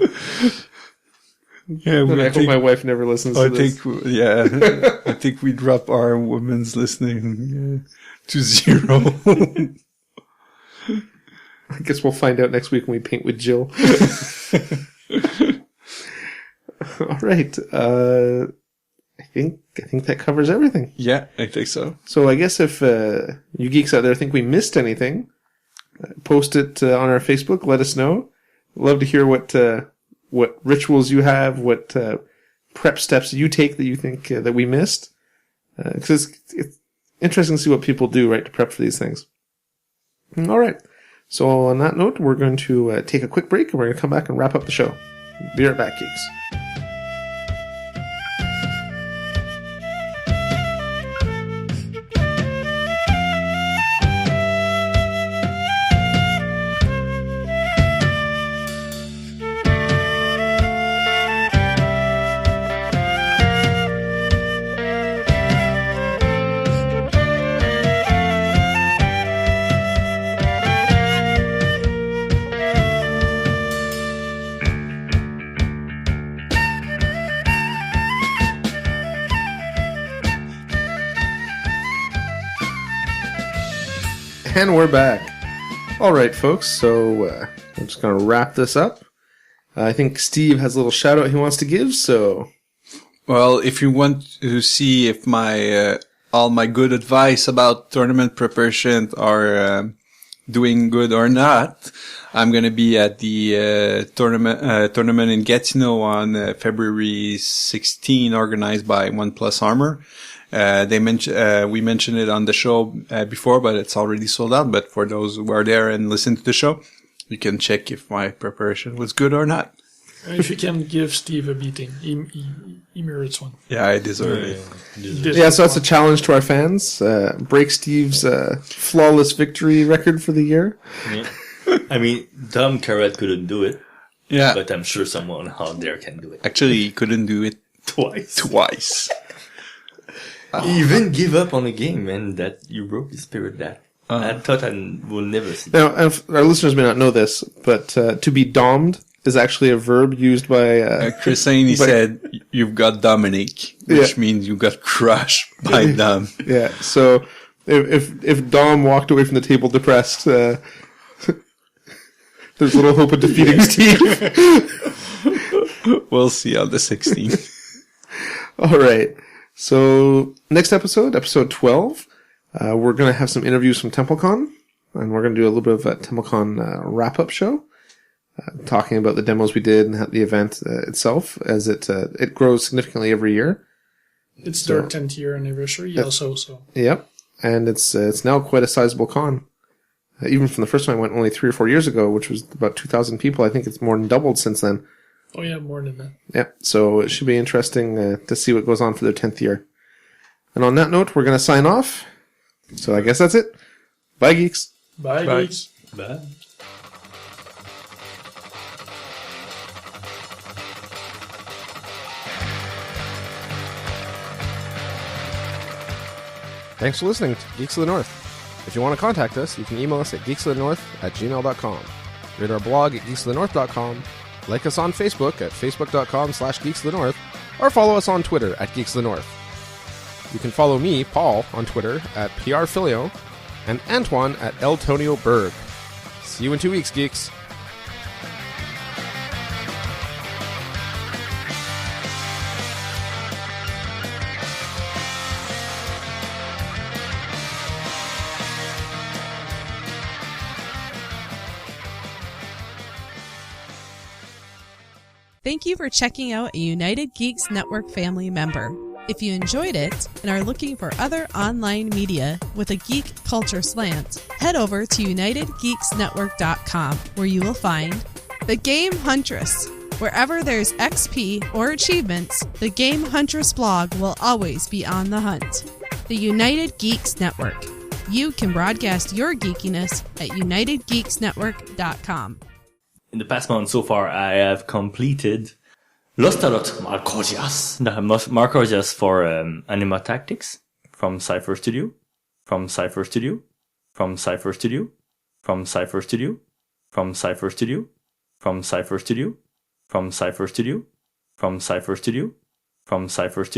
Yeah, And I hope my wife never listens to this. I think we drop our women's listening to 0. I guess we'll find out next week when we paint with Jill. All right. I think that covers everything. Yeah, I think so. So I guess if you geeks out there think we missed anything, post it on our Facebook. Let us know. Love to hear what rituals you have, what prep steps you take that you think that we missed. Because it's interesting to see what people do, right, to prep for these things. All right. So on that note, we're going to take a quick break, and we're going to come back and wrap up the show. Be right back, geeks. And we're back. All right, folks. So I'm just going to wrap this up. I think Steve has a little shout out he wants to give. So, Well, if you want to see if my all my good advice about tournament preparation are doing good or not, I'm going to be at the tournament in Gatineau on February 16, organized by OnePlus Armor. We mentioned it on the show before, but it's already sold out. But for those who are there and listen to the show, you can check if my preparation was good or not. If you can give Steve a beating, he merits one. Yeah, I deserve it. yeah, so that's a challenge to our fans. Break Steve's flawless victory record for the year. Yeah. I mean, Dom Carrot couldn't do it, Yeah, but I'm sure someone out there can do it. actually, he couldn't do it Twice. twice. He even give up on a game, man, that you broke the spirit that. I thought I will never see. Now, our listeners may not know this, but to be domed is actually a verb used by... Chris Haney said, "You've got Dominic," which means you got crushed by Dom. Yeah, so if Dom walked away from the table depressed, there's little hope of defeating Steve. We'll see on the 16th. All right. So next episode 12, we're going to have some interviews from Templecon, and we're going to do a little bit of a Templecon wrap-up show, talking about the demos we did and how the event itself, as it grows significantly every year. It's their 10th year anniversary also, so. Yep, and it's now quite a sizable con. Even from the first time I went only 3 or 4 years ago, which was about 2,000 people, I think it's more than doubled since then. Oh yeah, more than that. Yep, so it should be interesting to see what goes on for their 10th year. And on that note, we're going to sign off. So I guess that's it. Bye, geeks. Bye. Geeks. Bye. Thanks for listening to Geeks of the North. If you want to contact us, you can email us at geeksofthenorth@gmail.com. Read our blog at geeksofthenorth.com. Like us on Facebook at facebook.com/geeksofthenorth, or follow us on Twitter at Geeks of the North. You can follow me, Paul, on Twitter at PRFilio, and Antoine at Eltonio Berg. See you in 2 weeks, geeks. Thank you for checking out a United Geeks Network family member. If you enjoyed it and are looking for other online media with a geek culture slant, head over to UnitedGeeksNetwork.com, where you will find The Game Huntress. Wherever there's XP or achievements, the Game Huntress blog will always be on the hunt. The United Geeks Network. You can broadcast your geekiness at UnitedGeeksNetwork.com. In the past month so far, I have completed Los Tarot Marcosias. The Marcosias for Anima Tactics from Cypher Studio. From Cypher Studio. From Cypher Studio. From Cypher Studio. From Cypher Studio. From Cypher Studio. From Cypher Studio. From Cypher Studio. From Cypher Studio.